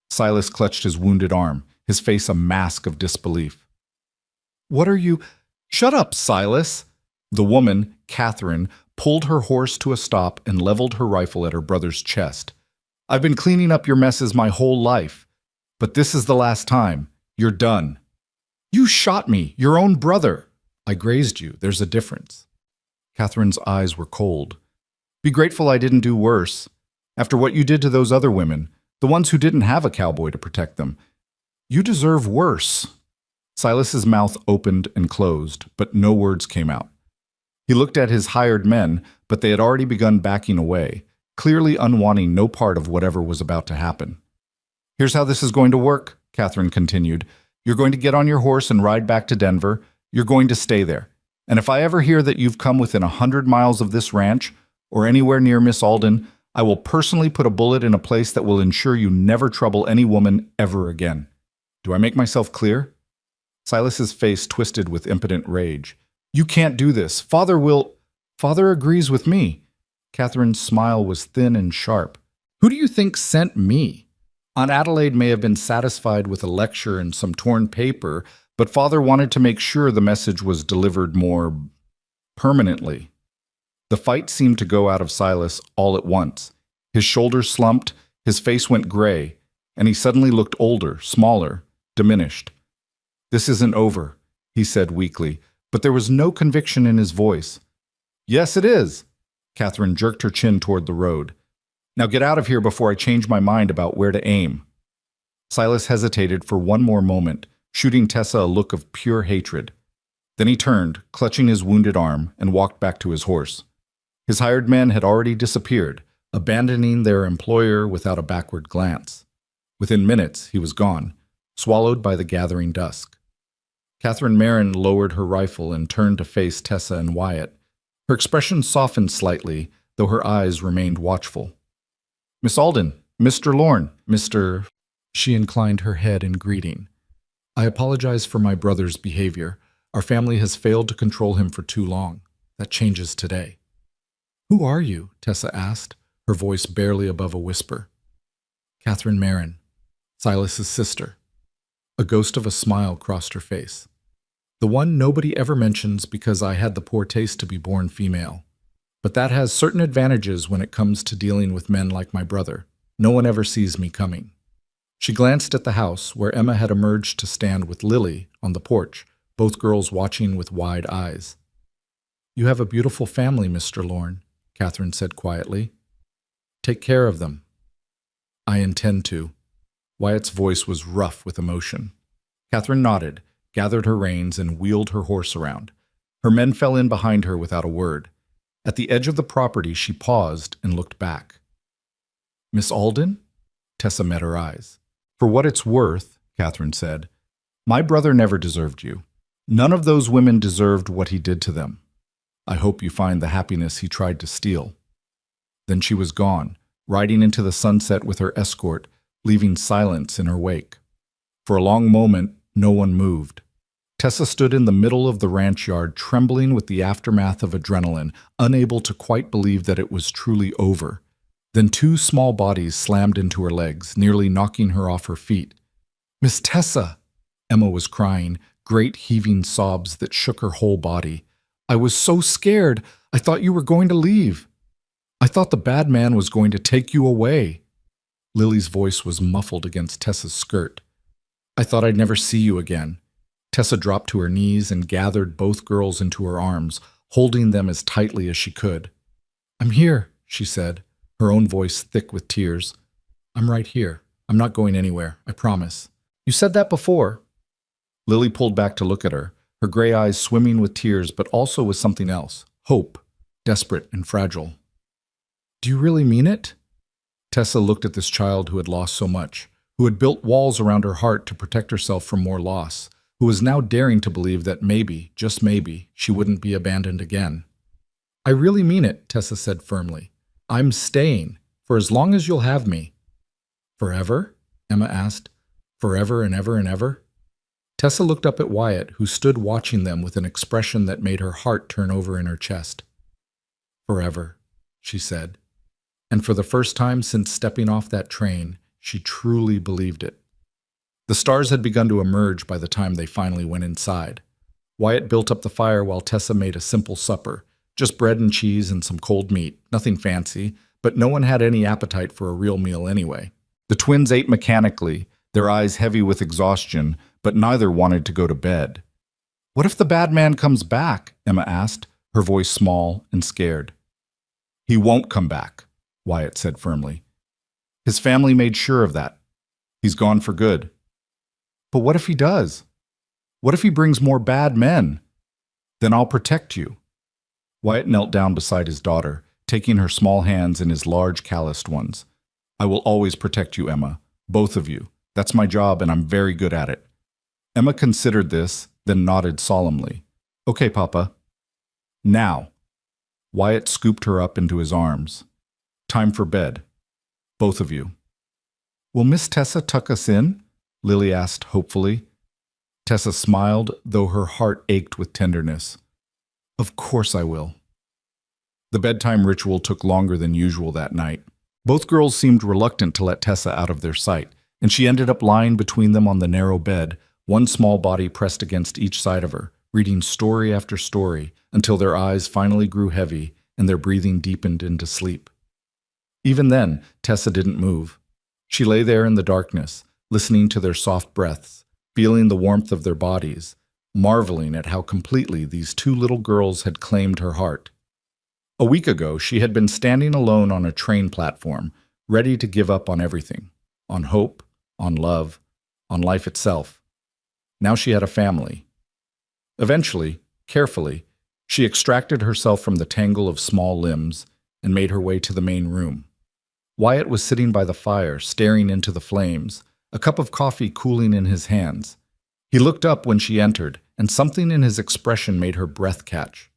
Silas clutched his wounded arm, his face a mask of disbelief. What are you? Shut up, Silas! The woman, Catherine, pulled her horse to a stop and leveled her rifle at her brother's chest. I've been cleaning up your messes my whole life, but this is the last time. You're done. You shot me, your own brother. I grazed you. There's a difference. Catherine's eyes were cold. Be grateful I didn't do worse. After what you did to those other women, the ones who didn't have a cowboy to protect them. You deserve worse. Silas's mouth opened and closed, but no words came out. He looked at his hired men, but they had already begun backing away, clearly unwanting no part of whatever was about to happen. Here's how this is going to work, Catherine continued. You're going to get on your horse and ride back to Denver. You're going to stay there. And if I ever hear that you've come within 100 miles of this ranch or anywhere near Miss Alden, I will personally put a bullet in a place that will ensure you never trouble any woman ever again. Do I make myself clear? Silas's face twisted with impotent rage. You can't do this. Father agrees with me. Catherine's smile was thin and sharp. Who do you think sent me? Aunt Adelaide may have been satisfied with a lecture and some torn paper, but Father wanted to make sure the message was delivered more permanently. The fight seemed to go out of Silas all at once. His shoulders slumped, his face went gray, and he suddenly looked older, smaller, diminished. This isn't over, he said weakly, but there was no conviction in his voice. Yes, it is. Catherine jerked her chin toward the road. Now get out of here before I change my mind about where to aim. Silas hesitated for one more moment, shooting Tessa a look of pure hatred. Then he turned, clutching his wounded arm, and walked back to his horse. His hired men had already disappeared, abandoning their employer without a backward glance. Within minutes, he was gone, swallowed by the gathering dusk. Catherine Merrin lowered her rifle and turned to face Tessa and Wyatt. Her expression softened slightly, though her eyes remained watchful. Miss Alden, Mr. Lorne, Mr. She inclined her head in greeting. I apologize for my brother's behavior. Our family has failed to control him for too long. That changes today. Who are you? Tessa asked, her voice barely above a whisper. Catherine Merrin, Silas's sister. A ghost of a smile crossed her face. The one nobody ever mentions because I had the poor taste to be born female. But that has certain advantages when it comes to dealing with men like my brother. No one ever sees me coming. She glanced at the house, where Emma had emerged to stand with Lily on the porch, both girls watching with wide eyes. You have a beautiful family, Mr. Lorne, Catherine said quietly. Take care of them. I intend to. Wyatt's voice was rough with emotion. Catherine nodded, gathered her reins, and wheeled her horse around. Her men fell in behind her without a word. At the edge of the property, she paused and looked back. Miss Alden? Tessa met her eyes. For what it's worth, Catherine said, my brother never deserved you. None of those women deserved what he did to them. I hope you find the happiness he tried to steal. Then she was gone, riding into the sunset with her escort, leaving silence in her wake. For a long moment, no one moved. Tessa stood in the middle of the ranch yard, trembling with the aftermath of adrenaline, unable to quite believe that it was truly over. Then two small bodies slammed into her legs, nearly knocking her off her feet. Miss Tessa! Emma was crying, great heaving sobs that shook her whole body. I was so scared. I thought you were going to leave. I thought the bad man was going to take you away. Lily's voice was muffled against Tessa's skirt. I thought I'd never see you again. Tessa dropped to her knees and gathered both girls into her arms, holding them as tightly as she could. I'm here, she said, her own voice thick with tears. I'm right here. I'm not going anywhere, I promise. You said that before. Lily pulled back to look at her, her gray eyes swimming with tears, but also with something else, hope, desperate and fragile. Do you really mean it? Tessa looked at this child who had lost so much, who had built walls around her heart to protect herself from more loss, who was now daring to believe that maybe, just maybe, she wouldn't be abandoned again. I really mean it, Tessa said firmly. I'm staying, for as long as you'll have me. Forever? Emma asked. Forever and ever and ever? Tessa looked up at Wyatt, who stood watching them with an expression that made her heart turn over in her chest. Forever, she said. And for the first time since stepping off that train, she truly believed it. The stars had begun to emerge by the time they finally went inside. Wyatt built up the fire while Tessa made a simple supper, just bread and cheese and some cold meat, nothing fancy, but no one had any appetite for a real meal anyway. The twins ate mechanically, their eyes heavy with exhaustion, but neither wanted to go to bed. What if the bad man comes back? Emma asked, her voice small and scared. He won't come back, Wyatt said firmly. His family made sure of that. He's gone for good. But what if he does? What if he brings more bad men? Then I'll protect you. Wyatt knelt down beside his daughter, taking her small hands in his large calloused ones. I will always protect you, Emma. Both of you. That's my job, and I'm very good at it. Emma considered this, then nodded solemnly. Okay, Papa. Now. Wyatt scooped her up into his arms. Time for bed. Both of you. Will Miss Tessa tuck us in? Lily asked hopefully. Tessa smiled, though her heart ached with tenderness. Of course I will. The bedtime ritual took longer than usual that night. Both girls seemed reluctant to let Tessa out of their sight, and she ended up lying between them on the narrow bed, one small body pressed against each side of her, reading story after story until their eyes finally grew heavy and their breathing deepened into sleep. Even then, Tessa didn't move. She lay there in the darkness, listening to their soft breaths, feeling the warmth of their bodies, marveling at how completely these two little girls had claimed her heart. A week ago, she had been standing alone on a train platform, ready to give up on everything, on hope, on love, on life itself. Now she had a family. Eventually, carefully, she extracted herself from the tangle of small limbs and made her way to the main room. Wyatt was sitting by the fire, staring into the flames, a cup of coffee cooling in his hands. He looked up when she entered, and something in his expression made her breath catch.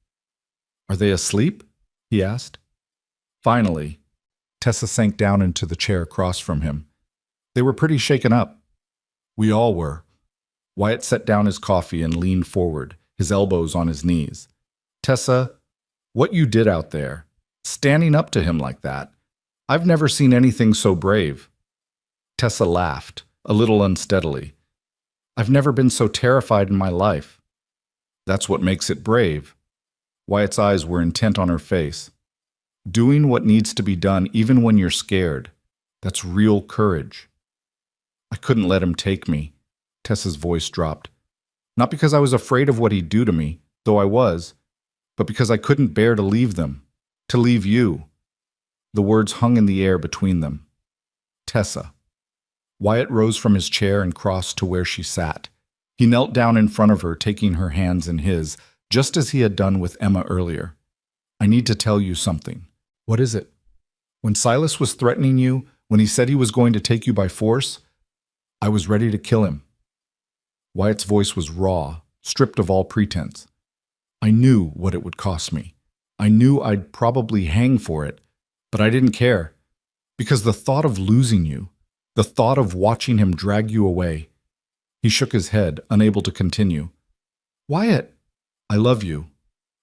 Are they asleep? He asked. Finally, Tessa sank down into the chair across from him. They were pretty shaken up. We all were. Wyatt set down his coffee and leaned forward, his elbows on his knees. Tessa, what you did out there, standing up to him like that, I've never seen anything so brave. Tessa laughed, a little unsteadily. I've never been so terrified in my life. That's what makes it brave. Wyatt's eyes were intent on her face. Doing what needs to be done even when you're scared. That's real courage. I couldn't let him take me. Tessa's voice dropped. Not because I was afraid of what he'd do to me, though I was, but because I couldn't bear to leave them, to leave you. The words hung in the air between them. Tessa. Wyatt rose from his chair and crossed to where she sat. He knelt down in front of her, taking her hands in his, just as he had done with Emma earlier. I need to tell you something. What is it? When Silas was threatening you, when he said he was going to take you by force, I was ready to kill him. Wyatt's voice was raw, stripped of all pretense. I knew what it would cost me. I knew I'd probably hang for it, but I didn't care. Because the thought of losing you, the thought of watching him drag you away. He shook his head, unable to continue. Wyatt, I love you.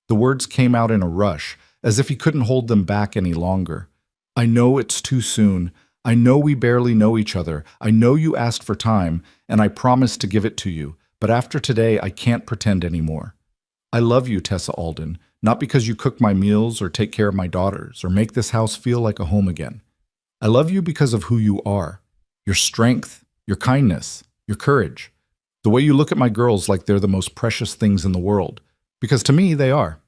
The words came out in a rush, as if he couldn't hold them back any longer. I know it's too soon. I know we barely know each other. I know you asked for time, and I promised to give it to you. But after today, I can't pretend anymore. I love you, Tessa Alden, not because you cook my meals or take care of my daughters or make this house feel like a home again. I love you because of who you are, your strength, your kindness, your courage, the way you look at my girls like they're the most precious things in the world, because to me, they are.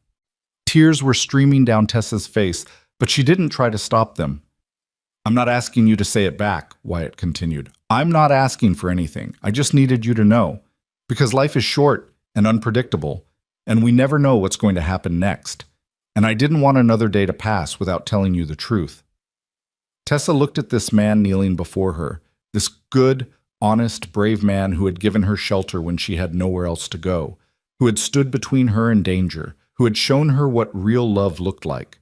Tears were streaming down Tessa's face, but she didn't try to stop them. I'm not asking you to say it back, Wyatt continued. I'm not asking for anything. I just needed you to know, because life is short and unpredictable, and we never know what's going to happen next. And I didn't want another day to pass without telling you the truth. Tessa looked at this man kneeling before her, this good, honest, brave man who had given her shelter when she had nowhere else to go, who had stood between her and danger, who had shown her what real love looked like.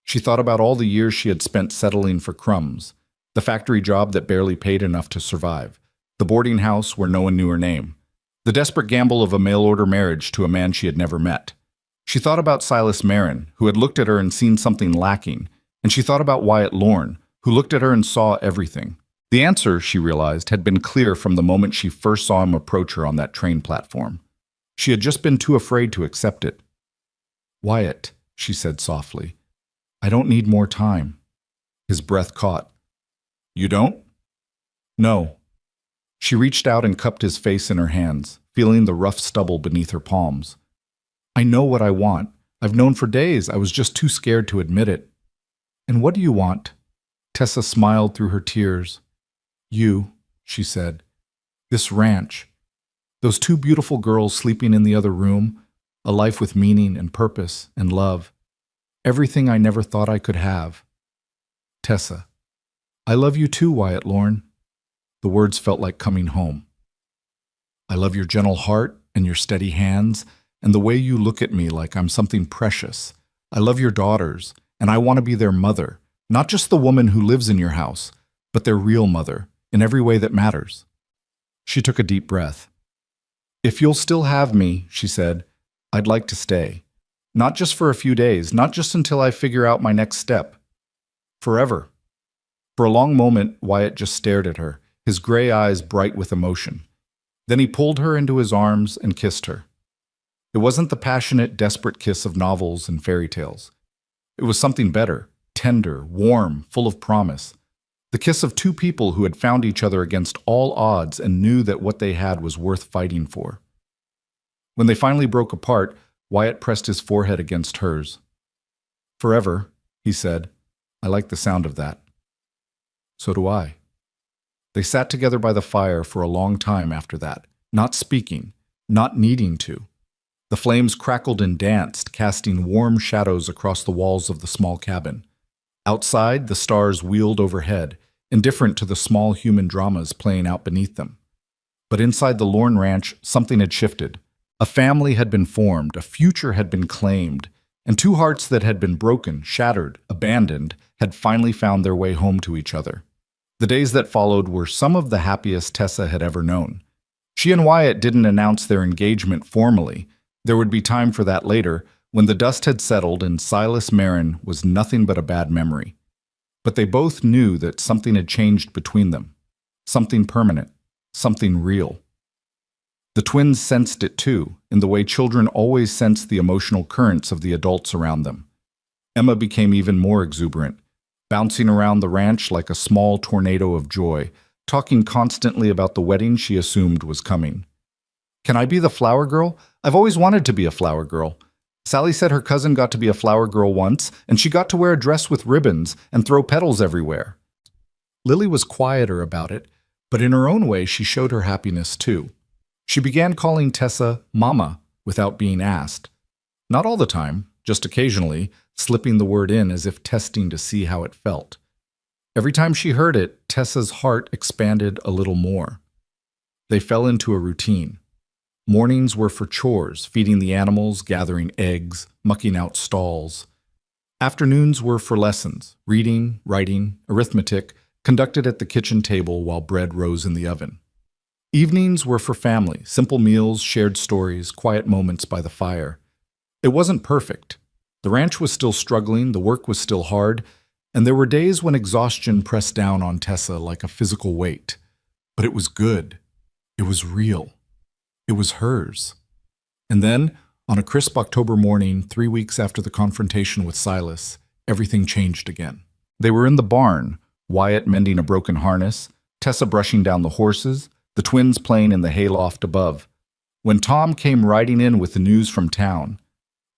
She thought about all the years she had spent settling for crumbs, the factory job that barely paid enough to survive, the boarding house where no one knew her name, the desperate gamble of a mail-order marriage to a man she had never met. She thought about Silas Marin, who had looked at her and seen something lacking, and she thought about Wyatt Lorne, who looked at her and saw everything. The answer, she realized, had been clear from the moment she first saw him approach her on that train platform. She had just been too afraid to accept it. Wyatt, she said softly, I don't need more time. His breath caught. You don't? No. She reached out and cupped his face in her hands, feeling the rough stubble beneath her palms. I know what I want. I've known for days. I was just too scared to admit it. And what do you want? Tessa smiled through her tears. You, she said. This ranch. Those two beautiful girls sleeping in the other room. A life with meaning and purpose and love. Everything I never thought I could have. Tessa. I love you too, Wyatt Lorne. The words felt like coming home. I love your gentle heart and your steady hands and the way you look at me like I'm something precious. I love your daughters, and I want to be their mother, not just the woman who lives in your house, but their real mother, in every way that matters. She took a deep breath. If you'll still have me, she said, I'd like to stay. Not just for a few days, not just until I figure out my next step. Forever. For a long moment, Wyatt just stared at her, his gray eyes bright with emotion. Then he pulled her into his arms and kissed her. It wasn't the passionate, desperate kiss of novels and fairy tales. It was something better, tender, warm, full of promise. The kiss of two people who had found each other against all odds and knew that what they had was worth fighting for. When they finally broke apart, Wyatt pressed his forehead against hers. Forever, he said. I like the sound of that. So do I. They sat together by the fire for a long time after that, not speaking, not needing to. The flames crackled and danced, casting warm shadows across the walls of the small cabin. Outside, the stars wheeled overhead, indifferent to the small human dramas playing out beneath them. But inside the Lorne ranch, something had shifted. A family had been formed, a future had been claimed, and two hearts that had been broken, shattered, abandoned, had finally found their way home to each other. The days that followed were some of the happiest Tessa had ever known. She and Wyatt didn't announce their engagement formally. There would be time for that later, when the dust had settled and Silas Marin was nothing but a bad memory. But they both knew that something had changed between them. Something permanent. Something real. The twins sensed it too, in the way children always sense the emotional currents of the adults around them. Emma became even more exuberant, bouncing around the ranch like a small tornado of joy, talking constantly about the wedding she assumed was coming. Can I be the flower girl? I've always wanted to be a flower girl. Sally said her cousin got to be a flower girl once, and she got to wear a dress with ribbons and throw petals everywhere. Lily was quieter about it, but in her own way she showed her happiness too. She began calling Tessa Mama without being asked. Not all the time, just occasionally, slipping the word in as if testing to see how it felt. Every time she heard it, Tessa's heart expanded a little more. They fell into a routine. Mornings were for chores, feeding the animals, gathering eggs, mucking out stalls. Afternoons were for lessons, reading, writing, arithmetic, conducted at the kitchen table while bread rose in the oven. Evenings were for family, simple meals, shared stories, quiet moments by the fire. It wasn't perfect. The ranch was still struggling, the work was still hard, and there were days when exhaustion pressed down on Tessa like a physical weight. But it was good. It was real. It was hers. And then, on a crisp October morning, 3 weeks after the confrontation with Silas, everything changed again. They were in the barn, Wyatt mending a broken harness, Tessa brushing down the horses, the twins playing in the hayloft above, when Tom came riding in with the news from town.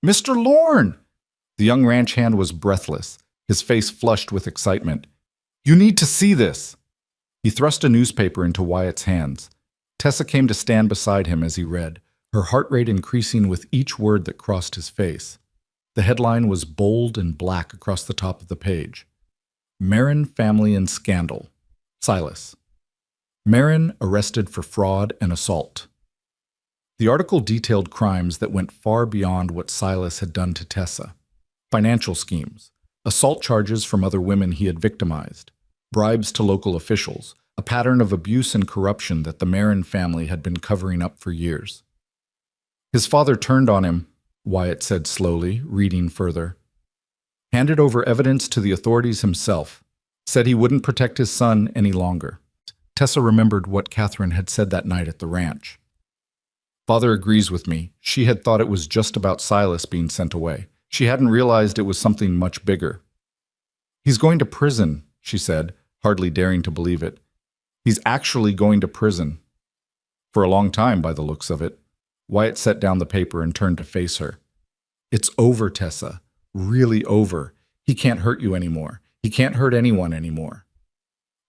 Mr. Lorne! The young ranch hand was breathless, his face flushed with excitement. You need to see this! He thrust a newspaper into Wyatt's hands. Tessa came to stand beside him as he read, her heart rate increasing with each word that crossed his face. The headline was bold and black across the top of the page. Marin family in scandal. Silas. Marin arrested for fraud and assault. The article detailed crimes that went far beyond what Silas had done to Tessa. Financial schemes, assault charges from other women he had victimized, bribes to local officials, a pattern of abuse and corruption that the Marin family had been covering up for years. His father turned on him, Wyatt said slowly, reading further. Handed over evidence to the authorities himself, said he wouldn't protect his son any longer. Tessa remembered what Catherine had said that night at the ranch. Father agrees with me. She had thought it was just about Silas being sent away. She hadn't realized it was something much bigger. He's going to prison, she said, hardly daring to believe it. He's actually going to prison. For a long time, by the looks of it. Wyatt set down the paper and turned to face her. It's over, Tessa. Really over. He can't hurt you anymore. He can't hurt anyone anymore.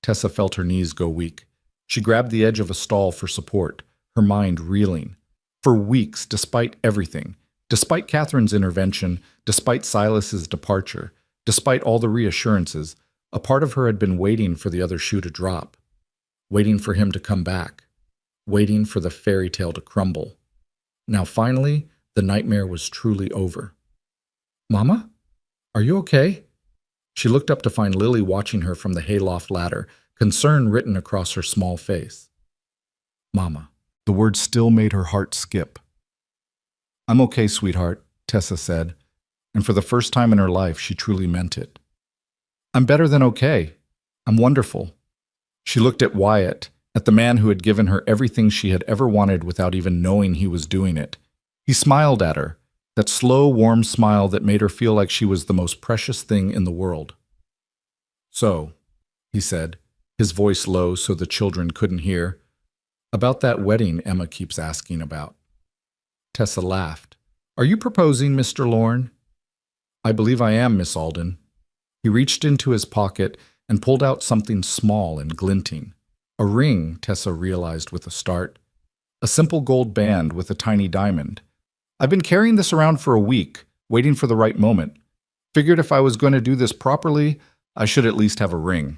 Tessa felt her knees go weak. She grabbed the edge of a stall for support, her mind reeling. For weeks, despite everything, despite Catherine's intervention, despite Silas's departure, despite all the reassurances, a part of her had been waiting for the other shoe to drop. waiting for him to come back, waiting for the fairy tale to crumble. Now finally, the nightmare was truly over. "Mama? Are you okay?" She looked up to find Lily watching her from the hayloft ladder, concern written across her small face. "Mama." The word still made her heart skip. "I'm okay, sweetheart," Tessa said, and for the first time in her life, she truly meant it. "I'm better than okay. I'm wonderful." She looked at Wyatt, at the man who had given her everything she had ever wanted without even knowing he was doing it. He smiled at her, that slow, warm smile that made her feel like she was the most precious thing in the world. "So," he said, his voice low so the children couldn't hear, "about that wedding Emma keeps asking about." Tessa laughed. "Are you proposing, Mr. Lorne?" "I believe I am, Miss Alden." He reached into his pocket and pulled out something small and glinting. A ring, Tessa realized with a start. A simple gold band with a tiny diamond. "I've been carrying this around for a week, waiting for the right moment. Figured if I was going to do this properly, I should at least have a ring."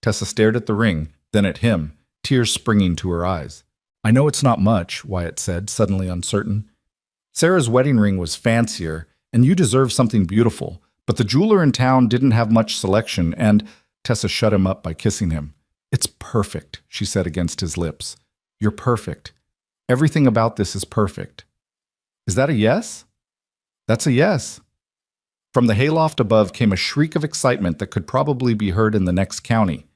Tessa stared at the ring, then at him, tears springing to her eyes. "I know it's not much," Wyatt said, suddenly uncertain. "Sarah's wedding ring was fancier, and you deserve something beautiful, but the jeweler in town didn't have much selection, and—" Tessa shut him up by kissing him. "It's perfect," she said against his lips. "You're perfect. Everything about this is perfect." "Is that a yes?" "That's a yes." From the hayloft above came a shriek of excitement that could probably be heard in the next county.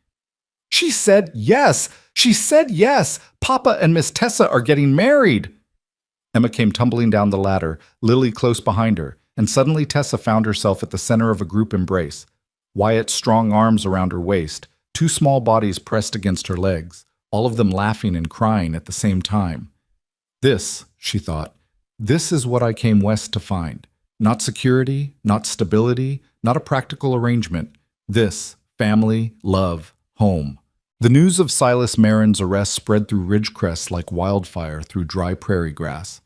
"She said yes! She said yes! Papa and Miss Tessa are getting married!" Emma came tumbling down the ladder, Lily close behind her, and suddenly Tessa found herself at the center of a group embrace. Wyatt's strong arms around her waist, two small bodies pressed against her legs, all of them laughing and crying at the same time. "This," she thought, "this is what I came west to find. Not security, not stability, not a practical arrangement. This, family, love, home." The news of Silas Marin's arrest spread through Ridgecrest like wildfire through dry prairie grass.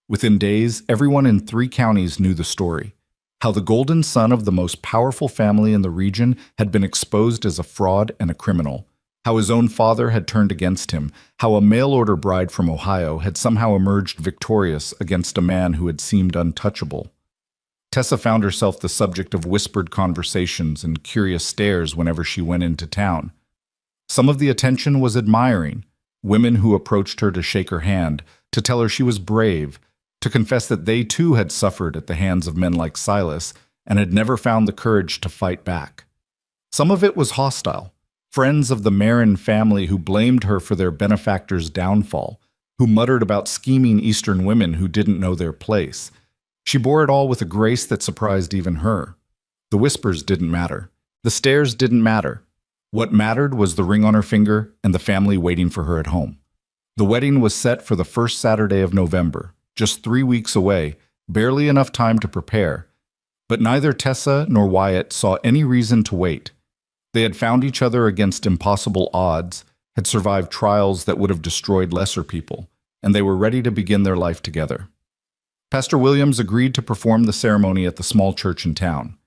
Within days, everyone in 3 counties knew the story. How the golden son of the most powerful family in the region had been exposed as a fraud and a criminal. How his own father had turned against him. How a mail-order bride from Ohio had somehow emerged victorious against a man who had seemed untouchable. Tessa found herself the subject of whispered conversations and curious stares whenever she went into town. Some of the attention was admiring. Women who approached her to shake her hand, to tell her she was brave, to confess that they too had suffered at the hands of men like Silas and had never found the courage to fight back. Some of it was hostile. Friends of the Marin family who blamed her for their benefactor's downfall, who muttered about scheming Eastern women who didn't know their place. She bore it all with a grace that surprised even her. The whispers didn't matter. The stares didn't matter. What mattered was the ring on her finger and the family waiting for her at home. The wedding was set for the first Saturday of November, just 3 weeks away, barely enough time to prepare. But neither Tessa nor Wyatt saw any reason to wait. They had found each other against impossible odds, had survived trials that would have destroyed lesser people, and they were ready to begin their life together. Pastor Williams agreed to perform the ceremony at the small church in town.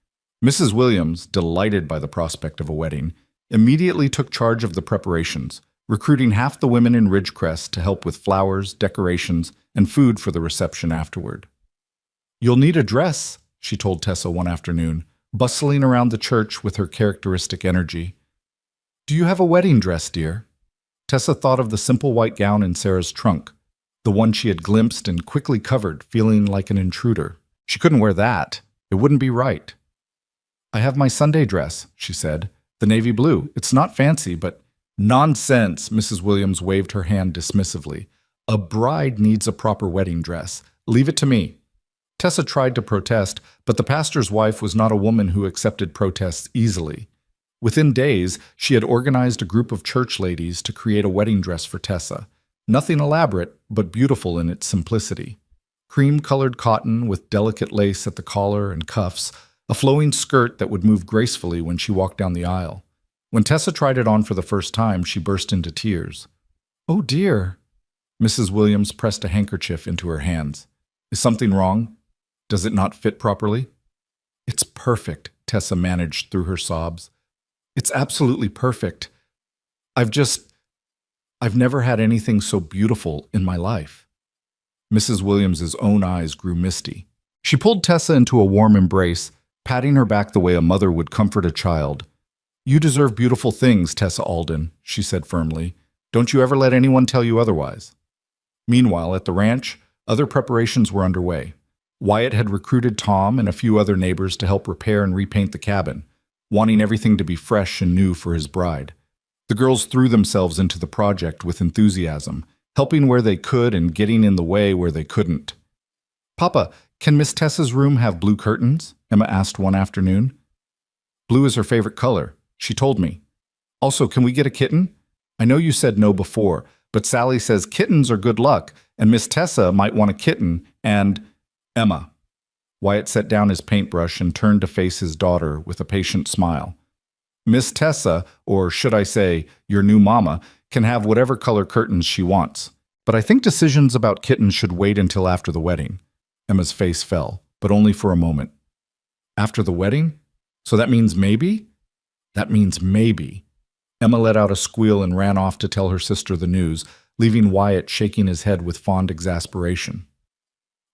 Mrs. Williams, delighted by the prospect of a wedding, immediately took charge of the preparations, recruiting half the women in Ridgecrest to help with flowers, decorations, and food for the reception afterward. "You'll need a dress," she told Tessa one afternoon, bustling around the church with her characteristic energy. "Do you have a wedding dress, dear?" Tessa thought of the simple white gown in Sarah's trunk, the one she had glimpsed and quickly covered, feeling like an intruder. She couldn't wear that. It wouldn't be right. "I have my Sunday dress," she said, "the navy blue. It's not fancy, but—" "Nonsense!" Mrs. Williams waved her hand dismissively. "A bride needs a proper wedding dress. Leave it to me." Tessa tried to protest, but the pastor's wife was not a woman who accepted protests easily. Within days, she had organized a group of church ladies to create a wedding dress for Tessa. Nothing elaborate, but beautiful in its simplicity. Cream-colored cotton with delicate lace at the collar and cuffs, a flowing skirt that would move gracefully when she walked down the aisle. When Tessa tried it on for the first time, she burst into tears. "Oh dear." Mrs. Williams pressed a handkerchief into her hands. "Is something wrong? Does it not fit properly?" "It's perfect," Tessa managed through her sobs. "It's absolutely perfect. I've just—" I've never had anything so beautiful in my life. Mrs. Williams's own eyes grew misty. She pulled Tessa into a warm embrace, patting her back the way a mother would comfort a child. You deserve beautiful things, Tessa Alden, she said firmly. Don't you ever let anyone tell you otherwise. Meanwhile, at the ranch, other preparations were underway. Wyatt had recruited Tom and a few other neighbors to help repair and repaint the cabin, wanting everything to be fresh and new for his bride. The girls threw themselves into the project with enthusiasm, helping where they could and getting in the way where they couldn't. Papa, can Miss Tessa's room have blue curtains? Emma asked one afternoon. Blue is her favorite color, she told me. Also, can we get a kitten? I know you said no before, but Sally says kittens are good luck, and Miss Tessa might want a kitten, and… Emma. Wyatt set down his paintbrush and turned to face his daughter with a patient smile. Miss Tessa, or should I say, your new mama, can have whatever color curtains she wants. But I think decisions about kittens should wait until after the wedding. Emma's face fell, but only for a moment. After the wedding? So that means maybe? That means maybe. Emma let out a squeal and ran off to tell her sister the news, leaving Wyatt shaking his head with fond exasperation.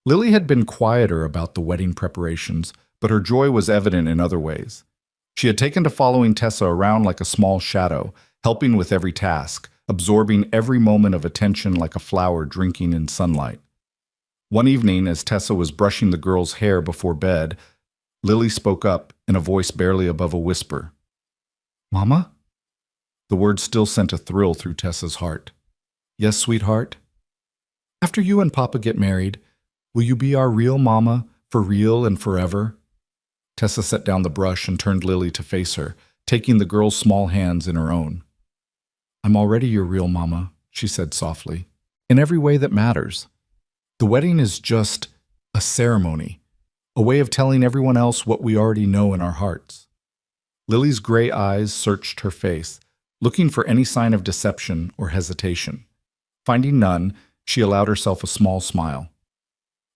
Lily had been quieter about the wedding preparations, but her joy was evident in other ways. She had taken to following Tessa around like a small shadow, helping with every task, absorbing every moment of attention like a flower drinking in sunlight. One evening, as Tessa was brushing the girl's hair before bed, Lily spoke up in a voice barely above a whisper. Mama? The word still sent a thrill through Tessa's heart. Yes, sweetheart? After you and Papa get married, will you be our real mama, for real and forever? Tessa set down the brush and turned Lily to face her, taking the girl's small hands in her own. I'm already your real mama, she said softly, in every way that matters. The wedding is just a ceremony, a way of telling everyone else what we already know in our hearts. Lily's gray eyes searched her face, looking for any sign of deception or hesitation. Finding none, she allowed herself a small smile.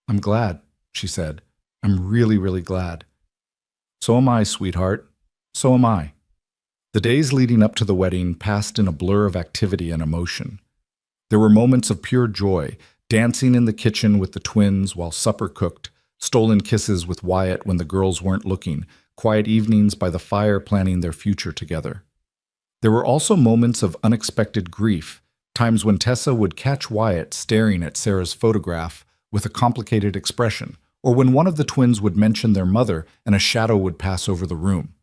I'm glad, she said. I'm really, really glad. So am I, sweetheart. So am I. The days leading up to the wedding passed in a blur of activity and emotion. There were moments of pure joy, dancing in the kitchen with the twins while supper cooked, stolen kisses with Wyatt when the girls weren't looking, quiet evenings by the fire planning their future together. There were also moments of unexpected grief, times when Tessa would catch Wyatt staring at Sarah's photograph with a complicated expression, or when one of the twins would mention their mother and a shadow would pass over the room.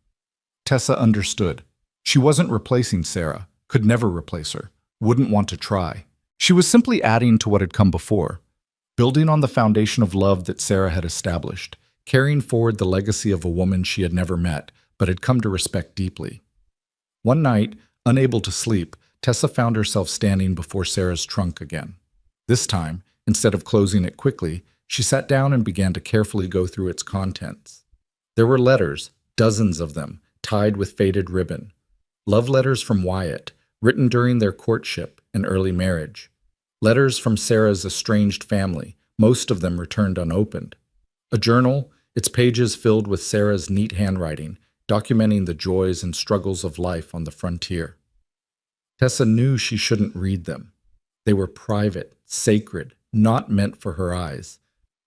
Tessa understood. She wasn't replacing Sarah, could never replace her, wouldn't want to try. She was simply adding to what had come before, building on the foundation of love that Sarah had established, carrying forward the legacy of a woman she had never met, but had come to respect deeply. One night, unable to sleep, Tessa found herself standing before Sarah's trunk again. This time, instead of closing it quickly, she sat down and began to carefully go through its contents. There were letters, dozens of them, tied with faded ribbon. Love letters from Wyatt, written during their courtship and early marriage. Letters from Sarah's estranged family, most of them returned unopened. A journal, its pages filled with Sarah's neat handwriting, documenting the joys and struggles of life on the frontier. Tessa knew she shouldn't read them. They were private, sacred, not meant for her eyes.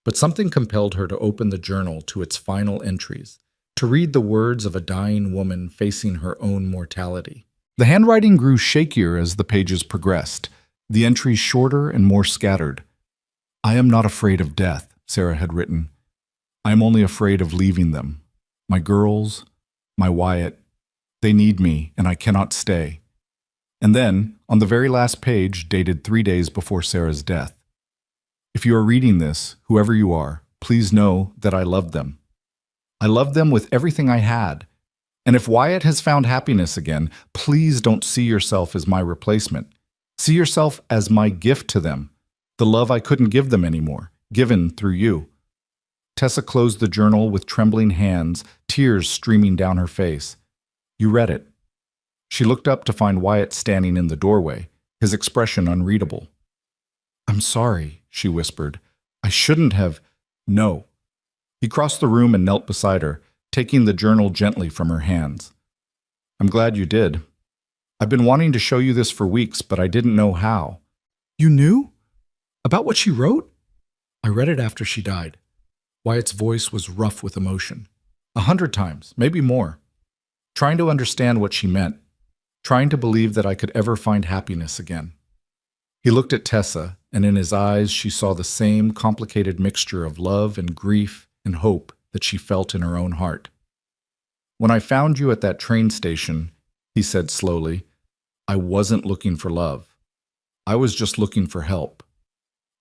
But something compelled her to open the journal to its final entries, to read the words of a dying woman facing her own mortality. The handwriting grew shakier as the pages progressed, the entries shorter and more scattered. I am not afraid of death, Sarah had written. I am only afraid of leaving them. My girls, my Wyatt, they need me and I cannot stay. And then, on the very last page, dated 3 days before Sarah's death. If you are reading this, whoever you are, please know that I loved them. I loved them with everything I had. And if Wyatt has found happiness again, please don't see yourself as my replacement. See yourself as my gift to them, the love I couldn't give them anymore, given through you. Tessa closed the journal with trembling hands, tears streaming down her face. You read it. She looked up to find Wyatt standing in the doorway, his expression unreadable. I'm sorry, she whispered. I shouldn't have… No. He crossed the room and knelt beside her, taking the journal gently from her hands. I'm glad you did. I've been wanting to show you this for weeks, but I didn't know how. You knew? About what she wrote? I read it after she died. Wyatt's voice was rough with emotion. 100 times, maybe more. Trying to understand what she meant. Trying to believe that I could ever find happiness again. He looked at Tessa, and in his eyes she saw the same complicated mixture of love and grief and hope that she felt in her own heart. When I found you at that train station, he said slowly, I wasn't looking for love. I was just looking for help.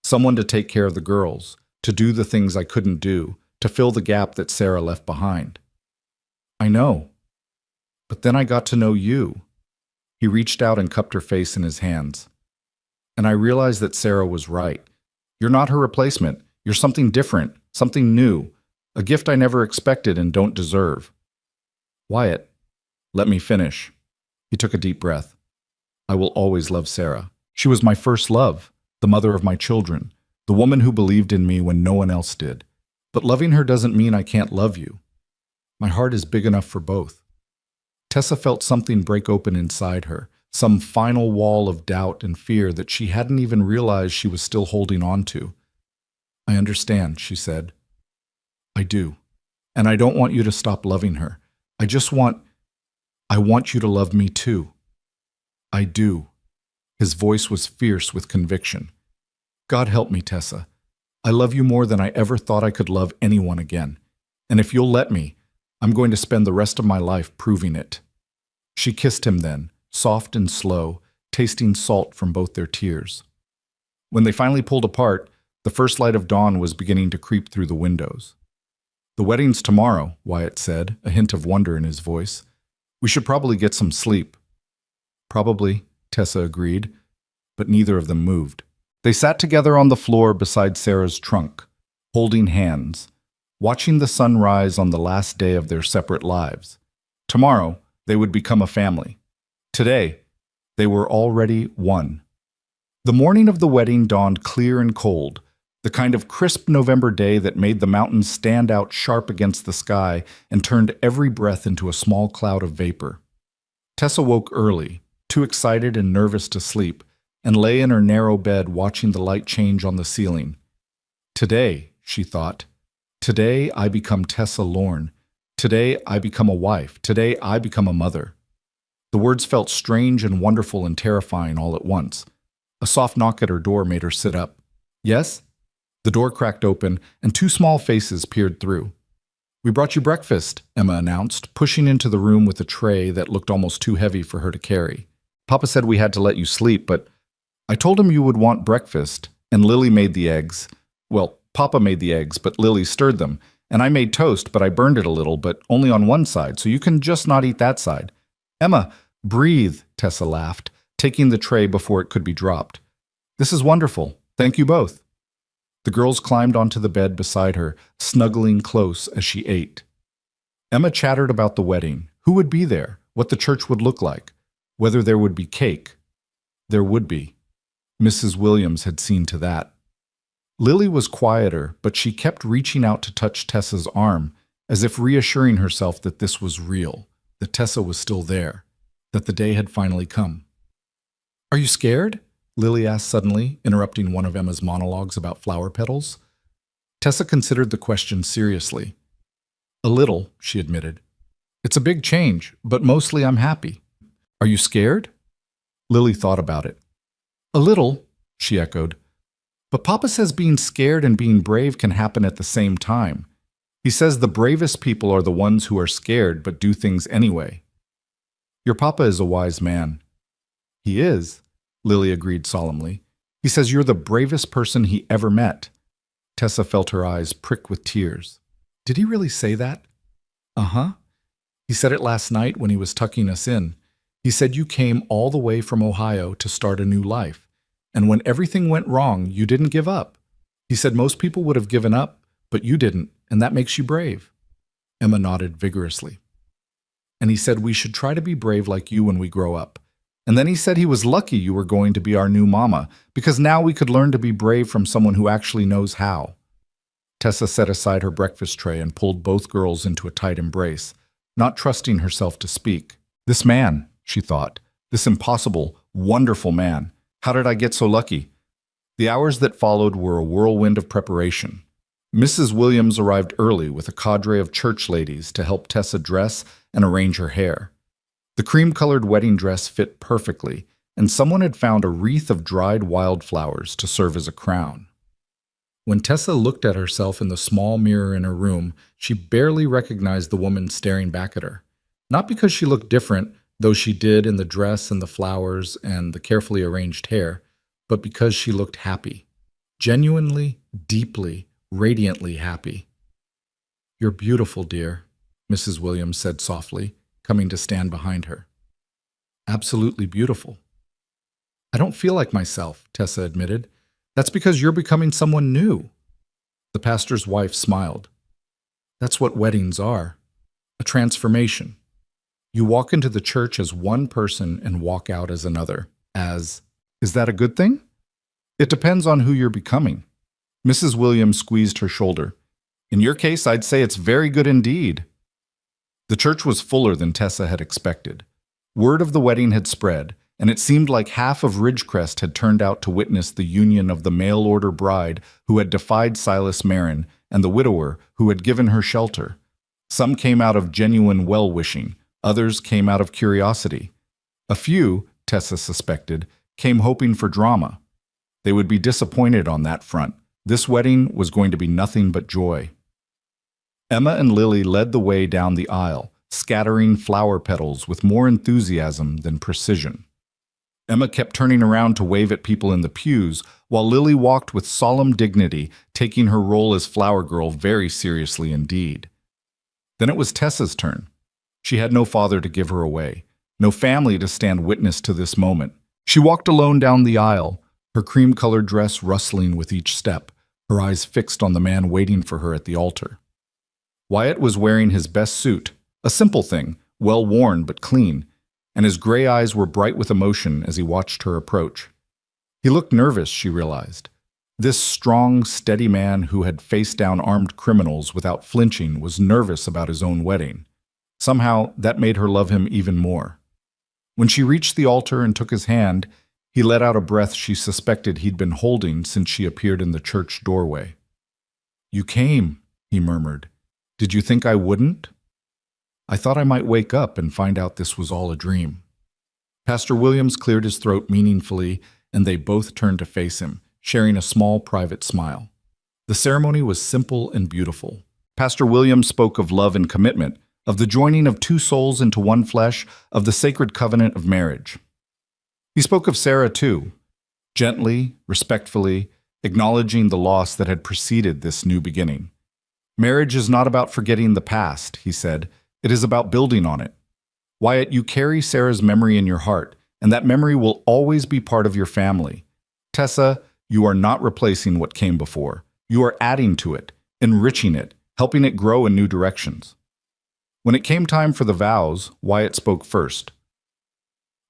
Someone to take care of the girls, to do the things I couldn't do, to fill the gap that Sarah left behind. I know. But then I got to know you. He reached out and cupped her face in his hands. And I realized that Sarah was right. You're not her replacement. You're something different, something new, a gift I never expected and don't deserve. Wyatt, let me finish. He took a deep breath. I will always love Sarah. She was my first love, the mother of my children, the woman who believed in me when no one else did. But loving her doesn't mean I can't love you. My heart is big enough for both. Tessa felt something break open inside her, some final wall of doubt and fear that she hadn't even realized she was still holding on to. I understand, she said. I do. And I don't want you to stop loving her. I want you to love me too. I do. His voice was fierce with conviction. God help me, Tessa. I love you more than I ever thought I could love anyone again. And if you'll let me, I'm going to spend the rest of my life proving it. She kissed him then, soft and slow, tasting salt from both their tears. When they finally pulled apart, the first light of dawn was beginning to creep through the windows. The wedding's tomorrow, Wyatt said, a hint of wonder in his voice. We should probably get some sleep. Probably, Tessa agreed, but neither of them moved. They sat together on the floor beside Sarah's trunk, holding hands, watching the sun rise on the last day of their separate lives. Tomorrow, they would become a family. Today, they were already one. The morning of the wedding dawned clear and cold, the kind of crisp November day that made the mountains stand out sharp against the sky and turned every breath into a small cloud of vapor. Tessa woke early, too excited and nervous to sleep, and lay in her narrow bed watching the light change on the ceiling. Today, she thought, today I become Tessa Lorne. Today I become a wife. Today I become a mother. The words felt strange and wonderful and terrifying all at once. A soft knock at her door made her sit up. Yes? The door cracked open, and two small faces peered through. We brought you breakfast, Emma announced, pushing into the room with a tray that looked almost too heavy for her to carry. Papa said we had to let you sleep, but I told him you would want breakfast, and Lily made the eggs. Well, Papa made the eggs, but Lily stirred them, and I made toast, but I burned it a little, but only on one side, so you can just not eat that side. Emma, breathe, Tessa laughed, taking the tray before it could be dropped. This is wonderful. Thank you both. The girls climbed onto the bed beside her, snuggling close as she ate. Emma chattered about the wedding, who would be there, what the church would look like, whether there would be cake. There would be. Mrs. Williams had seen to that. Lily was quieter, but she kept reaching out to touch Tessa's arm, as if reassuring herself that this was real, that Tessa was still there, that the day had finally come. Are you scared? Lily asked suddenly, interrupting one of Emma's monologues about flower petals. Tessa considered the question seriously. A little, she admitted. It's a big change, but mostly I'm happy. Are you scared? Lily thought about it. A little, she echoed. But Papa says being scared and being brave can happen at the same time. He says the bravest people are the ones who are scared but do things anyway. Your Papa is a wise man. He is, Lily agreed solemnly. He says you're the bravest person he ever met. Tessa felt her eyes prick with tears. Did he really say that? Uh-huh. He said it last night when he was tucking us in. He said you came all the way from Ohio to start a new life. And when everything went wrong, you didn't give up. He said most people would have given up, but you didn't, and that makes you brave. Emma nodded vigorously. And he said we should try to be brave like you when we grow up. And then he said he was lucky you were going to be our new mama, because now we could learn to be brave from someone who actually knows how. Tessa set aside her breakfast tray and pulled both girls into a tight embrace, not trusting herself to speak. This man, she thought, This impossible, wonderful man. How did I get so lucky? The hours that followed were a whirlwind of preparation. Mrs. Williams arrived early with a cadre of church ladies to help Tessa dress and arrange her hair. The cream-colored wedding dress fit perfectly, and someone had found a wreath of dried wildflowers to serve as a crown. When Tessa looked at herself in the small mirror in her room, she barely recognized the woman staring back at her. Not because she looked different, though she did in the dress and the flowers and the carefully arranged hair, but because she looked happy. Genuinely, deeply, radiantly happy. "You're beautiful, dear," Mrs. Williams said softly, coming to stand behind her. "Absolutely beautiful." "I don't feel like myself," Tessa admitted. "That's because you're becoming someone new." The pastor's wife smiled. "That's what weddings are. A transformation. You walk into the church as one person and walk out as another. Is that a good thing? It depends on who you're becoming." Mrs. Williams squeezed her shoulder. "In your case, I'd say it's very good indeed." The church was fuller than Tessa had expected. Word of the wedding had spread, and it seemed like half of Ridgecrest had turned out to witness the union of the mail-order bride who had defied Silas Marin and the widower who had given her shelter. Some came out of genuine well-wishing, others came out of curiosity. A few, Tessa suspected, came hoping for drama. They would be disappointed on that front. This wedding was going to be nothing but joy. Emma and Lily led the way down the aisle, scattering flower petals with more enthusiasm than precision. Emma kept turning around to wave at people in the pews, while Lily walked with solemn dignity, taking her role as flower girl very seriously indeed. Then it was Tessa's turn. She had no father to give her away, no family to stand witness to this moment. She walked alone down the aisle, her cream-colored dress rustling with each step, her eyes fixed on the man waiting for her at the altar. Wyatt was wearing his best suit, a simple thing, well worn but clean, and his gray eyes were bright with emotion as he watched her approach. He looked nervous, she realized. This strong, steady man who had faced down armed criminals without flinching was nervous about his own wedding. Somehow, that made her love him even more. When she reached the altar and took his hand, he let out a breath she suspected he'd been holding since she appeared in the church doorway. "You came," he murmured. "Did you think I wouldn't?" "I thought I might wake up and find out this was all a dream." Pastor Williams cleared his throat meaningfully, and they both turned to face him, sharing a small private smile. The ceremony was simple and beautiful. Pastor Williams spoke of love and commitment, of the joining of two souls into one flesh, of the sacred covenant of marriage. He spoke of Sarah too, gently, respectfully, acknowledging the loss that had preceded this new beginning. "Marriage is not about forgetting the past," he said. "It is about building on it. Wyatt, you carry Sarah's memory in your heart, and that memory will always be part of your family. Tessa, you are not replacing what came before. You are adding to it, enriching it, helping it grow in new directions." When it came time for the vows, Wyatt spoke first.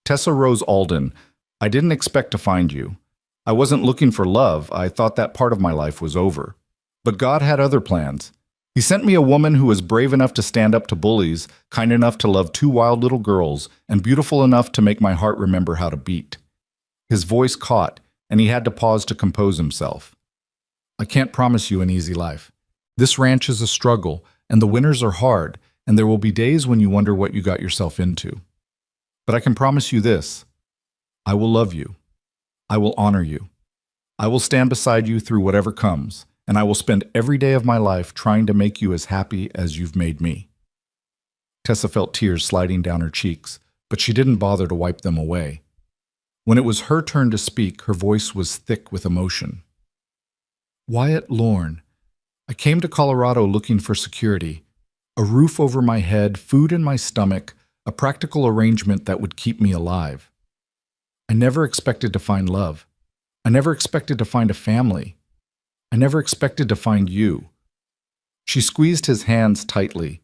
"Tessa Rose Alden, I didn't expect to find you. I wasn't looking for love. I thought that part of my life was over. But God had other plans. He sent me a woman who was brave enough to stand up to bullies, kind enough to love two wild little girls, and beautiful enough to make my heart remember how to beat." His voice caught, and he had to pause to compose himself. "I can't promise you an easy life. This ranch is a struggle, and the winters are hard, and there will be days when you wonder what you got yourself into. But I can promise you this: I will love you. I will honor you. I will stand beside you through whatever comes, and I will spend every day of my life trying to make you as happy as you've made me." Tessa felt tears sliding down her cheeks, but she didn't bother to wipe them away. When it was her turn to speak, her voice was thick with emotion. "Wyatt Lorne, I came to Colorado looking for security, a roof over my head, food in my stomach, a practical arrangement that would keep me alive. I never expected to find love. I never expected to find a family. I never expected to find you." She squeezed his hands tightly.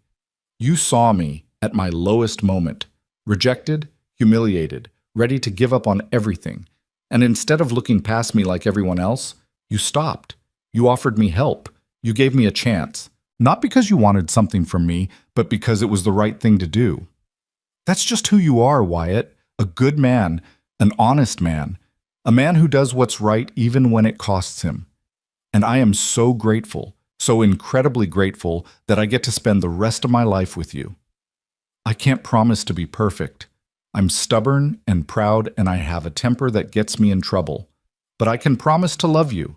"You saw me at my lowest moment, rejected, humiliated, ready to give up on everything. And instead of looking past me like everyone else, you stopped. You offered me help. You gave me a chance. Not because you wanted something from me, but because it was the right thing to do. That's just who you are, Wyatt. A good man, an honest man, a man who does what's right even when it costs him. And I am so grateful, so incredibly grateful that I get to spend the rest of my life with you. I can't promise to be perfect. I'm stubborn and proud, and I have a temper that gets me in trouble. But I can promise to love you.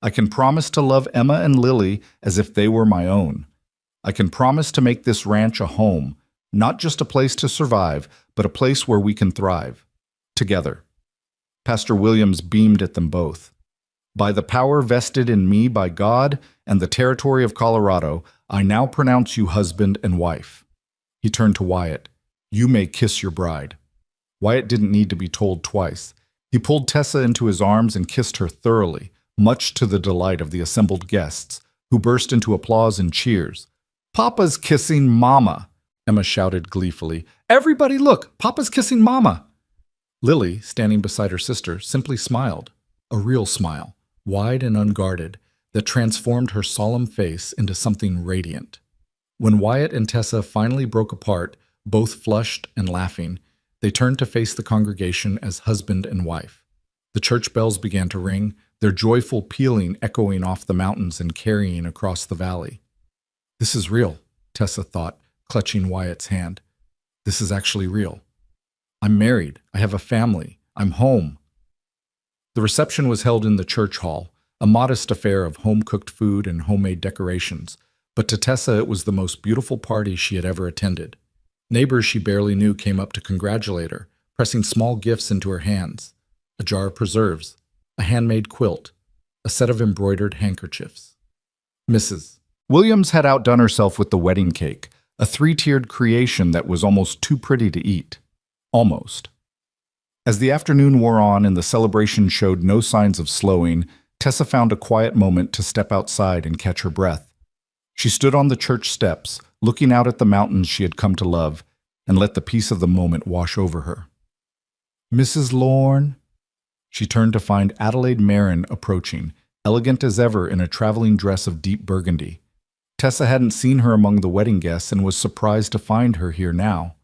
I can promise to love Emma and Lily as if they were my own. I can promise to make this ranch a home, not just a place to survive, but a place where we can thrive. Together. Pastor Williams beamed at them both. By the power vested in me by God and the territory of Colorado, I now pronounce you husband and wife. He turned to Wyatt. You may kiss your bride. Wyatt didn't need to be told twice. He pulled Tessa into his arms and kissed her thoroughly, much to the delight of the assembled guests, who burst into applause and cheers. Papa's kissing Mama, Emma shouted gleefully. Everybody look, Papa's kissing Mama. Lily, standing beside her sister, simply smiled, a real smile, wide and unguarded, that transformed her solemn face into something radiant. When Wyatt and Tessa finally broke apart, both flushed and laughing, they turned to face the congregation as husband and wife. The church bells began to ring, their joyful pealing echoing off the mountains and carrying across the valley. This is real, Tessa thought, clutching Wyatt's hand. This is actually real. I'm married. I have a family. I'm home. The reception was held in the church hall, a modest affair of home-cooked food and homemade decorations, but to Tessa it was the most beautiful party she had ever attended. Neighbors she barely knew came up to congratulate her, pressing small gifts into her hands. A jar of preserves, a handmade quilt, a set of embroidered handkerchiefs. Mrs. Williams had outdone herself with the wedding cake, a three-tiered creation that was almost too pretty to eat. Almost. As the afternoon wore on and the celebration showed no signs of slowing, Tessa found a quiet moment to step outside and catch her breath. She stood on the church steps, looking out at the mountains she had come to love, and let the peace of the moment wash over her. Mrs. Lorne? She turned to find Adelaide Marin approaching, elegant as ever in a traveling dress of deep burgundy. Tessa hadn't seen her among the wedding guests and was surprised to find her here now.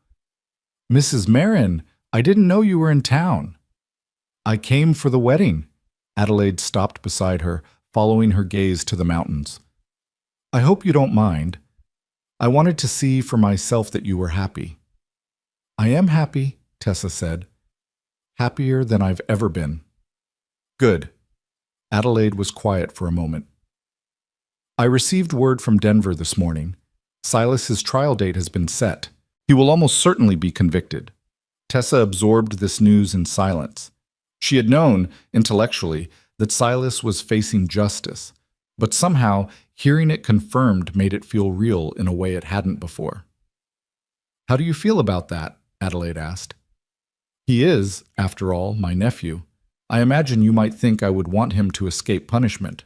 Mrs. Marin, I didn't know you were in town. I came for the wedding. Adelaide stopped beside her, following her gaze to the mountains. I hope you don't mind. I wanted to see for myself that you were happy. I am happy, Tessa said. Happier than I've ever been. Good. Adelaide was quiet for a moment. I received word from Denver this morning. Silas's trial date has been set. He will almost certainly be convicted. Tessa absorbed this news in silence. She had known, intellectually, that Silas was facing justice, but somehow hearing it confirmed made it feel real in a way it hadn't before. How do you feel about that? Adelaide asked. He is, after all, my nephew. I imagine you might think I would want him to escape punishment.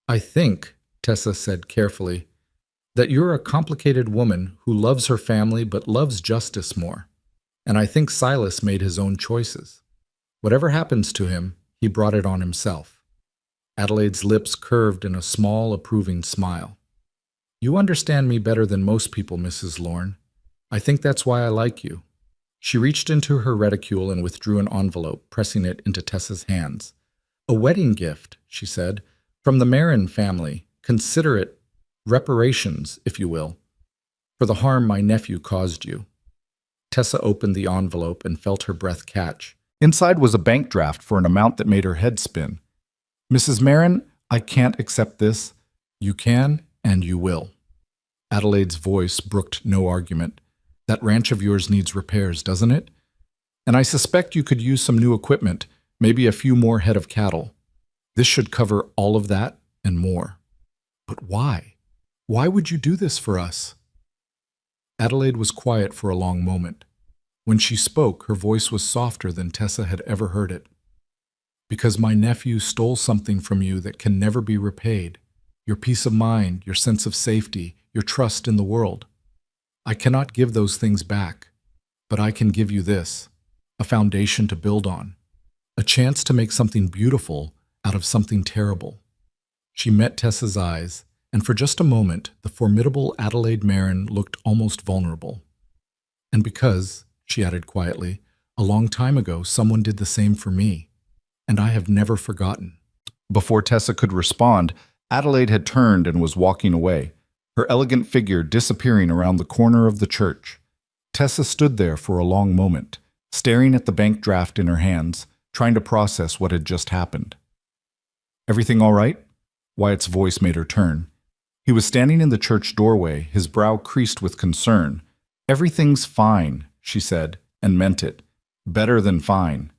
I think, Tessa said carefully, that you're a complicated woman who loves her family but loves justice more. And I think Silas made his own choices. Whatever happens to him, he brought it on himself. Adelaide's lips curved in a small, approving smile. You understand me better than most people, Mrs. Lorne. I think that's why I like you. She reached into her reticule and withdrew an envelope, pressing it into Tessa's hands. A wedding gift, she said, from the Marin family. Consider it reparations, if you will, for the harm my nephew caused you. Tessa opened the envelope and felt her breath catch. Inside was a bank draft for an amount that made her head spin. Mrs. Marin, I can't accept this. You can, and you will. Adelaide's voice brooked no argument. That ranch of yours needs repairs, doesn't it? And I suspect you could use some new equipment, maybe a few more head of cattle. This should cover all of that and more. But why? Why would you do this for us? Adelaide was quiet for a long moment. When she spoke, her voice was softer than Tessa had ever heard it. Because my nephew stole something from you that can never be repaid. Your peace of mind, your sense of safety, your trust in the world. I cannot give those things back, but I can give you this, a foundation to build on, a chance to make something beautiful out of something terrible. She met Tessa's eyes, and for just a moment, the formidable Adelaide Marin looked almost vulnerable. And because, she added quietly, A long time ago, someone did the same for me, and I have never forgotten." Before Tessa could respond, Adelaide had turned and was walking away, her elegant figure disappearing around the corner of the church. Tessa stood there for a long moment, staring at the bank draft in her hands, trying to process what had just happened. "Everything all right?" Wyatt's voice made her turn. He was standing in the church doorway, his brow creased with concern. "Everything's fine," she said, and meant it. Better than fine.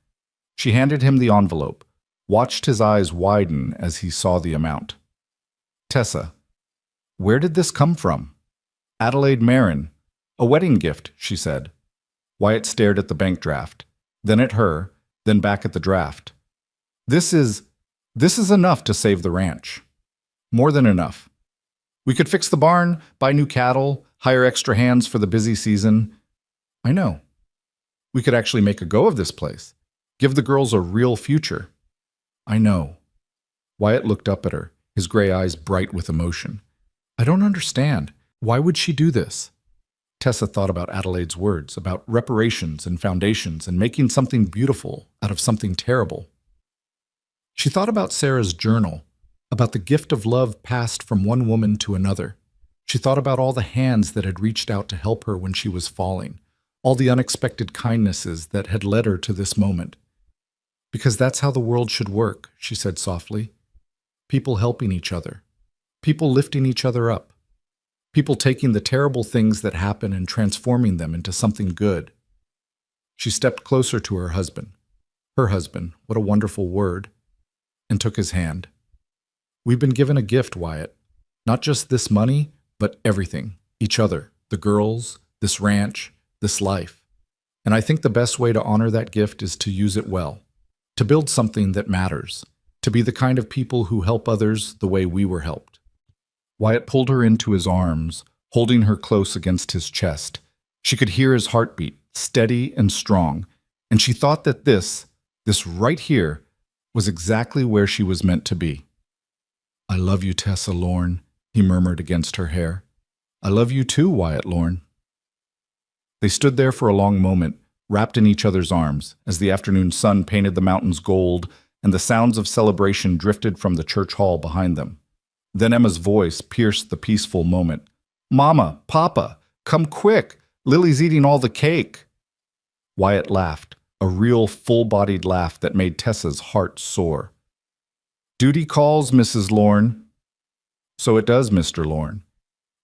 She handed him the envelope, watched his eyes widen as he saw the amount. "Tessa, where did this come from?" "Adelaide Marin. A wedding gift," she said. Wyatt stared at the bank draft, then at her, then back at the draft. This is enough to save the ranch. More than enough. We could fix the barn, buy new cattle, hire extra hands for the busy season." "I know. We could actually make a go of this place. Give the girls a real future." "I know." Wyatt looked up at her, his gray eyes bright with emotion. "I don't understand. Why would she do this?" Tessa thought about Adelaide's words, about reparations and foundations and making something beautiful out of something terrible. She thought about Sarah's journal, about the gift of love passed from one woman to another. She thought about all the hands that had reached out to help her when she was falling, all the unexpected kindnesses that had led her to this moment. "Because that's how the world should work," she said softly. "People helping each other. People lifting each other up. People taking the terrible things that happen and transforming them into something good." She stepped closer to her husband. Her husband, what a wonderful word, and took his hand. "We've been given a gift, Wyatt. Not just this money, but everything. Each other, the girls, this ranch, this life. And I think the best way to honor that gift is to use it well, to build something that matters, to be the kind of people who help others the way we were helped." Wyatt pulled her into his arms, holding her close against his chest. She could hear his heartbeat, steady and strong, and she thought that this right here, was exactly where she was meant to be. "I love you, Tessa Lorne," he murmured against her hair. "I love you too, Wyatt Lorne." They stood there for a long moment, wrapped in each other's arms, as the afternoon sun painted the mountains gold and the sounds of celebration drifted from the church hall behind them. Then Emma's voice pierced the peaceful moment. "Mama, Papa, come quick! Lily's eating all the cake!" Wyatt laughed, a real full-bodied laugh that made Tessa's heart soar. "Duty calls, Mrs. Lorne." "So it does, Mr. Lorne."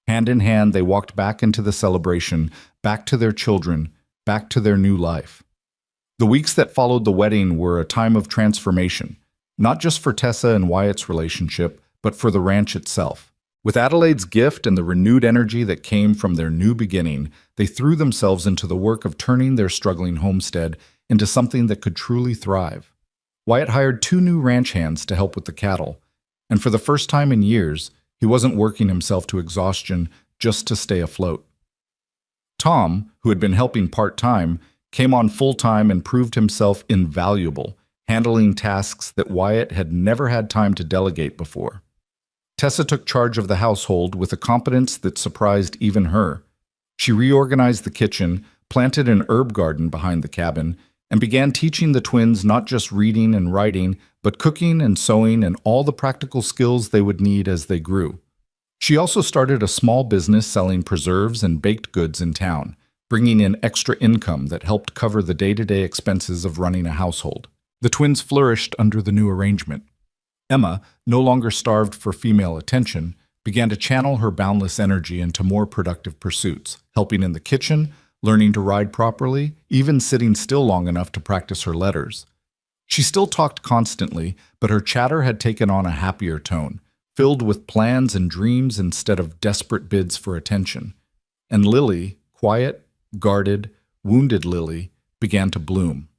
Hand in hand, they walked back into the celebration, back to their children, back to their new life. The weeks that followed the wedding were a time of transformation, not just for Tessa and Wyatt's relationship, but for the ranch itself. With Adelaide's gift and the renewed energy that came from their new beginning, they threw themselves into the work of turning their struggling homestead into something that could truly thrive. Wyatt hired 2 new ranch hands to help with the cattle, and for the first time in years, he wasn't working himself to exhaustion just to stay afloat. Tom, who had been helping part-time, came on full-time and proved himself invaluable, handling tasks that Wyatt had never had time to delegate before. Tessa took charge of the household with a competence that surprised even her. She reorganized the kitchen, planted an herb garden behind the cabin, and began teaching the twins not just reading and writing, but cooking and sewing and all the practical skills they would need as they grew. She also started a small business selling preserves and baked goods in town, bringing in extra income that helped cover the day-to-day expenses of running a household. The twins flourished under the new arrangement. Emma, no longer starved for female attention, began to channel her boundless energy into more productive pursuits, helping in the kitchen, learning to ride properly, even sitting still long enough to practice her letters. She still talked constantly, but her chatter had taken on a happier tone, filled with plans and dreams instead of desperate bids for attention. And Lily, quiet, guarded, wounded Lily, began to bloom.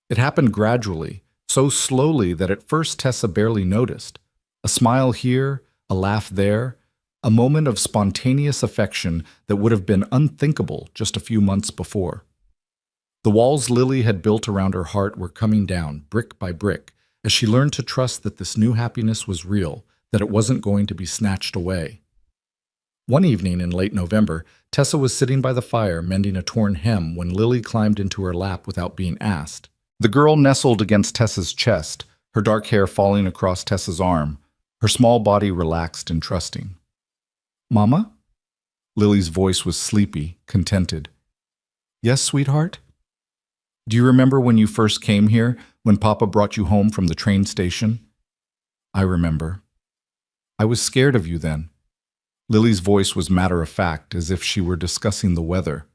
It happened gradually, so slowly that at first Tessa barely noticed. A smile here, a laugh there, a moment of spontaneous affection that would have been unthinkable just a few months before. The walls Lily had built around her heart were coming down, brick by brick, as she learned to trust that this new happiness was real, that it wasn't going to be snatched away. One evening in late November, Tessa was sitting by the fire mending a torn hem when Lily climbed into her lap without being asked. The girl nestled against Tessa's chest, her dark hair falling across Tessa's arm, her small body relaxed and trusting. "Mama?" Lily's voice was sleepy, contented. "Yes, sweetheart?" "Do you remember when you first came here, when Papa brought you home from the train station?" "I remember. I was scared of you then." Lily's voice was matter-of-fact, as if she were discussing the weather.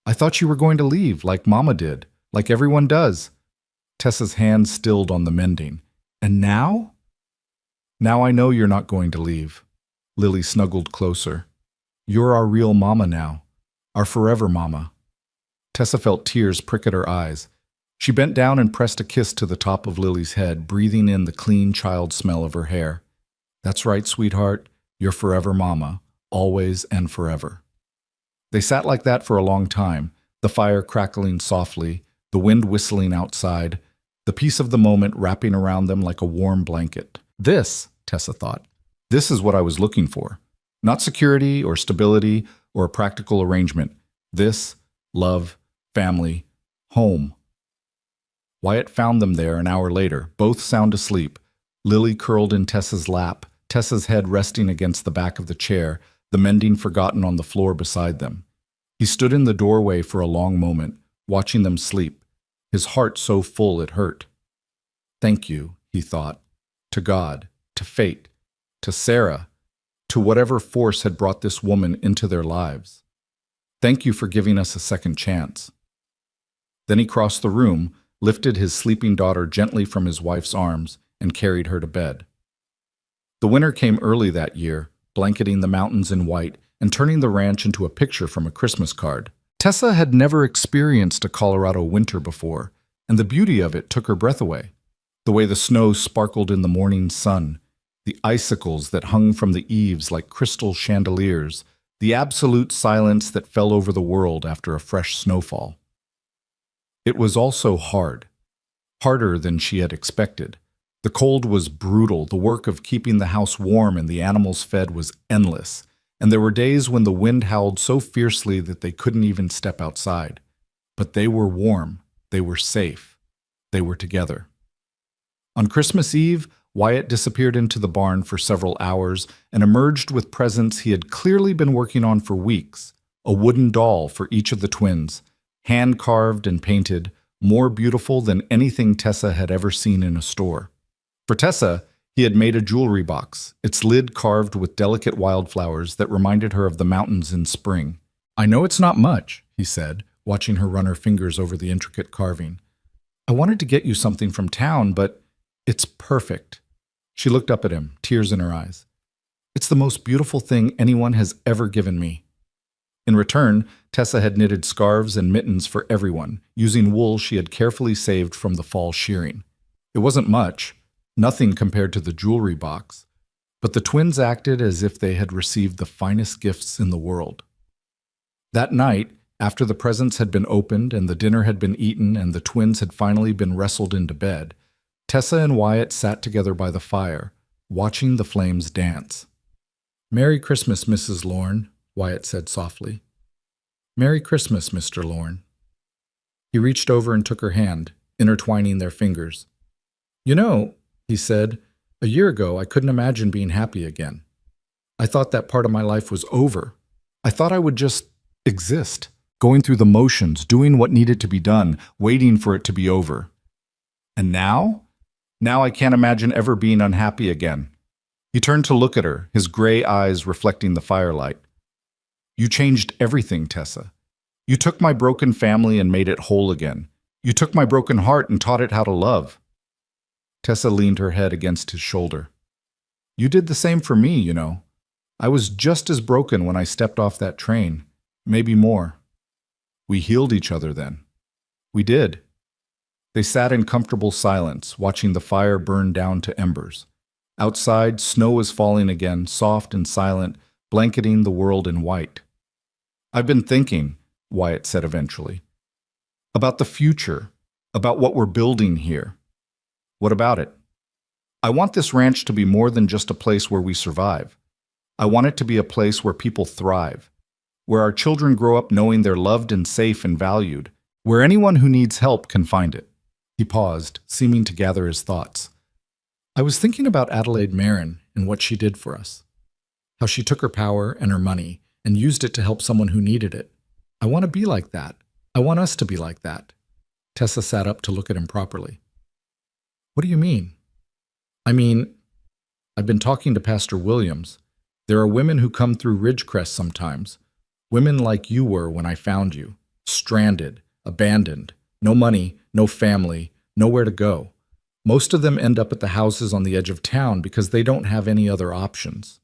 "I thought you were going to leave, like Mama did, like everyone does." Tessa's hand stilled on the mending. "And now?" "Now I know you're not going to leave." Lily snuggled closer. "You're our real Mama now, our forever Mama." Tessa felt tears prick at her eyes. She bent down and pressed a kiss to the top of Lily's head, breathing in the clean child smell of her hair. "That's right, sweetheart. You're forever Mama, always and forever." They sat like that for a long time, the fire crackling softly, the wind whistling outside, the peace of the moment wrapping around them like a warm blanket. This, Tessa thought, this is what I was looking for. Not security or stability or a practical arrangement. This, love, family, home. Wyatt found them there an hour later, both sound asleep, Lily curled in Tessa's lap, Tessa's head resting against the back of the chair, the mending forgotten on the floor beside them. He stood in the doorway for a long moment, watching them sleep, his heart so full it hurt. Thank you, he thought, to God, to fate, to Sarah, to whatever force had brought this woman into their lives. Thank you for giving us a second chance. Then he crossed the room, lifted his sleeping daughter gently from his wife's arms, and carried her to bed. The winter came early that year, blanketing the mountains in white and turning the ranch into a picture from a Christmas card. Tessa had never experienced a Colorado winter before, and the beauty of it took her breath away. The way the snow sparkled in the morning sun, the icicles that hung from the eaves like crystal chandeliers, the absolute silence that fell over the world after a fresh snowfall. It was also hard, harder than she had expected. The cold was brutal, the work of keeping the house warm and the animals fed was endless, and there were days when the wind howled so fiercely that they couldn't even step outside. But they were warm, they were safe, they were together. On Christmas Eve, Wyatt disappeared into the barn for several hours and emerged with presents he had clearly been working on for weeks, a wooden doll for each of the twins, hand-carved and painted, more beautiful than anything Tessa had ever seen in a store. For Tessa, he had made a jewelry box, its lid carved with delicate wildflowers that reminded her of the mountains in spring. "I know it's not much," he said, watching her run her fingers over the intricate carving. "I wanted to get you something from town, but it's perfect." She looked up at him, tears in her eyes. "It's the most beautiful thing anyone has ever given me." In return, Tessa had knitted scarves and mittens for everyone, using wool she had carefully saved from the fall shearing. It wasn't much, nothing compared to the jewelry box, but the twins acted as if they had received the finest gifts in the world. That night, after the presents had been opened and the dinner had been eaten and the twins had finally been wrestled into bed, Tessa and Wyatt sat together by the fire, watching the flames dance. "Merry Christmas, Mrs. Lorne," Wyatt said softly. "Merry Christmas, Mr. Lorne." He reached over and took her hand, intertwining their fingers. "You know," he said, "a year ago I couldn't imagine being happy again. I thought that part of my life was over. I thought I would just exist, going through the motions, doing what needed to be done, waiting for it to be over. And now? Now I can't imagine ever being unhappy again." He turned to look at her, his gray eyes reflecting the firelight. "You changed everything, Tessa. You took my broken family and made it whole again. You took my broken heart and taught it how to love." Tessa leaned her head against his shoulder. "You did the same for me, you know. I was just as broken when I stepped off that train, maybe more. We healed each other then. We did." They sat in comfortable silence, watching the fire burn down to embers. Outside, snow was falling again, soft and silent, blanketing the world in white. "I've been thinking," Wyatt said eventually, "about the future, about what we're building here. What about it? I want this ranch to be more than just a place where we survive. I want it to be a place where people thrive, where our children grow up knowing they're loved and safe and valued, where anyone who needs help can find it." He paused, seeming to gather his thoughts. "I was thinking about Adelaide Marin and what she did for us. How she took her power and her money and used it to help someone who needed it. I want to be like that. I want us to be like that." Tessa sat up to look at him properly. "What do you mean?" "I mean, I've been talking to Pastor Williams. There are women who come through Ridgecrest sometimes. Women like you were when I found you. Stranded, abandoned, no money, no family, nowhere to go. Most of them end up at the houses on the edge of town because they don't have any other options."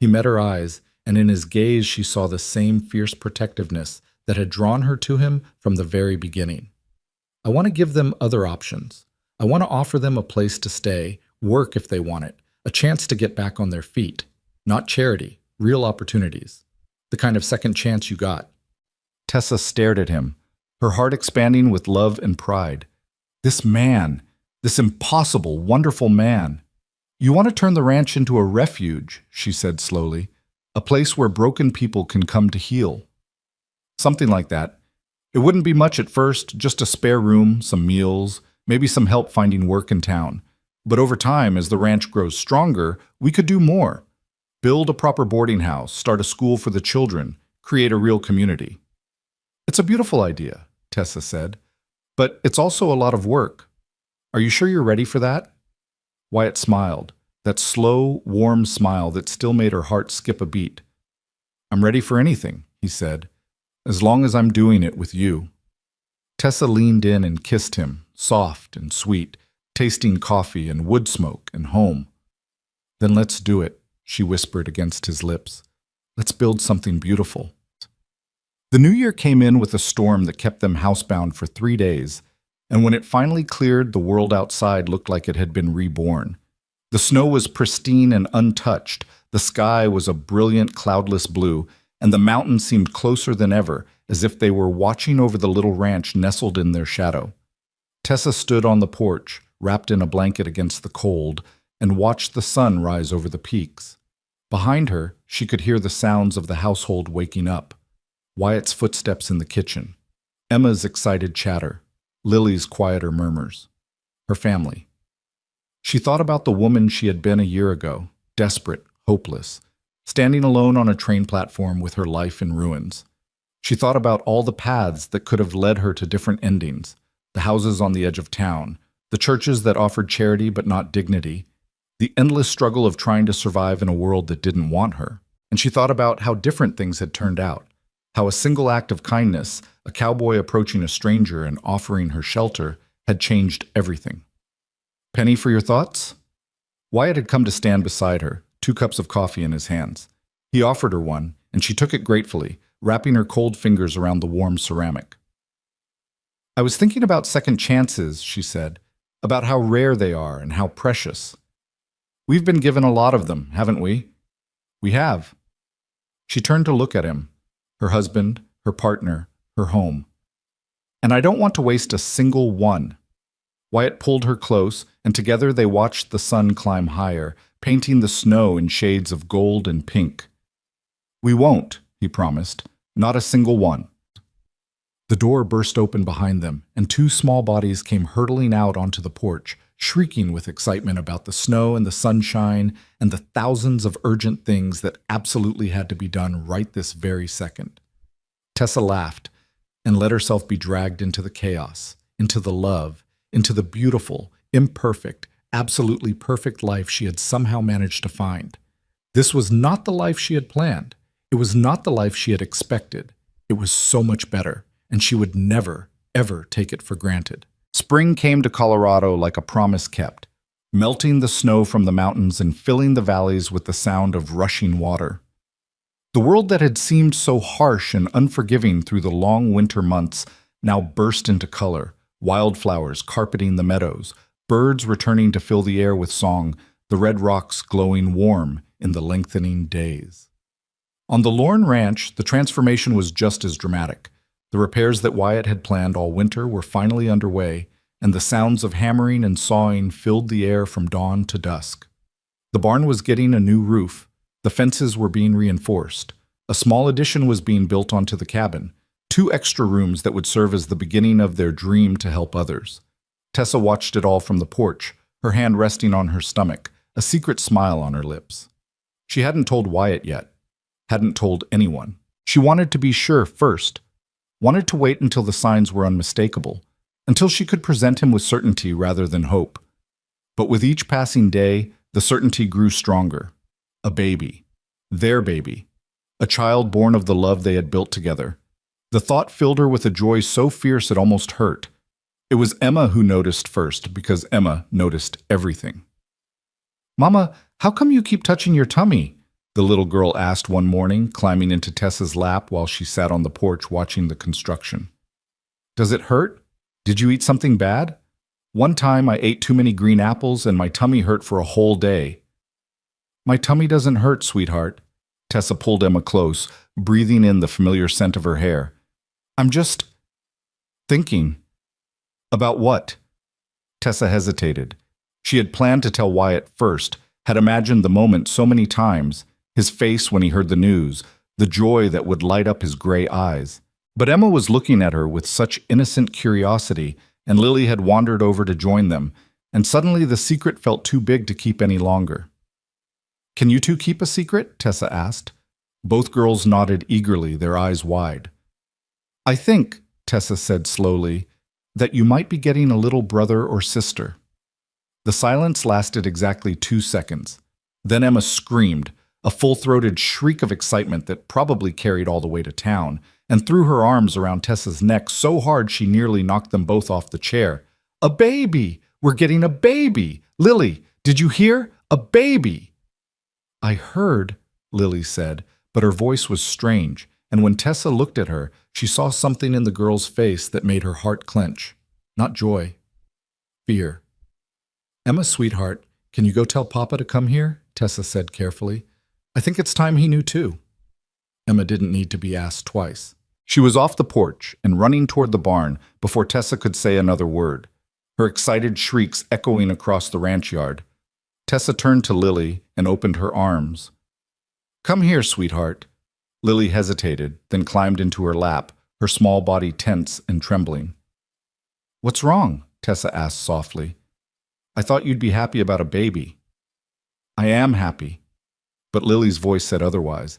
He met her eyes, and in his gaze she saw the same fierce protectiveness that had drawn her to him from the very beginning. "I want to give them other options. I want to offer them a place to stay, work if they want it, a chance to get back on their feet. Not charity, real opportunities. The kind of second chance you got." Tessa stared at him, her heart expanding with love and pride. This man, this impossible, wonderful man. "You want to turn the ranch into a refuge," she said slowly, "a place where broken people can come to heal." "Something like that. It wouldn't be much at first, just a spare room, some meals, maybe some help finding work in town. But over time, as the ranch grows stronger, we could do more. Build a proper boarding house, start a school for the children, create a real community." "It's a beautiful idea," Tessa said, "but it's also a lot of work. Are you sure you're ready for that?" Wyatt smiled, that slow, warm smile that still made her heart skip a beat. "I'm ready for anything," he said, "as long as I'm doing it with you." Tessa leaned in and kissed him, soft and sweet, tasting coffee and wood smoke and home. "Then let's do it," she whispered against his lips. "Let's build something beautiful." The new year came in with a storm that kept them housebound for 3 days, and when it finally cleared, the world outside looked like it had been reborn. The snow was pristine and untouched, the sky was a brilliant cloudless blue, and the mountains seemed closer than ever, as if they were watching over the little ranch nestled in their shadow. Tessa stood on the porch, wrapped in a blanket against the cold, and watched the sun rise over the peaks. Behind her, she could hear the sounds of the household waking up. Wyatt's footsteps in the kitchen, Emma's excited chatter, Lily's quieter murmurs. Her family. She thought about the woman she had been a year ago, desperate, hopeless, standing alone on a train platform with her life in ruins. She thought about all the paths that could have led her to different endings, the houses on the edge of town, the churches that offered charity but not dignity, the endless struggle of trying to survive in a world that didn't want her. And she thought about how different things had turned out, how a single act of kindness, a cowboy approaching a stranger and offering her shelter, had changed everything. "Penny for your thoughts?" Wyatt had come to stand beside her, 2 cups of coffee in his hands. He offered her one, and she took it gratefully, wrapping her cold fingers around the warm ceramic. "I was thinking about second chances," she said, "about how rare they are and how precious. We've been given a lot of them, haven't we?" "We have." She turned to look at him, her husband, her partner, her home. "And I don't want to waste a single one." Wyatt pulled her close, and together they watched the sun climb higher, painting the snow in shades of gold and pink. "We won't," he promised, "not a single one." The door burst open behind them, and 2 small bodies came hurtling out onto the porch, shrieking with excitement about the snow and the sunshine and the thousands of urgent things that absolutely had to be done right this very second. Tessa laughed and let herself be dragged into the chaos, into the love, into the beautiful, imperfect, absolutely perfect life she had somehow managed to find. This was not the life she had planned. It was not the life she had expected. It was so much better, and she would never, ever take it for granted. Spring came to Colorado like a promise kept, melting the snow from the mountains and filling the valleys with the sound of rushing water. The world that had seemed so harsh and unforgiving through the long winter months now burst into color, wildflowers carpeting the meadows, birds returning to fill the air with song, the red rocks glowing warm in the lengthening days. On the Lorne Ranch, the transformation was just as dramatic. The repairs that Wyatt had planned all winter were finally underway, and the sounds of hammering and sawing filled the air from dawn to dusk. The barn was getting a new roof, The fences were being reinforced. A small addition was being built onto the cabin, 2 extra rooms that would serve as the beginning of their dream to help others. Tessa watched it all from the porch, her hand resting on her stomach, a secret smile on her lips. She hadn't told Wyatt yet, hadn't told anyone. She wanted to be sure first, wanted to wait until the signs were unmistakable, until she could present him with certainty rather than hope. But with each passing day, the certainty grew stronger. A baby. Their baby. A child born of the love they had built together. The thought filled her with a joy so fierce it almost hurt. It was Emma who noticed first, because Emma noticed everything. "Mama, how come you keep touching your tummy?" the little girl asked one morning, climbing into Tessa's lap while she sat on the porch watching the construction. "Does it hurt? Did you eat something bad? One time I ate too many green apples and my tummy hurt for a whole day." "My tummy doesn't hurt, sweetheart." Tessa pulled Emma close, breathing in the familiar scent of her hair. "I'm just thinking." "About what?" Tessa hesitated. She had planned to tell Wyatt first, had imagined the moment so many times, his face when he heard the news, the joy that would light up his gray eyes. But Emma was looking at her with such innocent curiosity, and Lily had wandered over to join them, and suddenly the secret felt too big to keep any longer. "Can you two keep a secret?" Tessa asked. Both girls nodded eagerly, their eyes wide. "I think," Tessa said slowly, "that you might be getting a little brother or sister." The silence lasted exactly 2 seconds. Then Emma screamed, a full-throated shriek of excitement that probably carried all the way to town, and threw her arms around Tessa's neck so hard she nearly knocked them both off the chair. "A baby! We're getting a baby! Lily, did you hear? A baby!" "I heard," Lily said, but her voice was strange, and when Tessa looked at her, she saw something in the girl's face that made her heart clench. Not joy. Fear. "Emma, sweetheart, can you go tell Papa to come here?" Tessa said carefully. "I think it's time he knew too." Emma didn't need to be asked twice. She was off the porch and running toward the barn before Tessa could say another word, her excited shrieks echoing across the ranch yard. Tessa turned to Lily and opened her arms. "Come here, sweetheart." Lily hesitated, then climbed into her lap, her small body tense and trembling. "What's wrong?" Tessa asked softly. "I thought you'd be happy about a baby." "I am happy." But Lily's voice said otherwise.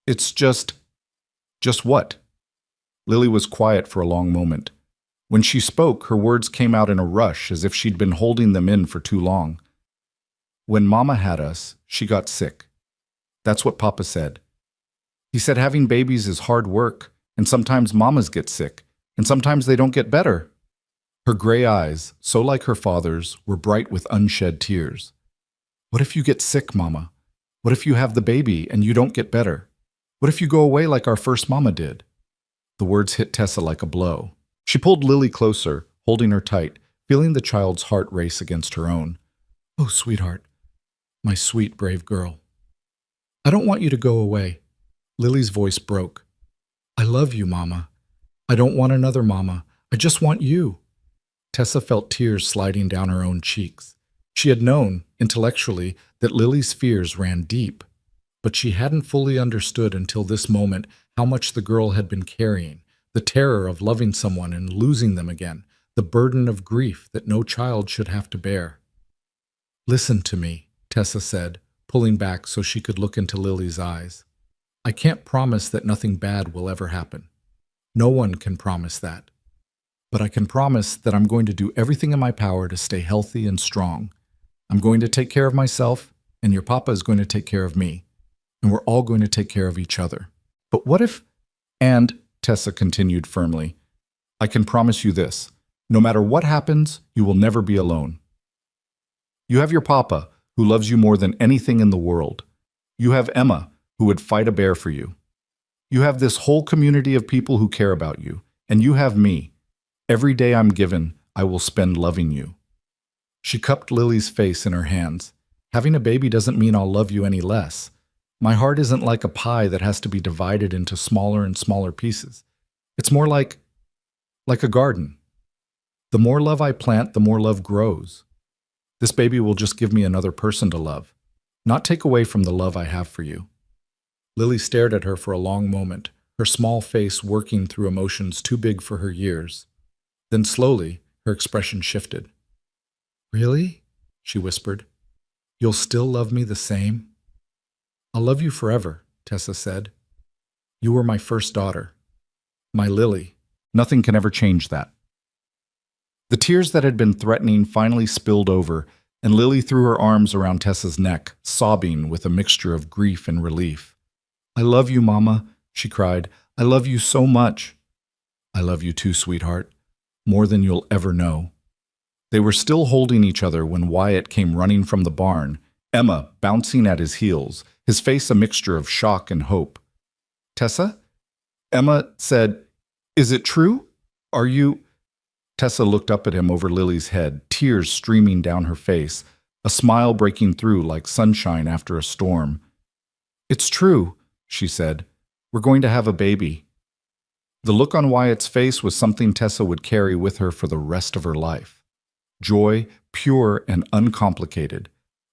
"It's just what?" Lily was quiet for a long moment. When she spoke, her words came out in a rush, as if she'd been holding them in for too long. "When Mama had us, she got sick. That's what Papa said. He said having babies is hard work, and sometimes mamas get sick, and sometimes they don't get better." Her gray eyes, so like her father's, were bright with unshed tears. "What if you get sick, Mama? What if you have the baby and you don't get better? What if you go away like our first mama did?" The words hit Tessa like a blow. She pulled Lily closer, holding her tight, feeling the child's heart race against her own. "Oh, sweetheart, my sweet, brave girl. I don't want you to go away." Lily's voice broke. "I love you, Mama. I don't want another mama. I just want you." Tessa felt tears sliding down her own cheeks. She had known, intellectually, that Lily's fears ran deep, but she hadn't fully understood until this moment how much the girl had been carrying, the terror of loving someone and losing them again, the burden of grief that no child should have to bear. "Listen to me," Tessa said, pulling back so she could look into Lily's eyes. "I can't promise that nothing bad will ever happen. No one can promise that. But I can promise that I'm going to do everything in my power to stay healthy and strong. I'm going to take care of myself, and your papa is going to take care of me, and we're all going to take care of each other. But what if—" "And," Tessa continued firmly, "I can promise you this. No matter what happens, you will never be alone. You have your papa, who loves you more than anything in the world. You have Emma, who would fight a bear for you. You have this whole community of people who care about you, and you have me. Every day I'm given, I will spend loving you." She cupped Lily's face in her hands. "Having a baby doesn't mean I'll love you any less. My heart isn't like a pie that has to be divided into smaller and smaller pieces. It's more like a garden. The more love I plant, the more love grows. This baby will just give me another person to love. not take away from the love I have for you." Lily stared at her for a long moment, her small face working through emotions too big for her years. Then slowly, her expression shifted. "Really?" she whispered. "You'll still love me the same?" "I'll love you forever," Tessa said. "You were my first daughter. My Lily. Nothing can ever change that." The tears that had been threatening finally spilled over, and Lily threw her arms around Tessa's neck, sobbing with a mixture of grief and relief. "I love you, Mama," she cried. "I love you so much." "I love you too, sweetheart. More than you'll ever know." They were still holding each other when Wyatt came running from the barn, Emma bouncing at his heels, his face a mixture of shock and hope. "Tessa?" Emma said, "Is it true? Are you—" Tessa looked up at him over Lily's head, tears streaming down her face, a smile breaking through like sunshine after a storm. "It's true," she said. "We're going to have a baby." The look on Wyatt's face was something Tessa would carry with her for the rest of her life. Joy, pure and uncomplicated.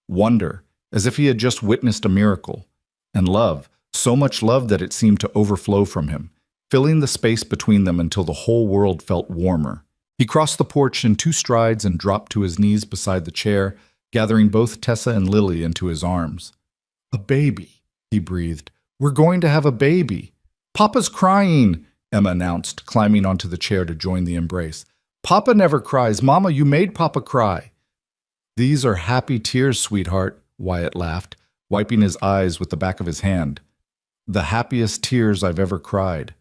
Wonder, as if he had just witnessed a miracle. And love, so much love that it seemed to overflow from him, filling the space between them until the whole world felt warmer. He crossed the porch in 2 strides and dropped to his knees beside the chair, gathering both Tessa and Lily into his arms. "A baby," he breathed. "We're going to have a baby." "Papa's crying," Emma announced, climbing onto the chair to join the embrace. "Papa never cries. Mama, you made Papa cry." "These are happy tears, sweetheart," Wyatt laughed, wiping his eyes with the back of his hand. "The happiest tears I've ever cried."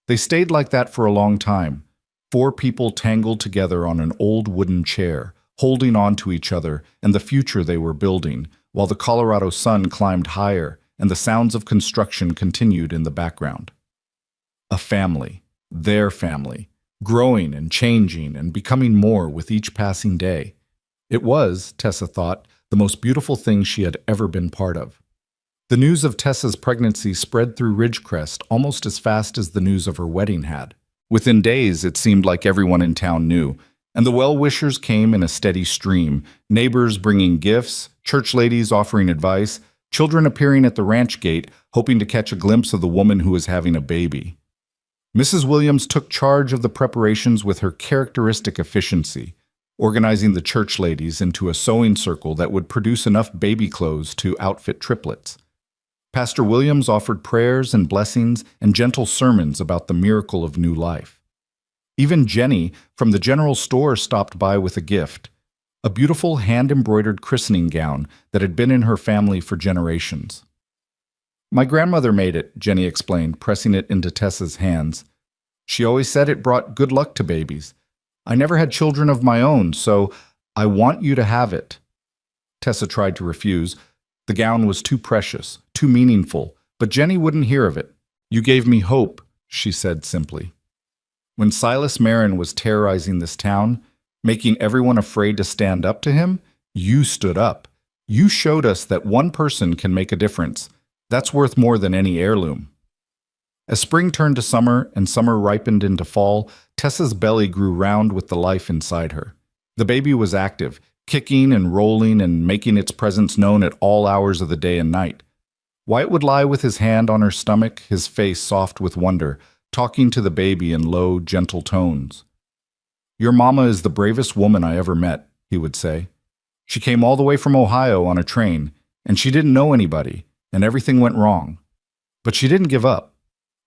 They stayed like that for a long time, 4 people tangled together on an old wooden chair, holding on to each other and the future they were building, while the Colorado sun climbed higher and the sounds of construction continued in the background. A family, their family, growing and changing and becoming more with each passing day. It was, Tessa thought, the most beautiful thing she had ever been part of. The news of Tessa's pregnancy spread through Ridgecrest almost as fast as the news of her wedding had. Within days, it seemed like everyone in town knew, and the well-wishers came in a steady stream, neighbors bringing gifts, church ladies offering advice, children appearing at the ranch gate, hoping to catch a glimpse of the woman who was having a baby. Mrs. Williams took charge of the preparations with her characteristic efficiency, organizing the church ladies into a sewing circle that would produce enough baby clothes to outfit triplets. Pastor Williams offered prayers and blessings and gentle sermons about the miracle of new life. Even Jenny from the general store stopped by with a gift, a beautiful hand-embroidered christening gown that had been in her family for generations. "My grandmother made it," Jenny explained, pressing it into Tessa's hands. "She always said it brought good luck to babies. I never had children of my own, so I want you to have it." Tessa tried to refuse. The gown was too precious, too meaningful, but Jenny wouldn't hear of it. "You gave me hope," she said simply. When Silas Marin was terrorizing this town, making everyone afraid to stand up to him, you stood up. You showed us that one person can make a difference. That's worth more than any heirloom. As spring turned to summer and summer ripened into fall, Tessa's belly grew round with the life inside her. The baby was active, kicking and rolling and making its presence known at all hours of the day and night. Wyatt would lie with his hand on her stomach, his face soft with wonder, talking to the baby in low, gentle tones. "Your mama is the bravest woman I ever met," he would say. "She came all the way from Ohio on a train, and she didn't know anybody, and everything went wrong. But she didn't give up.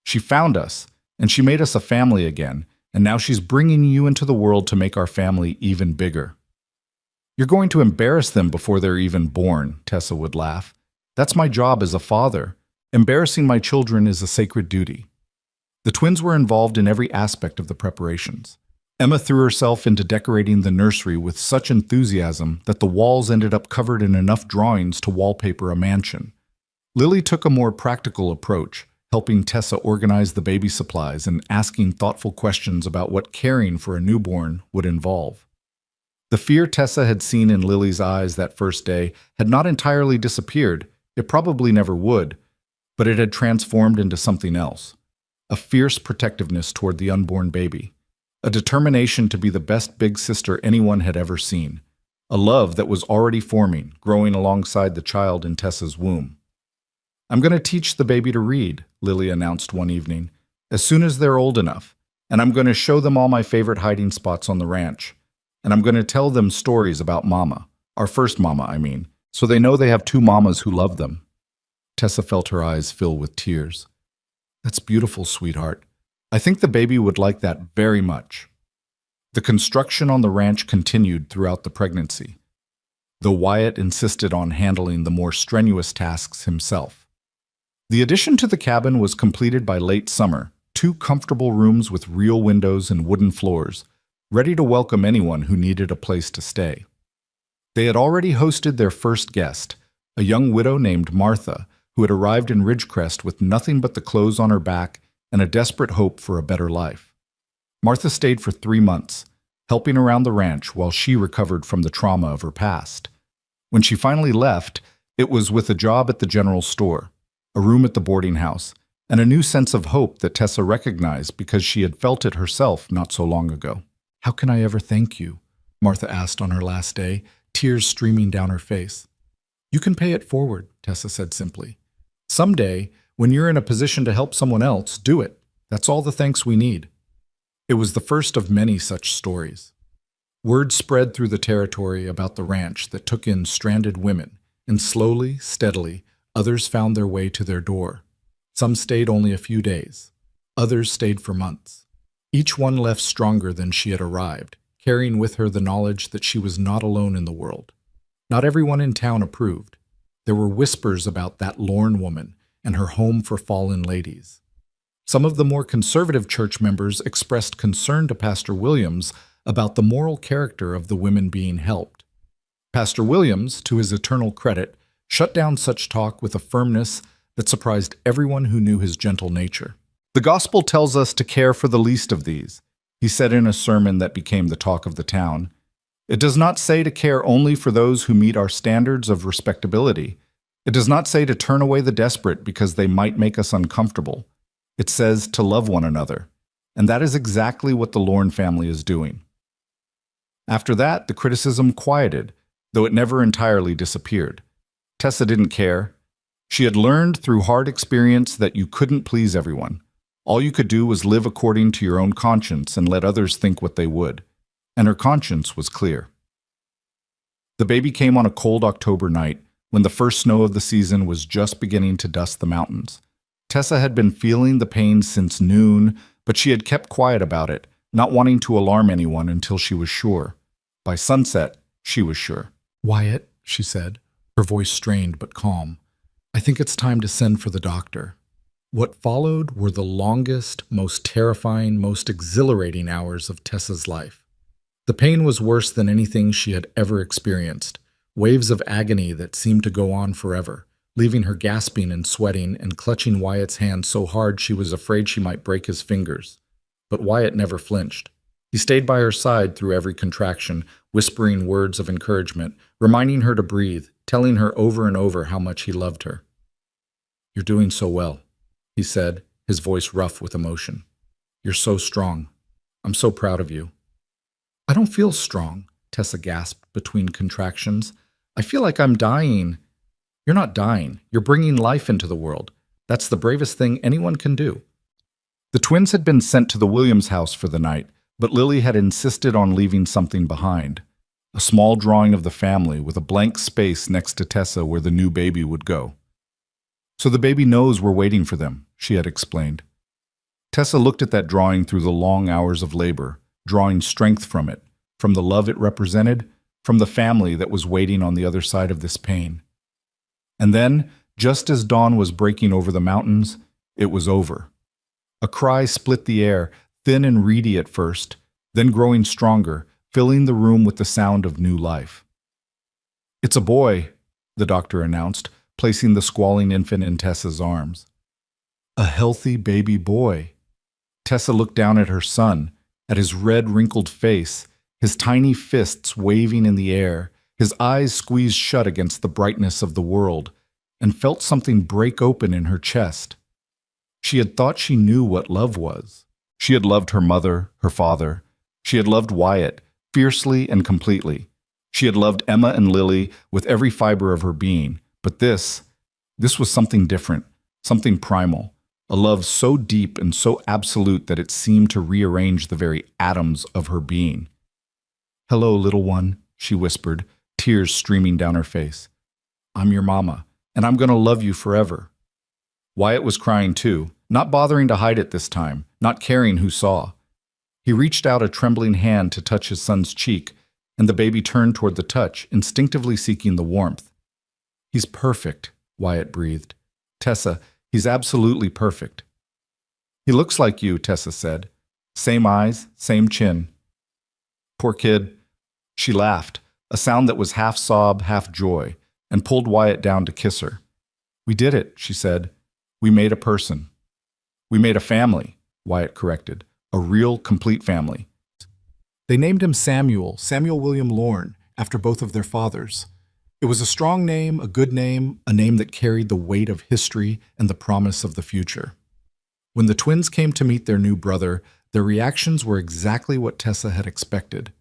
She found us, and she made us a family again, and now she's bringing you into the world to make our family even bigger." "You're going to embarrass them before they're even born," Tessa would laugh. "That's my job as a father. Embarrassing my children is a sacred duty." The twins were involved in every aspect of the preparations. Emma threw herself into decorating the nursery with such enthusiasm that the walls ended up covered in enough drawings to wallpaper a mansion. Lily took a more practical approach, helping Tessa organize the baby supplies and asking thoughtful questions about what caring for a newborn would involve. The fear Tessa had seen in Lily's eyes that first day had not entirely disappeared. It probably never would, but it had transformed into something else. A fierce protectiveness toward the unborn baby. A determination to be the best big sister anyone had ever seen. a love that was already forming, growing alongside the child in Tessa's womb. "I'm going to teach the baby to read," Lily announced one evening, "as soon as they're old enough, and I'm going to show them all my favorite hiding spots on the ranch, and I'm going to tell them stories about Mama, our first Mama, I mean, so they know they have two mamas who love them." Tessa felt her eyes fill with tears. "That's beautiful, sweetheart. I think the baby would like that very much." The construction on the ranch continued throughout the pregnancy, though Wyatt insisted on handling the more strenuous tasks himself. The addition to the cabin was completed by late summer, 2 comfortable rooms with real windows and wooden floors, ready to welcome anyone who needed a place to stay. They had already hosted their first guest, a young widow named Martha, who had arrived in Ridgecrest with nothing but the clothes on her back and a desperate hope for a better life. Martha stayed for 3 months, helping around the ranch while she recovered from the trauma of her past. When she finally left, it was with a job at the general store, a room at the boarding house, and a new sense of hope that Tessa recognized because she had felt it herself not so long ago. "How can I ever thank you?" Martha asked on her last day, tears streaming down her face. "You can pay it forward," Tessa said simply. "Someday, when you're in a position to help someone else, do it. That's all the thanks we need." It was the first of many such stories. Word spread through the territory about the ranch that took in stranded women, and slowly, steadily, others found their way to their door. Some stayed only a few days. Others stayed for months. Each one left stronger than she had arrived, carrying with her the knowledge that she was not alone in the world. Not everyone in town approved. There were whispers about that lorn woman and her home for fallen ladies. Some of the more conservative church members expressed concern to Pastor Williams about the moral character of the women being helped. Pastor Williams, to his eternal credit, shut down such talk with a firmness that surprised everyone who knew his gentle nature. "The gospel tells us to care for the least of these," he said in a sermon that became the talk of the town. "It does not say to care only for those who meet our standards of respectability. It does not say to turn away the desperate because they might make us uncomfortable. It says to love one another, and that is exactly what the Lorne family is doing." After that, the criticism quieted, though it never entirely disappeared. Tessa didn't care. She had learned through hard experience that you couldn't please everyone. All you could do was live according to your own conscience and let others think what they would. And her conscience was clear. The baby came on a cold October night, when the first snow of the season was just beginning to dust the mountains. Tessa had been feeling the pain since noon, but she had kept quiet about it, not wanting to alarm anyone until she was sure. By sunset, she was sure. "Wyatt," she said, her voice strained but calm, "I think it's time to send for the doctor." What followed were the longest, most terrifying, most exhilarating hours of Tessa's life. The pain was worse than anything she had ever experienced, waves of agony that seemed to go on forever, leaving her gasping and sweating and clutching Wyatt's hand so hard she was afraid she might break his fingers. But Wyatt never flinched. He stayed by her side through every contraction, whispering words of encouragement, reminding her to breathe, telling her over and over how much he loved her. "You're doing so well," he said, his voice rough with emotion. "You're so strong. I'm so proud of you." "I don't feel strong," Tessa gasped between contractions. "I feel like I'm dying." "You're not dying. You're bringing life into the world. That's the bravest thing anyone can do." The twins had been sent to the Williams house for the night, but Lily had insisted on leaving something behind. A small drawing of the family with a blank space next to Tessa where the new baby would go. "So the baby knows we're waiting for them," she had explained. Tessa looked at that drawing through the long hours of labor, drawing strength from it, from the love it represented, from the family that was waiting on the other side of this pain. And then, just as dawn was breaking over the mountains, it was over. A cry split the air, thin and reedy at first, then growing stronger, filling the room with the sound of new life. "It's a boy," the doctor announced, placing the squalling infant in Tessa's arms. A healthy baby boy. Tessa looked down at her son, at his red, wrinkled face, his tiny fists waving in the air, his eyes squeezed shut against the brightness of the world, and felt something break open in her chest. She had thought she knew what love was. She had loved her mother, her father. She had loved Wyatt, fiercely and completely. She had loved Emma and Lily with every fiber of her being, but this was something different, something primal, a love so deep and so absolute that it seemed to rearrange the very atoms of her being. "Hello, little one," she whispered, tears streaming down her face. "I'm your mama, and I'm going to love you forever." Wyatt was crying too, not bothering to hide it this time, not caring who saw. He reached out a trembling hand to touch his son's cheek, and the baby turned toward the touch, instinctively seeking the warmth. "He's perfect," Wyatt breathed. "Tessa, he's absolutely perfect." "He looks like you," Tessa said. "Same eyes, same chin." "Poor kid." She laughed, a sound that was half sob, half joy, and pulled Wyatt down to kiss her. "We did it," she said. "We made a person." "We made a family," Wyatt corrected. "A real, complete family." They named him Samuel William Lorne, after both of their fathers. It was a strong name, a good name, a name that carried the weight of history and the promise of the future. When the twins came to meet their new brother, their reactions were exactly what Tessa had expected.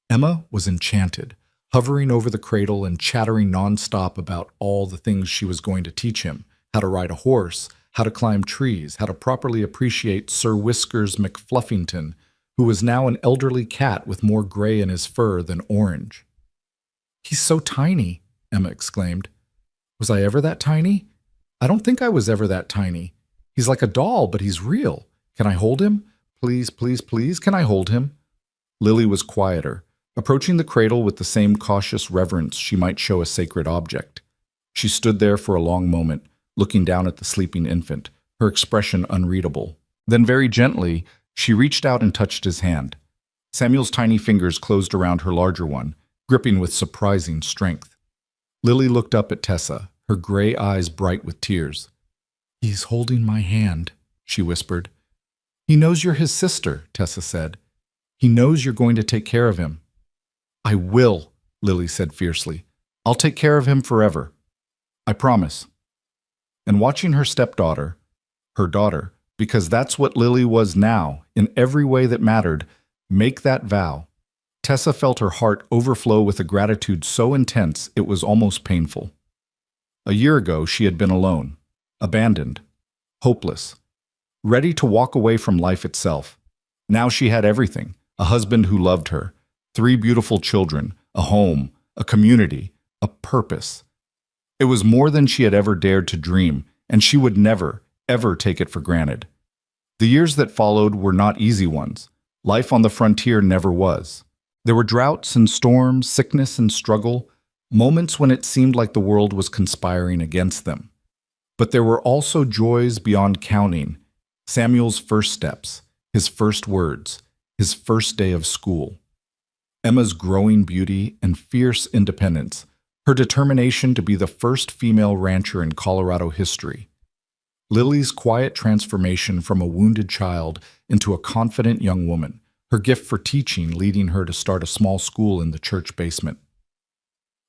Emma was enchanted, hovering over the cradle and chattering nonstop about all the things she was going to teach him: how to ride a horse, how to climb trees, how to properly appreciate Sir Whiskers McFluffington, who was now an elderly cat with more gray in his fur than orange. "He's so tiny," Emma exclaimed. "Was I ever that tiny? I don't think I was ever that tiny. He's like a doll, but he's real. Can I hold him? Please, please, please, can I hold him?" Lily was quieter, approaching the cradle with the same cautious reverence she might show a sacred object. She stood there for a long moment, looking down at the sleeping infant, her expression unreadable. Then very gently, she reached out and touched his hand. Samuel's tiny fingers closed around her larger one, gripping with surprising strength. Lily looked up at Tessa, her gray eyes bright with tears. "He's holding my hand," she whispered. "He knows you're his sister," Tessa said. "He knows you're going to take care of him." "I will," Lily said fiercely. "I'll take care of him forever. I promise." And watching her stepdaughter, her daughter, because that's what Lily was now, in every way that mattered, make that vow, Tessa felt her heart overflow with a gratitude so intense it was almost painful. A year ago, she had been alone, abandoned, hopeless, ready to walk away from life itself. Now she had everything: a husband who loved her, 3 beautiful children, a home, a community, a purpose. It was more than she had ever dared to dream, and she would never, ever take it for granted. The years that followed were not easy ones. Life on the frontier never was. There were droughts and storms, sickness and struggle, moments when it seemed like the world was conspiring against them. But there were also joys beyond counting: Samuel's first steps, his first words, his first day of school. Emma's growing beauty and fierce independence, her determination to be the first female rancher in Colorado history. Lily's quiet transformation from a wounded child into a confident young woman, her gift for teaching leading her to start a small school in the church basement.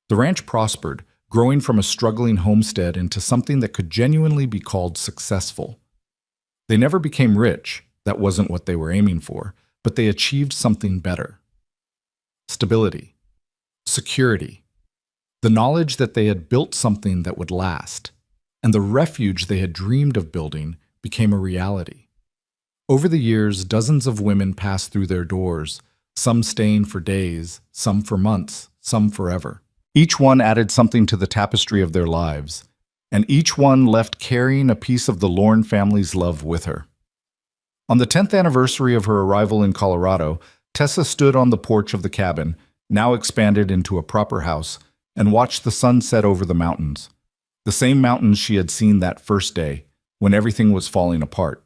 The ranch prospered, growing from a struggling homestead into something that could genuinely be called successful. They never became rich, that wasn't what they were aiming for, but they achieved something better. Stability, security, the knowledge that they had built something that would last, and the refuge they had dreamed of building became a reality. Over the years, dozens of women passed through their doors, some staying for days, some for months, some forever. Each one added something to the tapestry of their lives, and each one left carrying a piece of the Lorne family's love with her. On the 10th anniversary of her arrival in Colorado, Tessa stood on the porch of the cabin, now expanded into a proper house, and watched the sun set over the mountains. The same mountains she had seen that first day, when everything was falling apart.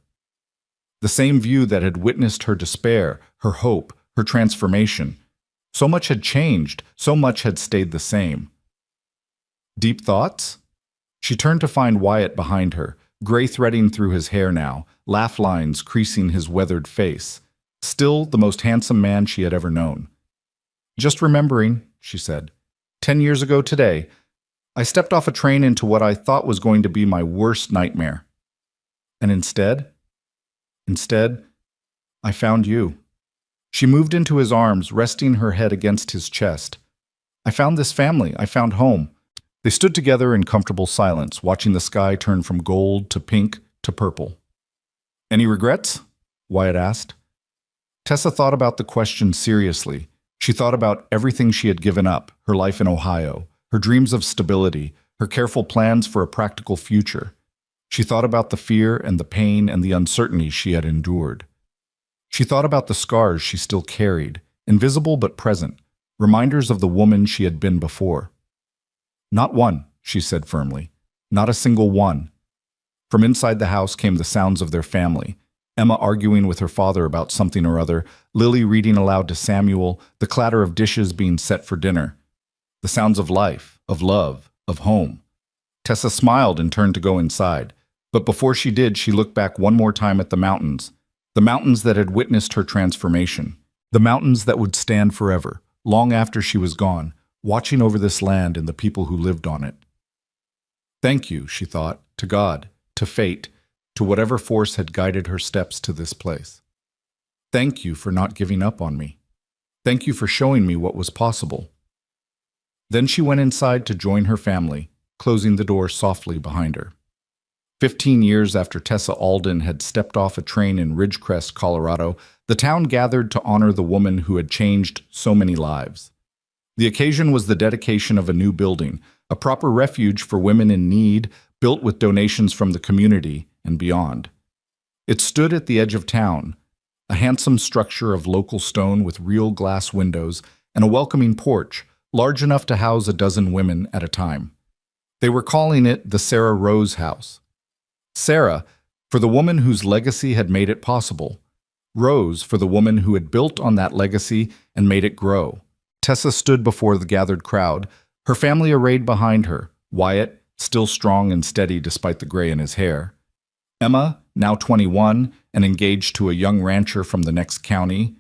The same view that had witnessed her despair, her hope, her transformation. So much had changed, so much had stayed the same. Deep thoughts? She turned to find Wyatt behind her, gray threading through his hair now, laugh lines creasing his weathered face. Still the most handsome man she had ever known. "Just remembering," she said. 10 years ago today, I stepped off a train into what I thought was going to be my worst nightmare. And instead, I found you." She moved into his arms, resting her head against his chest. I found this family. I found home. They stood together in comfortable silence, watching the sky turn from gold to pink to purple. Any regrets? Wyatt asked. Tessa thought about the question seriously. She thought about everything she had given up, her life in Ohio, her dreams of stability, her careful plans for a practical future. She thought about the fear and the pain and the uncertainty she had endured. She thought about the scars she still carried, invisible but present, reminders of the woman she had been before. Not one, she said firmly. Not a single one. From inside the house came the sounds of their family. Emma arguing with her father about something or other, Lily reading aloud to Samuel, the clatter of dishes being set for dinner. The sounds of life, of love, of home. Tessa smiled and turned to go inside. But before she did, she looked back one more time at the mountains that had witnessed her transformation, the mountains that would stand forever, long after she was gone, watching over this land and the people who lived on it. Thank you, she thought, to God, to fate, to whatever force had guided her steps to this place. Thank you for not giving up on me. Thank you for showing me what was possible. Then she went inside to join her family, closing the door softly behind her. 15 years after Tessa Alden had stepped off a train in Ridgecrest, Colorado, the town gathered to honor the woman who had changed so many lives. The occasion was the dedication of a new building, a proper refuge for women in need, built with donations from the community and beyond. It stood at the edge of town, a handsome structure of local stone with real glass windows and a welcoming porch, large enough to house a dozen women at a time. They were calling it the Sarah Rose House. Sarah, for the woman whose legacy had made it possible. Rose, for the woman who had built on that legacy and made it grow. Tessa stood before the gathered crowd, her family arrayed behind her, Wyatt, still strong and steady despite the gray in his hair. Emma, now 21 and engaged to a young rancher from the next county.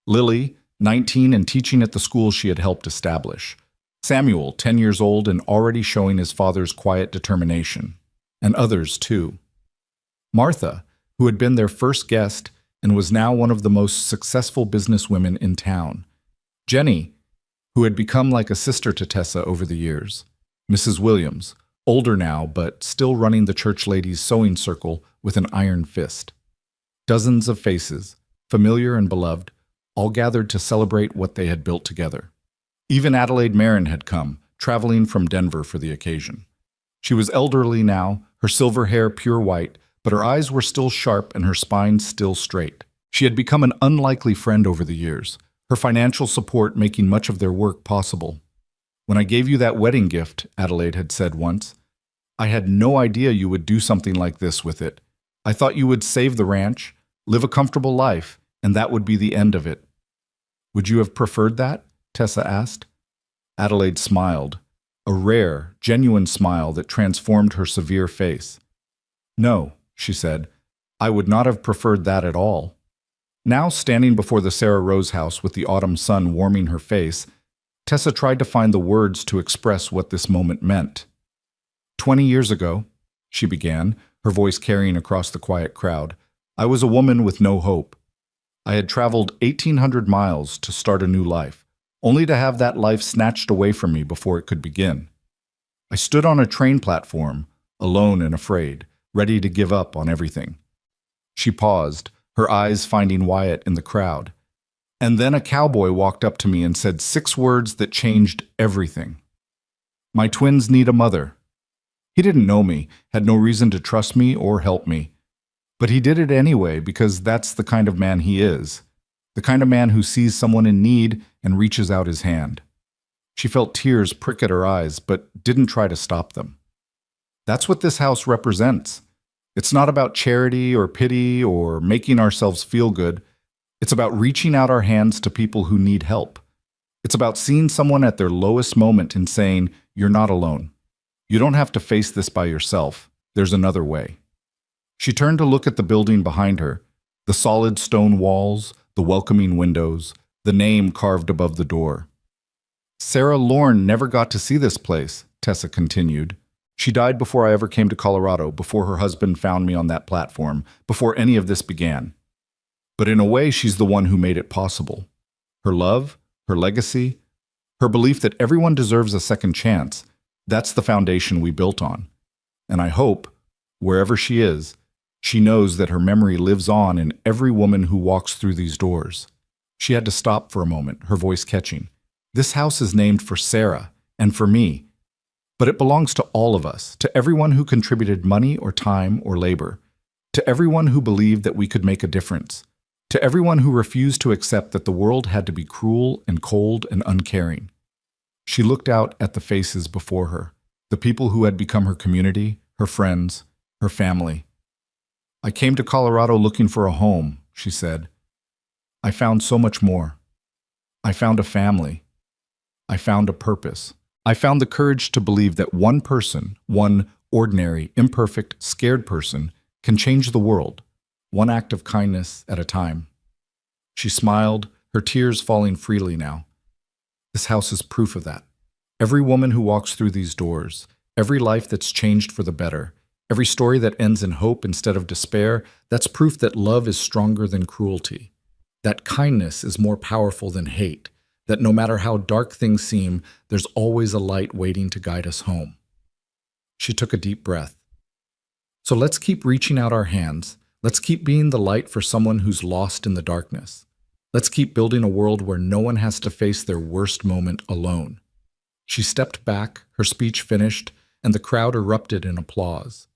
Lily, 19 and teaching at the school she had helped establish. Samuel, 10 years old and already showing his father's quiet determination. And others, too. Martha, who had been their first guest and was now one of the most successful businesswomen in town. Jenny, who had become like a sister to Tessa over the years. Mrs. Williams, older now but still running the church ladies' sewing circle with an iron fist. Dozens of faces, familiar and beloved, all gathered to celebrate what they had built together. Even Adelaide Marin had come, traveling from Denver for the occasion. She was elderly now, her silver hair pure white, but her eyes were still sharp and her spine still straight. She had become an unlikely friend over the years, her financial support making much of their work possible. When I gave you that wedding gift, Adelaide had said once, I had no idea you would do something like this with it. I thought you would save the ranch, live a comfortable life, and that would be the end of it. Would you have preferred that? Tessa asked. Adelaide smiled, a rare, genuine smile that transformed her severe face. No, she said, I would not have preferred that at all. Now standing before the Sarah Rose house with the autumn sun warming her face, Tessa tried to find the words to express what this moment meant. 20 years ago, she began, her voice carrying across the quiet crowd, I was a woman with no hope. I had traveled 1,800 miles to start a new life, only to have that life snatched away from me before it could begin. I stood on a train platform, alone and afraid, ready to give up on everything. She paused, her eyes finding Wyatt in the crowd. And then a cowboy walked up to me and said 6 words that changed everything. My twins need a mother. He didn't know me, had no reason to trust me or help me. But he did it anyway because that's the kind of man he is. The kind of man who sees someone in need and reaches out his hand. She felt tears prick at her eyes, but didn't try to stop them. That's what this house represents. It's not about charity or pity or making ourselves feel good. It's about reaching out our hands to people who need help. It's about seeing someone at their lowest moment and saying, you're not alone. You don't have to face this by yourself. There's another way. She turned to look at the building behind her, the solid stone walls, the welcoming windows, the name carved above the door. Sarah Lorne never got to see this place, Tessa continued. She died before I ever came to Colorado, before her husband found me on that platform, before any of this began. But in a way, she's the one who made it possible. Her love, her legacy, Her belief that everyone deserves a second chance, that's the foundation we built on. And I hope, wherever she is, she knows that her memory lives on in every woman who walks through these doors. She had to stop for a moment, her voice catching. This house is named for Sarah and for me, but it belongs to all of us, to everyone who contributed money or time or labor, to everyone who believed that we could make a difference, to everyone who refused to accept that the world had to be cruel and cold and uncaring. She looked out at the faces before her, the people who had become her community, her friends, her family. I came to Colorado looking for a home, she said. I found so much more. I found a family. I found a purpose. I found the courage to believe that one person, one ordinary, imperfect, scared person, can change the world, one act of kindness at a time. She smiled, her tears falling freely now. This house is proof of that. Every woman who walks through these doors, every life that's changed for the better, every story that ends in hope instead of despair, that's proof that love is stronger than cruelty, that kindness is more powerful than hate, that no matter how dark things seem, there's always a light waiting to guide us home. She took a deep breath. So let's keep reaching out our hands. Let's keep being the light for someone who's lost in the darkness. Let's keep building a world where no one has to face their worst moment alone. She stepped back, her speech finished, and the crowd erupted in applause.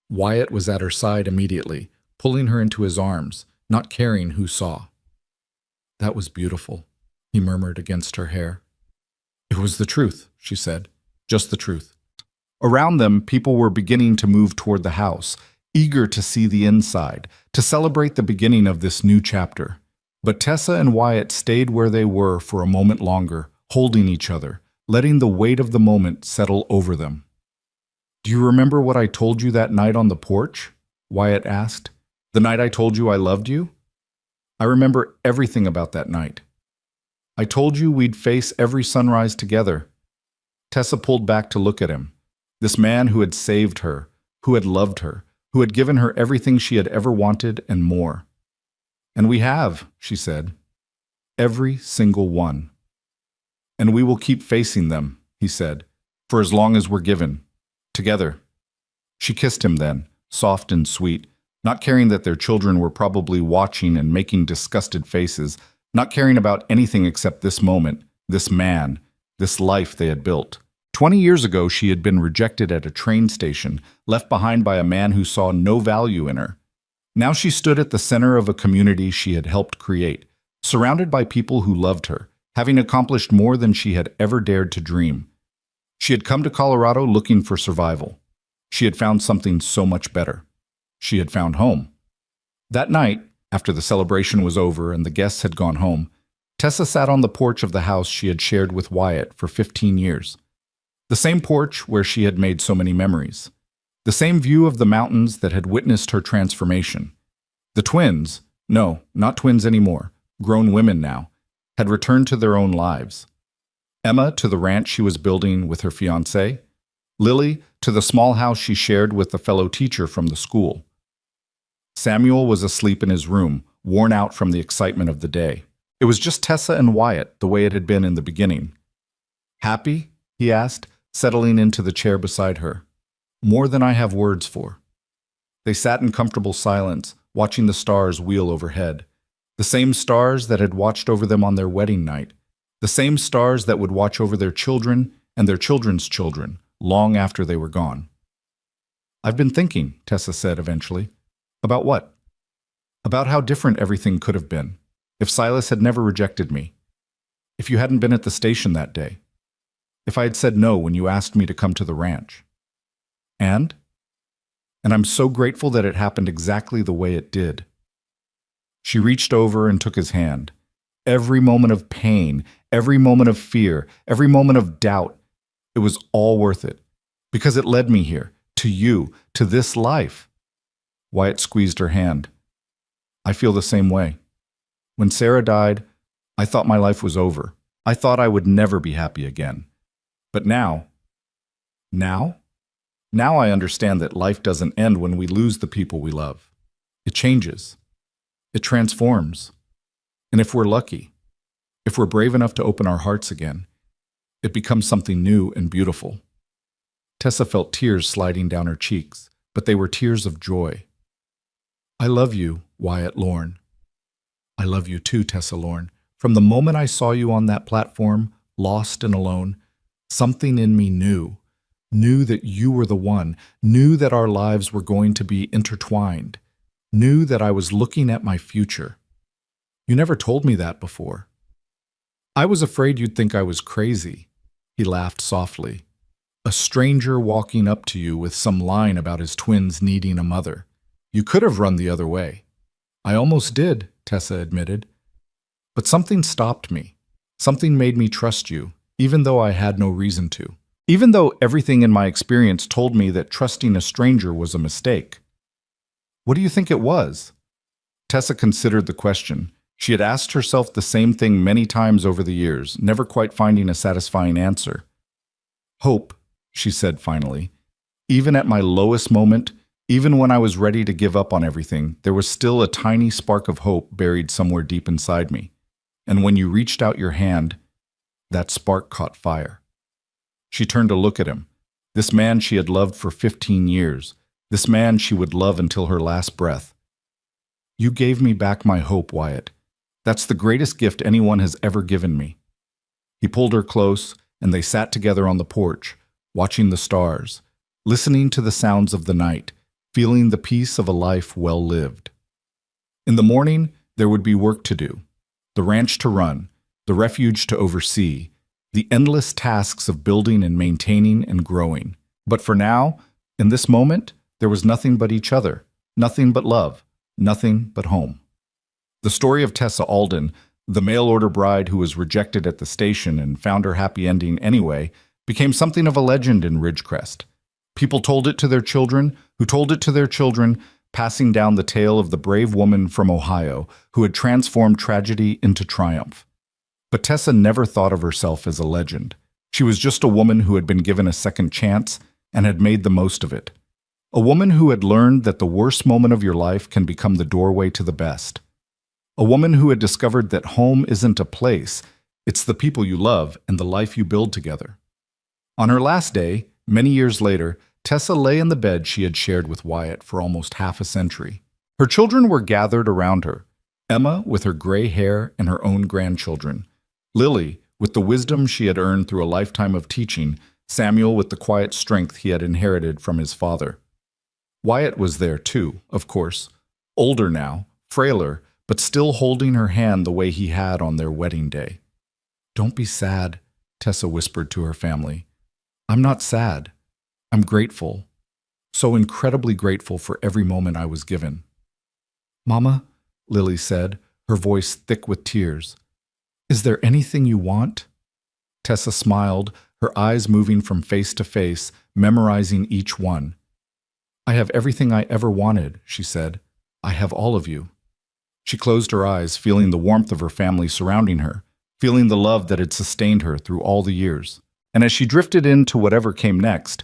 Wyatt was at her side immediately, pulling her into his arms, not caring who saw. That was beautiful, he murmured against her hair. It was the truth, she said, just the truth. Around them, people were beginning to move toward the house, eager to see the inside, to celebrate the beginning of this new chapter. But Tessa and Wyatt stayed where they were for a moment longer, holding each other, letting the weight of the moment settle over them. Do you remember what I told you that night on the porch? Wyatt asked. The night I told you I loved you? I remember everything about that night. I told you we'd face every sunrise together. Tessa pulled back to look at him. This man who had saved her, who had loved her, who had given her everything she had ever wanted and more. And we have, she said. Every single one. And we will keep facing them, he said, for as long as we're given. Together. She kissed him then, soft and sweet, not caring that their children were probably watching and making disgusted faces, not caring about anything except this moment, this man, this life they had built. 20 years ago, she had been rejected at a train station, left behind by a man who saw no value in her. Now she stood at the center of a community she had helped create, surrounded by people who loved her, having accomplished more than she had ever dared to dream. She had come to Colorado looking for survival. She had found something so much better. She had found home. That night, after the celebration was over and the guests had gone home, Tessa sat on the porch of the house she had shared with Wyatt for 15 years. The same porch where she had made so many memories. The same view of the mountains that had witnessed her transformation. The twins, no, not twins anymore, grown women now, had returned to their own lives. Emma to the ranch she was building with her fiancé, Lily to the small house she shared with a fellow teacher from the school. Samuel was asleep in his room, worn out from the excitement of the day. It was just Tessa and Wyatt, the way it had been in the beginning. Happy? He asked, settling into the chair beside her. More than I have words for. They sat in comfortable silence, watching the stars wheel overhead. The same stars that had watched over them on their wedding night. The same stars that would watch over their children and their children's children, long after they were gone. I've been thinking, Tessa said eventually. About what? About how different everything could have been, if Silas had never rejected me, if you hadn't been at the station that day, if I had said no when you asked me to come to the ranch. And I'm so grateful that it happened exactly the way it did. She reached over and took his hand. Every moment of pain, every moment of fear, every moment of doubt, it was all worth it, because it led me here, to you, to this life. Wyatt squeezed her hand. I feel the same way. When Sarah died, I thought my life was over. I thought I would never be happy again. But now I understand that life doesn't end when we lose the people we love. It changes. It transforms. And if we're lucky, if we're brave enough to open our hearts again, It becomes something new and beautiful. Tessa felt tears sliding down her cheeks, but they were tears of joy. I love you, Wyatt Lorne. I love you too, Tessa Lorne. From the moment I saw you on that platform, lost and alone, something in me knew that you were the one, knew that our lives were going to be intertwined, knew that I was looking at my future. You never told me that before. I was afraid you'd think I was crazy. He laughed softly. A stranger walking up to you with some line about his twins needing a mother. You could have run the other way. I almost did, Tessa admitted. But something stopped me. Something made me trust you, even though I had no reason to. Even though everything in my experience told me that trusting a stranger was a mistake. What do you think it was? Tessa considered the question. She had asked herself the same thing many times over the years, never quite finding a satisfying answer. Hope, she said finally. Even at my lowest moment, even when I was ready to give up on everything, there was still a tiny spark of hope buried somewhere deep inside me. And when you reached out your hand, that spark caught fire. She turned to look at him. This man she had loved for 15 years. This man she would love until her last breath. You gave me back my hope, Wyatt. That's the greatest gift anyone has ever given me. He pulled her close, and they sat together on the porch, watching the stars, listening to the sounds of the night, feeling the peace of a life well lived. In the morning, there would be work to do, the ranch to run, the refuge to oversee, the endless tasks of building and maintaining and growing. But for now, in this moment, there was nothing but each other, nothing but love, nothing but home. The story of Tessa Alden, the mail-order bride who was rejected at the station and found her happy ending anyway, became something of a legend in Ridgecrest. People told it to their children, who told it to their children, passing down the tale of the brave woman from Ohio who had transformed tragedy into triumph. But Tessa never thought of herself as a legend. She was just a woman who had been given a second chance and had made the most of it. A woman who had learned that the worst moment of your life can become the doorway to the best. A woman who had discovered that home isn't a place, it's the people you love and the life you build together. On her last day, many years later, Tessa lay in the bed she had shared with Wyatt for almost half a century. Her children were gathered around her. Emma with her gray hair and her own grandchildren. Lily with the wisdom she had earned through a lifetime of teaching. Samuel with the quiet strength he had inherited from his father. Wyatt was there too, of course. Older now, frailer, but still holding her hand the way he had on their wedding day. Don't be sad, Tessa whispered to her family. I'm not sad. I'm grateful. So incredibly grateful for every moment I was given. Mama, Lily said, her voice thick with tears. Is there anything you want? Tessa smiled, her eyes moving from face to face, memorizing each one. I have everything I ever wanted, she said. I have all of you. She closed her eyes, feeling the warmth of her family surrounding her, feeling the love that had sustained her through all the years. And as she drifted into whatever came next,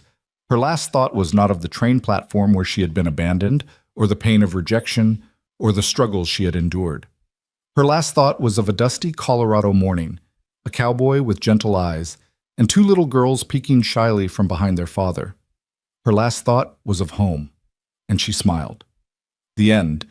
her last thought was not of the train platform where she had been abandoned, or the pain of rejection, or the struggles she had endured. Her last thought was of a dusty Colorado morning, a cowboy with gentle eyes, and two little girls peeking shyly from behind their father. Her last thought was of home, and she smiled. The end.